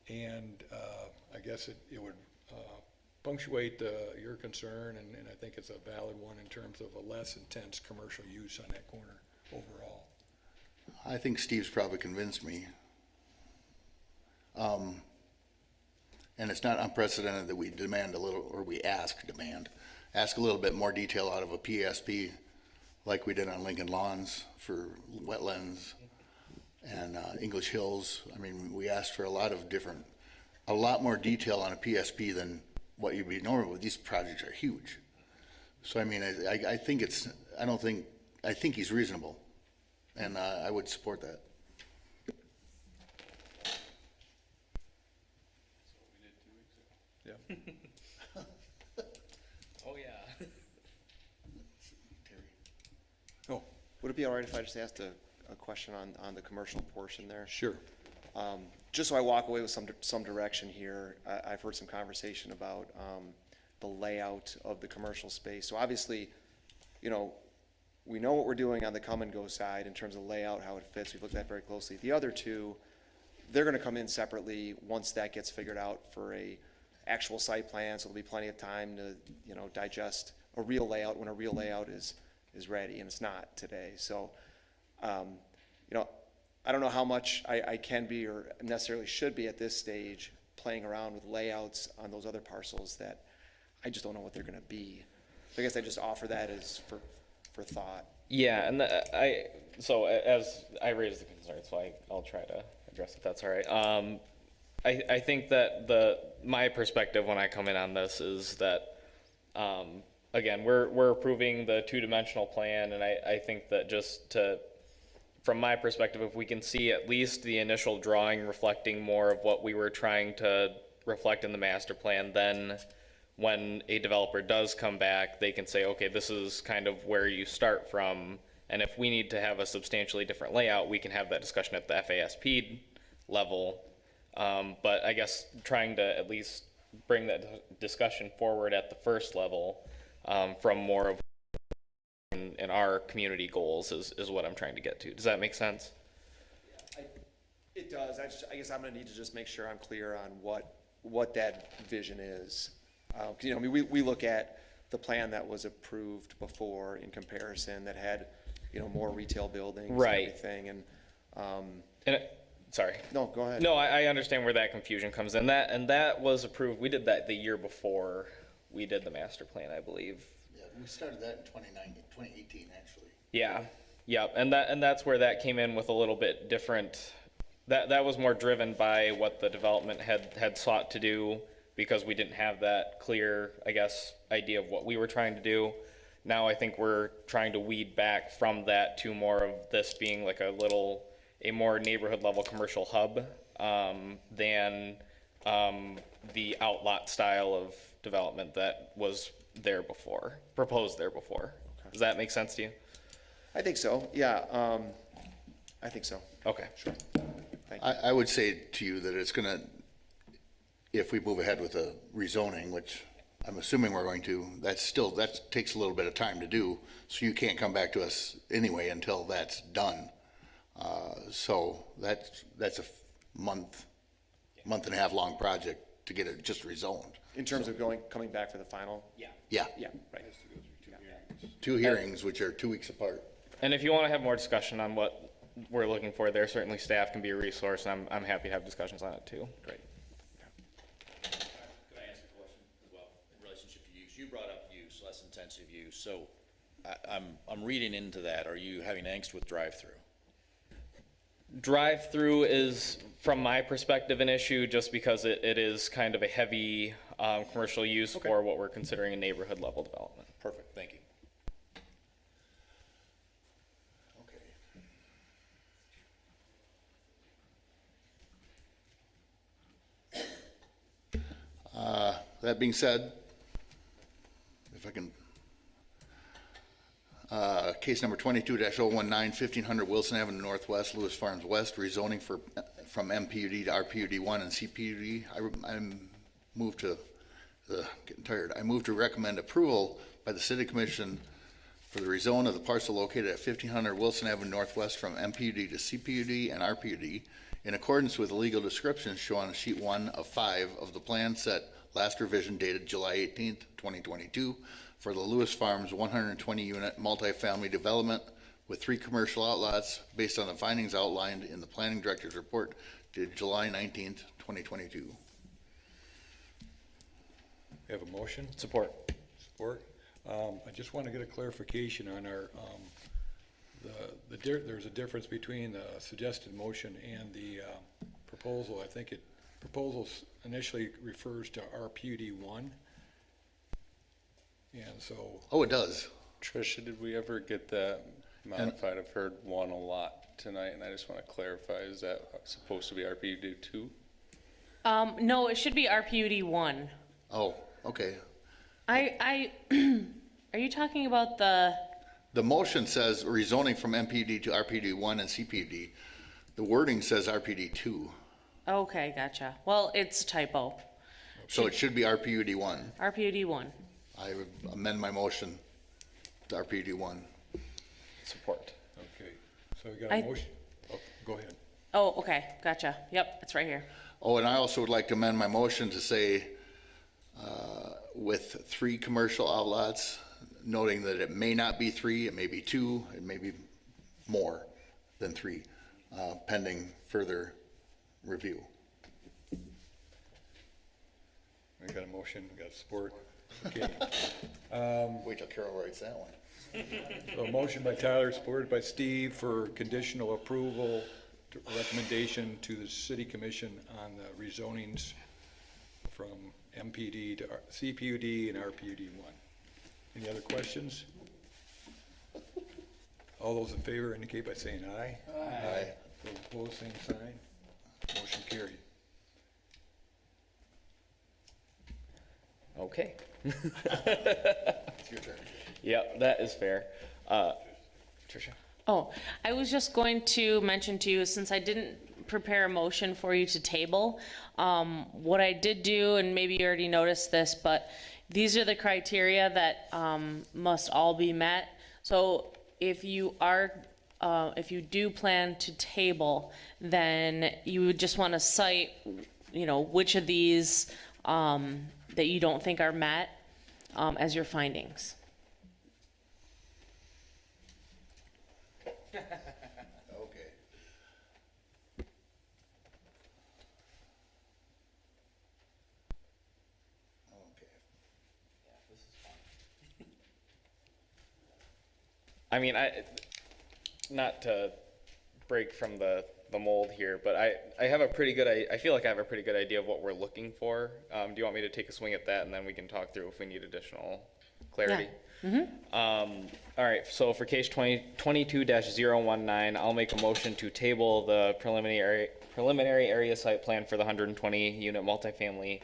And I guess it would punctuate your concern, and I think it's a valid one in terms of a less intense commercial use on that corner overall. I think Steve's probably convinced me. And it's not unprecedented that we demand a little, or we ask a little bit more detail out of a PSP, like we did on Lincoln Lawns for wetlands and English Hills. I mean, we asked for a lot more detail on a PSP than what you'd be normal with. These projects are huge. So, I mean, I think I think he's reasonable, and I would support that. Yeah. Oh, yeah. Oh, Would it be all right if I just asked a question on the commercial portion there? sure. Just so I walk away with some direction here, I've heard some conversation about the layout of the commercial space. So obviously, we know what we're doing on the come and go side in terms of layout, how it fits. We've looked at it very closely. The other two, they're going to come in separately once that gets figured out for a actual site plan. So there'll be plenty of time to digest a real layout when a real layout is ready, and it's not today. So I don't know how much I can be or necessarily should be at this stage playing around with layouts on those other parcels that I just don't know what they're going to be. So I guess I just offer that as for thought. Yeah, and so as I raised the concern, so I'll try to address if that's all right. I think that my perspective when I come in on this is that, again, we're approving the two-dimensional plan, and I think that from my perspective, if we can see at least the initial drawing reflecting more of what we were trying to reflect in the master plan, then when a developer does come back, they can say, okay, this is kind of where you start from, and if we need to have a substantially different layout, we can have that discussion at the FASP level. But I guess trying to at least bring that discussion forward at the first level from more of in our community goals is what I'm trying to get to. Does that make sense? It does. I guess I'm going to need to just make sure I'm clear on what that vision is. We look at the plan that was approved before in comparison that had, more retail buildings Right. and everything. Sorry. No, go ahead. No, I understand where that confusion comes in. That was approved. We did that the year before we did the master plan, I believe. Yeah, we started that in 2018, actually. Yeah, and that's where that came in with a little bit different. That was more driven by what the development had sought to do, because we didn't have that clear, I guess, idea of what we were trying to do. Now I think we're trying to weed back from that to more of this being like a more neighborhood level commercial hub than the outlot style of development that was proposed there before. Okay. Does that make sense to you? I think so, yeah. I think so. Okay. Sure. Thank you. I would say to you that it's going to, if we move ahead with the rezoning, which I'm assuming we're going to, that takes a little bit of time to do, so you can't come back to us anyway until that's done. So that's a month and a half long project to get it just rezoned. In terms of coming back for the final? Yeah. Yeah, right. 2 hearings, which are 2 weeks apart. And if you want to have more discussion on what we're looking for there, certainly staff can be a resource, and I'm happy to have discussions on it too. Great. Could I ask a question as well in relationship to use? You brought up use, less intensive use. So I'm reading into that. Are you having angst with drive-through? Drive-through is, from my perspective, an issue just because it is kind of a heavy commercial use for what we're considering a neighborhood level development. Perfect, thank you. That being said, if I can, case number 22-019, 1500 Wilson Avenue Northwest, Lewis Farms West, rezoning from MPUD to RPUD1 and CPUD. I move to recommend approval by the City Commission for the rezone of the parcel located at 1500 Wilson Avenue Northwest from MPUD to CPUD and RPUD in accordance with the legal descriptions shown on sheet 1 of 5 of the plan set last revision dated July 18th, 2022 for the Lewis Farms 120 unit multifamily development with 3 commercial outlots based on the findings outlined in the planning director's report dated July 19th, 2022. We have a motion? Support. Support. I just want to get a clarification on our, there's a difference between the suggested motion and the proposal. I think proposal initially refers to RPUD 1. And so. Oh, it does. Tricia, did we ever get that modified? I've heard 1 a lot tonight, and I just want to clarify, is that supposed to be RPUD 2? No, it should be RPUD 1. Oh, okay. Are you talking about the? The motion says rezoning from MPD to RPD 1 and CPD. The wording says RPD 2. Okay, gotcha. Well, it's a typo. So it should be RPUD 1. RPUD 1. I would amend my motion to RPUD 1. Support. Okay, so we got a motion. Oh, go ahead. Oh, okay, gotcha. Yep, it's right here. Oh, and I also would like to amend my motion to say with 3 commercial outlots, noting that it may not be 3, it may be 2, it may be more than 3, pending further review. We got a motion, we got support. Okay. Wait till Carol writes that one. So a motion by Tyler, supported by Steve for conditional approval, recommendation to the City Commission on the rezonings from MPD to CPUD and RPUD 1. Any other questions? All those in favor indicate by saying aye. Aye. Those opposed, same sign. Motion carried. Okay. It's your turn. Yep, that is fair. Tricia? Oh, I was just going to mention to you, since I didn't prepare a motion for you to table, what I did do, and maybe you already noticed this, but these are the criteria that must all be met. So if you do plan to table, then you would just want to cite, which of these that you don't think are met as your findings. Okay. I mean, not to break from the mold here, but I have a pretty good, I feel like I have a pretty good idea of what we're looking for. Do you want me to take a swing at that, and then we can talk through if we need additional clarity? Yeah. All right, so for case 22-019, I'll make a motion to table the preliminary area site plan for the 120 unit multifamily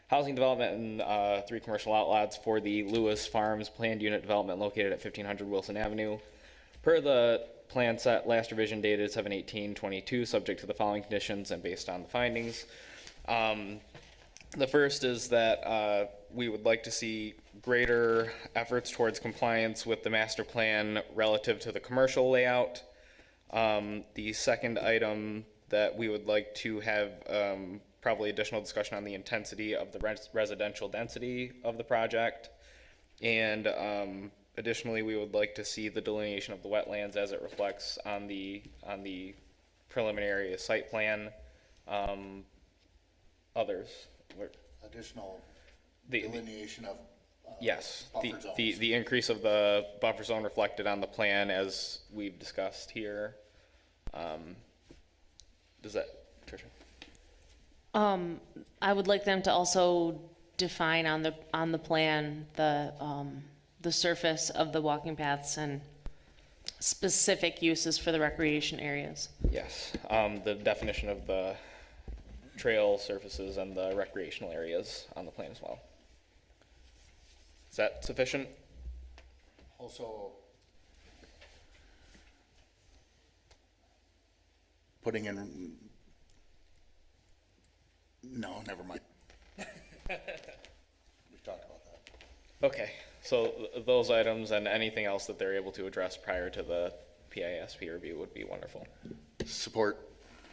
housing development and 3 commercial outlots for the Lewis Farms planned unit development located at 1500 Wilson Avenue. Per the plan set, last revision dated 7/18/22, subject to the following conditions and based on the findings. The first is that we would like to see greater efforts towards compliance with the master plan relative to the commercial layout. The second item that we would like to have probably additional discussion on the intensity of the residential density of the project. And additionally, we would like to see the delineation of the wetlands as it reflects on the preliminary site plan. Others? Additional The- delineation of Yes, buffer zones. the increase of the buffer zone reflected on the plan as we've discussed here. Does that, Tricia? I would like them to also define on the plan, the surface of the walking paths and specific uses for the recreation areas. Yes, the definition of the trail surfaces and the recreational areas on the plan as well. Is that sufficient? Also, putting in, no, never mind. We've talked about that. Okay, so those items and anything else that they're able to address prior to the PASP review would be wonderful. Support.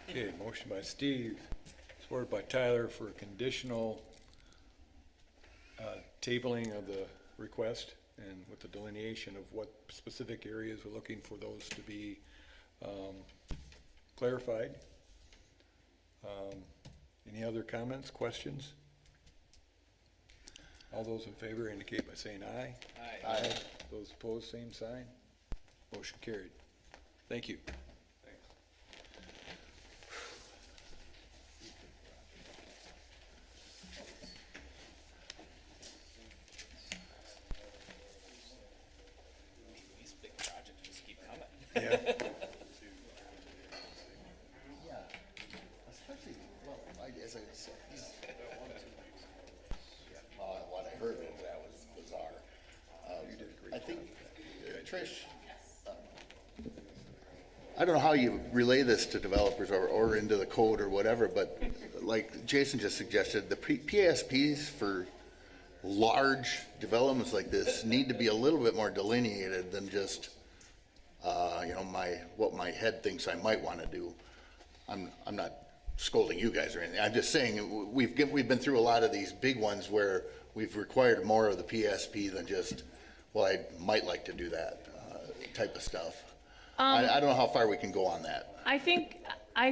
Okay, motion by Steve, supported by Tyler for conditional tabling of the request and with the delineation of what specific areas we're looking for those to be clarified. Any other comments, questions? All those in favor indicate by saying aye. Aye. Aye. Those opposed, same sign. Motion carried. Thank you. These big projects just keep coming. Yeah. Especially, well, as I said, what I heard of that was bizarre. I think, Trish, I don't know how you relay this to developers or into the code or whatever, but like Jason just suggested, the PASPs for large developments like this need to be a little bit more delineated than just, what my head thinks I might want to do. I'm not scolding you guys or anything. I'm just saying we've been through a lot of these big ones where we've required more of the PSP than just, well, I might like to do that type of stuff. I don't know how far we can go on that. I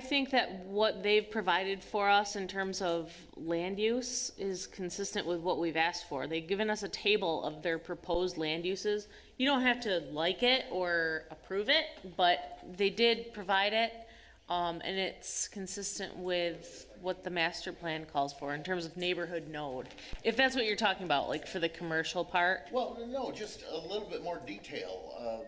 think that what they've provided for us in terms of land use is consistent with what we've asked for. They've given us a table of their proposed land uses. You don't have to like it or approve it, but they did provide it, and it's consistent with what the master plan calls for in terms of neighborhood node. If that's what you're talking about, like for the commercial part. Well, no, just a little bit more detail.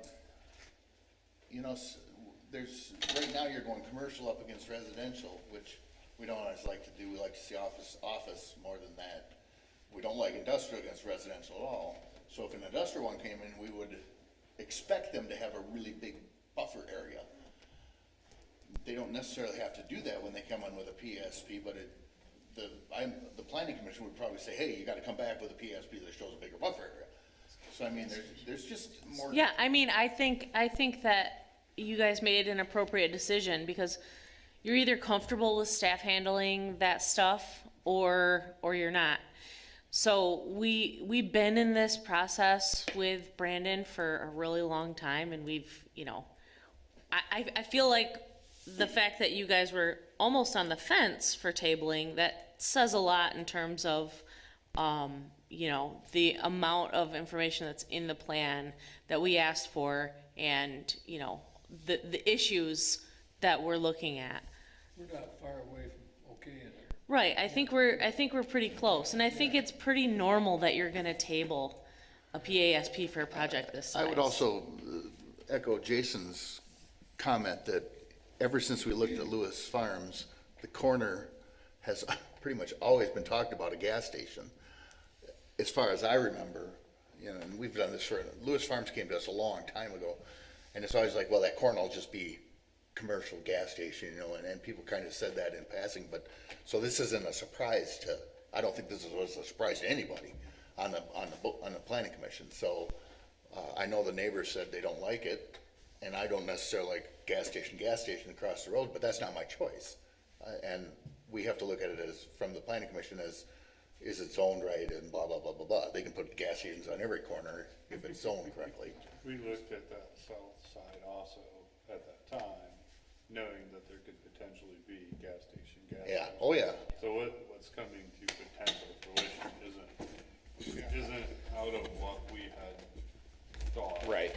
There's, right now you're going commercial up against residential, which we don't always like to do. We like to see office more than that. We don't like industrial against residential at all. So if an industrial one came in, we would expect them to have a really big buffer area. They don't necessarily have to do that when they come in with a PSP, but the planning commission would probably say, hey, you gotta come back with a PSP that shows a bigger buffer area. So I mean, there's just more. Yeah, I mean, I think that you guys made an appropriate decision because you're either comfortable with staff handling that stuff or you're not. So we've been in this process with Brandon for a really long time, and we've, I feel like the fact that you guys were almost on the fence for tabling, that says a lot in terms of, the amount of information that's in the plan that we asked for and, the issues that we're looking at. We're not far away from okay in there. Right, I think we're pretty close, and I think it's pretty normal that you're gonna table a PASP for a project this size. I would also echo Jason's comment that ever since we looked at Lewis Farms, the corner has pretty much always been talked about a gas station. As far as I remember, and we've done this Lewis Farms came to us a long time ago, and it's always like, well, that corner will just be commercial gas station, and people kind of said that in passing, but, so this isn't a surprise I don't think this was a surprise to anybody. on the planning commission. So, I know the neighbors said they don't like it, and I don't necessarily like gas station across the road, but that's not my choice. And we have to look at it as, from the planning commission, as, is it zoned right and blah, blah, blah, blah, blah. They can put gas stations on every corner if it's zoned correctly. We looked at that south side also at that time, knowing that there could potentially be gas station. Yeah, oh yeah. So what's coming to potential fruition isn't out of what we had thought. Right.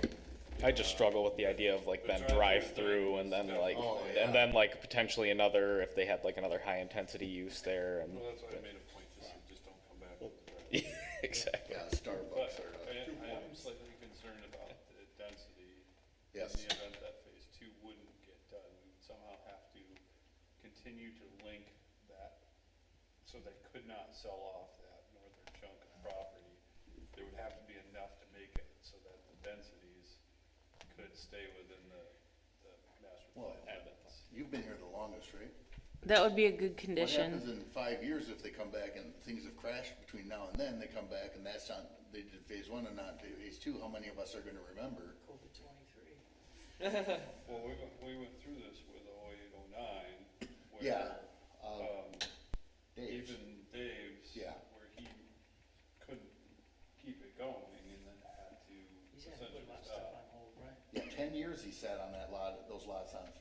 I just struggle with the idea of like The then drive-through drive through and then like, and then like potentially another, if they had like another high intensity use there and. Well, that's why I made a point to say, just don't come back with the drive-through. Exactly. Yeah, Starbucks But or. I am slightly concerned about the density. Yes. In the event that phase two wouldn't get done, we would somehow have to continue to link that, so they could not sell off that northern chunk of property. There would have to be enough to make it so that the densities could stay within the master Well, plan limits. you've been here the longest, right? That would be a good What condition. happens in 5 years if they come back and things have crashed between now and then, they come back and that's not, they did phase one and not phase two, how many of us are gonna remember? COVID 23. Well, we went through this with 08, 09, where, Yeah, Dave's. even Dave's, Yeah. where he couldn't keep it going and then had to He's had to put a essentially lot of stuff stop. on hold, right? Yeah, 10 years he sat on that lot, those lots on,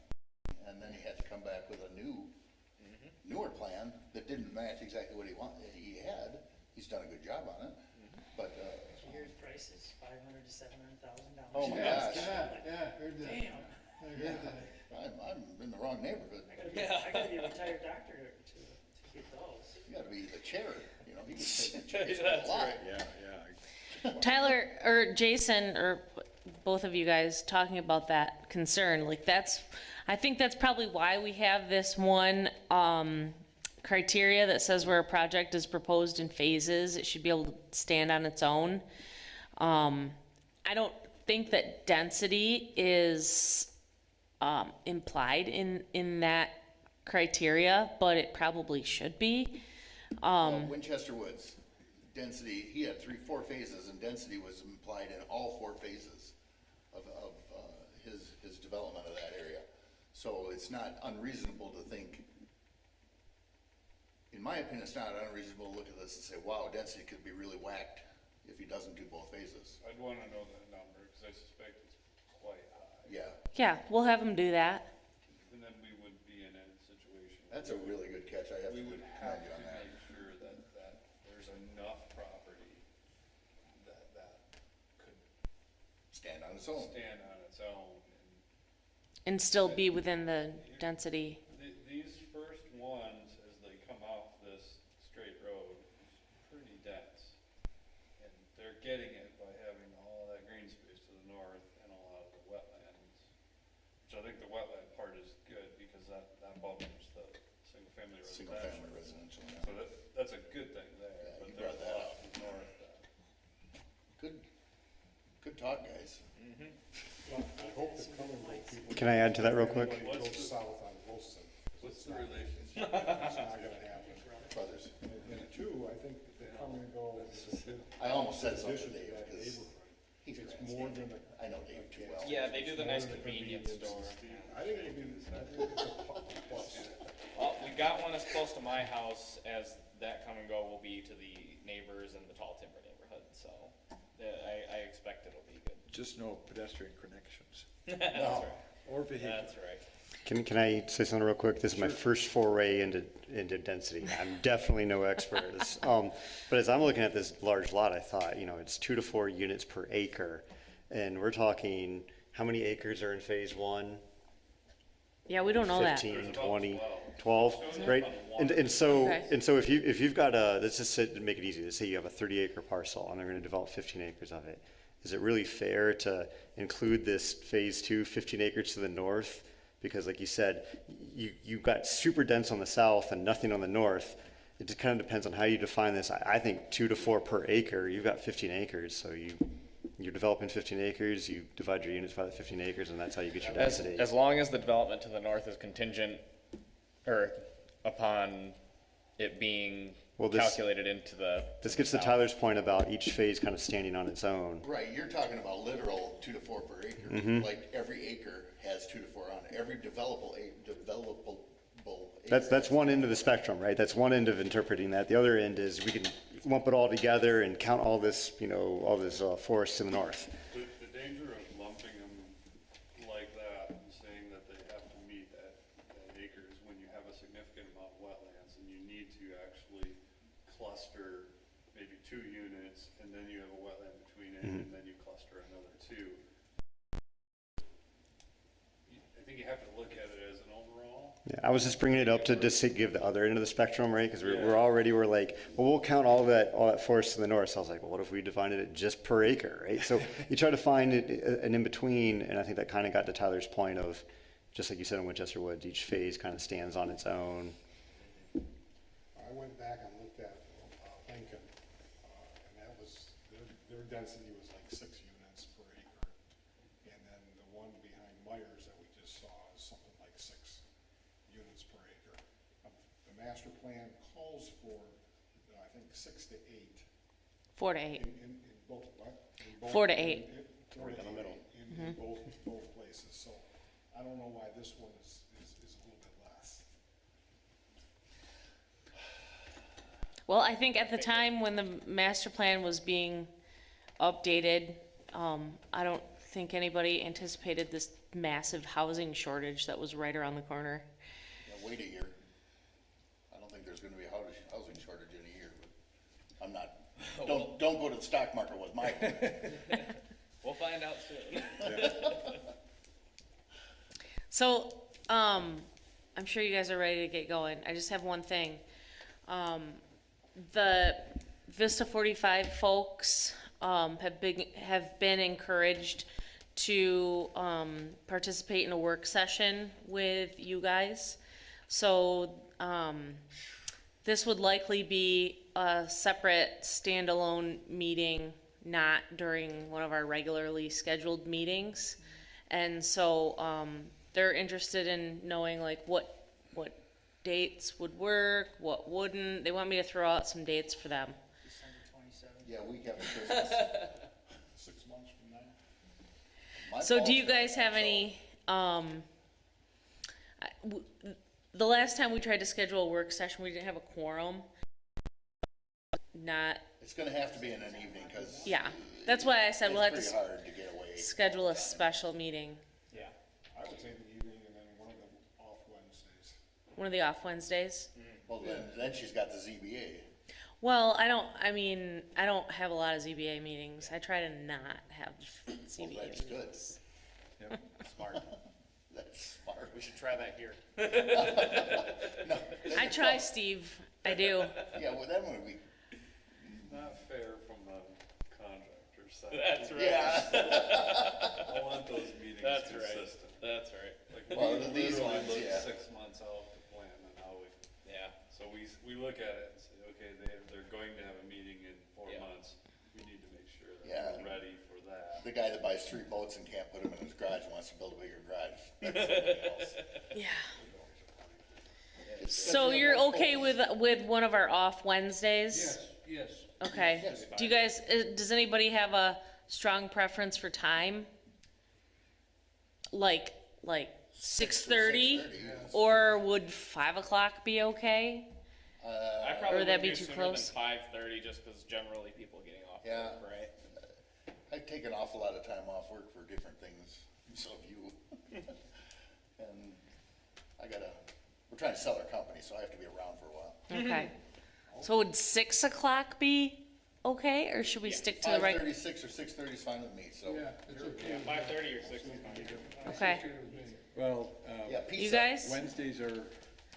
and then he had to come back with a newer plan that didn't match exactly what he had. He's done a good job on it, but, Here's prices, $500,000 to $700,000. oh my gosh. Yeah, heard that. Damn. Yeah, I'm in the wrong neighborhood. I gotta be a retired doctor to get those. You gotta be the chair, you know, he gets paid the chair, he spent a lot. Tyler or Jason or both of you guys talking about that concern, like I think that's probably why we have this one criteria that says where a project is proposed in phases, it should be able to stand on its own. I don't think that density is implied in that criteria, but it probably should be. Winchester Woods, density, he had 4 phases, and density was implied in all 4 phases of his development of that area. So it's not unreasonable to think, in my opinion, it's not unreasonable to look at this and say, wow, density could be really whacked if he doesn't do both phases. I'd wanna know that number, cause I suspect it's quite high. Yeah, Yeah, we'll have them do that. And then we would be in a situation. that's a really good catch, I have to We would commend have you to on that. make sure that there's enough property that could Stand on its own. stand on its own. And still be within the density. These first ones, as they come off this straight road, is pretty dense. And they're getting it by having all that green space to the north and a lot of the wetlands. Which I think the wetland part is good because that buffers the single-family residential. Single-family residential, yeah. So that's a good thing there, Yeah, but you there's brought a that lot up. to the north that. Good talk, guys. I hope the Cummingville people. Can I add to that real quick? Go south on Wilson. What's the relationship? It's not gonna happen. Brothers. And two, I think the Cummingville is. I almost said something addition to Dave, that because neighborhood. he's It's more than a. I know Dave too well. Yeah, they do the nice more than a convenience store. I think it'll be, I think it's a plus. We got one as close to my house as that come and go will be to the neighbors in the Tall Timber neighborhood, so I expect it'll be good. Just no pedestrian connections. That's right. Or vehicular. That's right. Can I say something real quick? This is my first foray into density. I'm definitely no expert. But as I'm looking at this large lot, I thought, it's 2 to 4 units per acre. And we're talking, how many acres are in phase 1? Yeah, we don't know that. 15, 20, 12, right? And so, Okay. if you've got let's just make it easy. Let's say you have a 30-acre parcel and they're going to develop 15 acres of it. Is it really fair to include this phase 2, 15 acres to the north? Because like you said, you've got super dense on the south and nothing on the north. It just kind of depends on how you define this. I think 2 to 4 per acre, you've got 15 acres. So you're developing 15 acres, you divide your units by the 15 acres, and that's how you get your density. As long as the development to the north is contingent, or upon it being Well, this- calculated into the. This gets to Tyler's point about each phase kind of standing on its own. Right, you're talking about literal 2 to 4 per acre. Mhm. Like every acre has 2 to 4 on it. Every developable acre. That's one end of the spectrum, right? That's one end of interpreting that. The other end is we can lump it all together and count all this, all this forest to the north. The danger of lumping them like that and saying that they have to meet at acres when you have a significant amount of wetlands and you need to actually cluster maybe 2 units and then you have a wetland between it and then you cluster another 2. I think you have to look at it as an overall. Yeah, I was just bringing it up to just to give the other end of the spectrum, right? Because Yeah. we're like, well, we'll count all that forest to the north. So I was like, well, what if we divided it just per acre, right? So you try to find an in between, and I think that kind of got to Tyler's point of, just like you said in Winchester Woods, each phase kind of stands on its own. I went back and looked at Lincoln, and that was, their density was like 6 units per acre. And then the one behind Myers that we just saw is something like 6 units per acre. The master plan calls for, I think, 6 to 8. 4 to 8. In both, what? In both- 4 to 8. Right in the middle. In both places, so I don't know why this one is a little bit less. Well, I think at the time when the master plan was being updated, I don't think anybody anticipated this massive housing shortage that was right around the corner. Yeah, wait a year. I don't think there's gonna be a housing shortage in a year, but I'm not, don't go to the stock market with my. We'll find out soon. So, I'm sure you guys are ready to get going. I just have one thing. The Vista 45 folks, have been encouraged to, participate in a work session with you guys. So, this would likely be a separate standalone meeting, not during one of our regularly scheduled meetings. And so, they're interested in knowing like what dates would work, what wouldn't. They want me to throw out some dates for them. December 27th. Yeah, week after Christmas. 6 months from now. My So do fault. you guys have any, the last time we tried to schedule a work session, we didn't have a quorum. Not, It's gonna have to be in an evening, cause. yeah, that's why I said we'll have It's to pretty hard to get away. schedule a special meeting, Yeah. I would say the evening and then one of them off Wednesdays. one of the off Wednesdays. Well, then she's got the ZBA. Well, I don't have a lot of ZBA meetings. I try to not have ZBA Well, that's good. meetings. Yep, smart. That's smart. We should try that here. No. I try, Steve, I do. Yeah, well, that would be, Not fair from the contractor side. That's right. yeah. I want those meetings That's right. consistent. That's right. Like, Well, we these literally ones, look yeah. 6 months out to plan and how we, Yeah. so we look at it and say, okay, they're going to have a meeting in 4 Yeah. months. We need to make sure that Yeah. we're ready for that. The guy that buys 3 boats and can't put them in his garage wants to build a bigger garage. That's something else. Yeah. So you're okay with one of our off Wednesdays? Yes. Okay. Yes. Do you guys, does anybody have a strong preference for time? Like 6:30? 6:30, yes. Or would 5 o'clock be okay? I probably Or would that wouldn't be do too sooner close? than 5:30 just because generally people getting off Yeah. work, right? I take an awful lot of time off work for different things, so have you. And we're trying to sell our company, so I have to be around for a while. Okay. So would 6 o'clock be okay, or should we stick to the right? 5:36 or 6:30 is fine with me, so. Yeah, it's okay. Yeah, 5:30 or 6 is fine. Okay. Well, Yeah, You pizza. guys? Wednesdays are,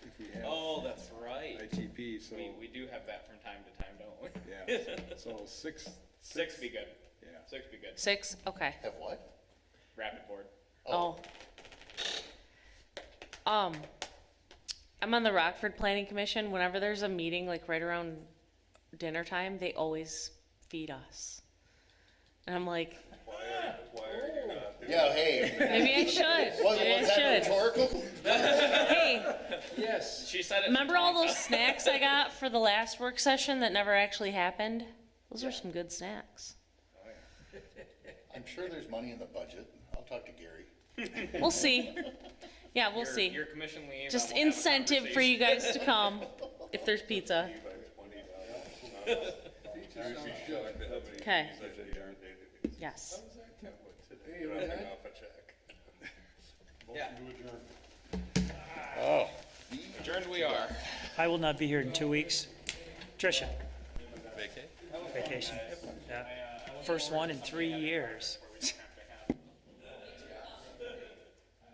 if we have Oh, that's right. ITP, so, We do have that from time to time, don't we? yeah, so 6. 6 be good. Yeah. 6 be good. 6? Okay. Have what? Rapid board. Oh. I'm on the Rockford Planning Commission. Whenever there's a meeting, like right around dinner time, they always feed us. And I'm like, Why are you not doing Yeah, hey. maybe I should. Was Maybe I that should. rhetorical? Hey, Yes. She said it. Remember all those snacks I got for the last work session that never actually happened? Those were some good snacks. I'm sure there's money in the budget. I'll talk to Gary. We'll see. Yeah, we'll see. Your commission liaison Just will have a incentive for you guys to come if there's pizza. Okay. Yes. Oh. Adjourned we are. I will not be here in 2 weeks. Tricia, Vacay? vacation. Yeah. First one in 3 years.